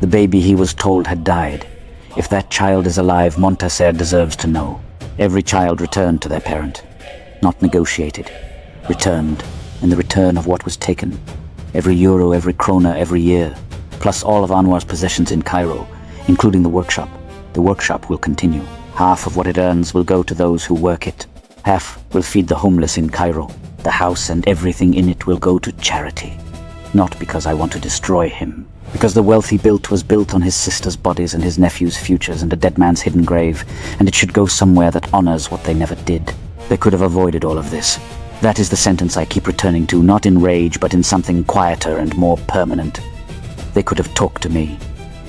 The baby he was told had died. If that child is alive, Montaser deserves to know. Every child returned to their parent. Not negotiated. Returned, in the return of what was taken. Every euro, every krona, every year, plus all of Anwar's possessions in Cairo, including the workshop. The workshop will continue. Half of what it earns will go to those who work it. Half will feed the homeless in Cairo. The house and everything in it will go to charity. Not because I want to destroy him. Because the wealth he built was built on his sister's bodies and his nephew's futures and a dead man's hidden grave, and it should go somewhere that honors what they never did. They could have avoided all of this. That is the sentence I keep returning to, not in rage, but in something quieter and more permanent. They could have talked to me,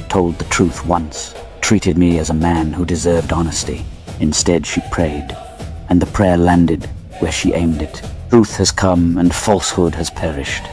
told the truth once, treated me as a man who deserved honesty. Instead, she prayed, and the prayer landed where she aimed it. Truth has come, and falsehood has perished.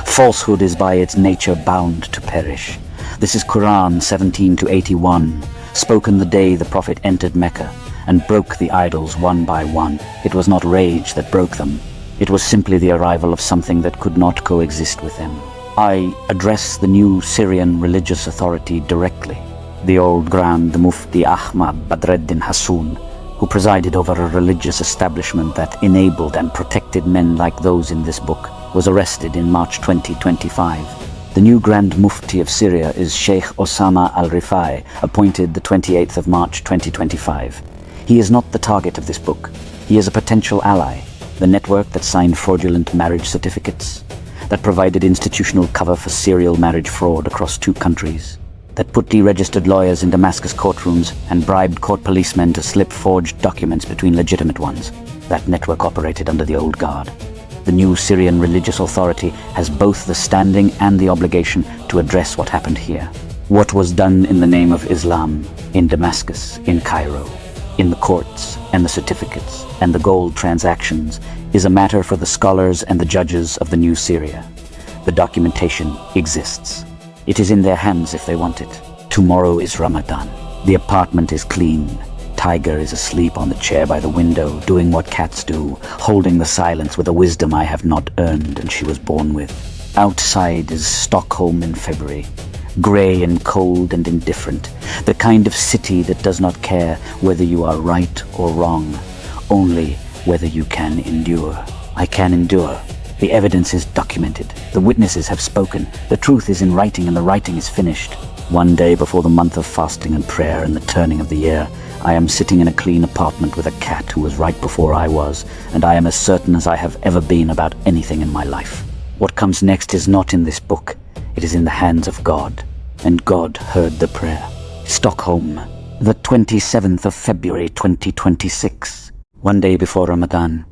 Falsehood is by its nature bound to perish. This is Quran 17-81, spoken the day the Prophet entered Mecca and broke the idols one by one. It was not rage that broke them. It was simply the arrival of something that could not coexist with them. I address the new Syrian religious authority directly. The old Grand Mufti Ahmad Badreddin Hassoun, who presided over a religious establishment that enabled and protected men like those in this book, was arrested in March 2025. The new Grand Mufti of Syria is Sheikh Osama al-Rifai, appointed the 28th of March 2025. He is not the target of this book. He is a potential ally, the network that signed fraudulent marriage certificates, that provided institutional cover for serial marriage fraud across 2 countries, that put deregistered lawyers in Damascus courtrooms and bribed court policemen to slip forged documents between legitimate ones. That network operated under the old guard. The new Syrian religious authority has both the standing and the obligation to address what happened here. What was done in the name of Islam, in Damascus, in Cairo. in the courts and the certificates and the gold transactions is a matter for the scholars and the judges of the new Syria. The documentation exists. It is in their hands if they want it. Tomorrow is Ramadan. The apartment is clean. Tiger is asleep on the chair by the window, doing what cats do, holding the silence with a wisdom I have not earned and she was born with. Outside is Stockholm in February, grey and cold and indifferent, the kind of city that does not care whether you are right or wrong, only whether you can endure. I can endure. The evidence is documented. The witnesses have spoken. The truth is in writing and the writing is finished. One day before the month of fasting and prayer and the turning of the year, I am sitting in a clean apartment with a cat who was right before I was, and I am as certain as I have ever been about anything in my life. What comes next is not in this book. It is in the hands of God. And God heard the prayer. Stockholm, the 27th of February 2026. One day before Ramadan,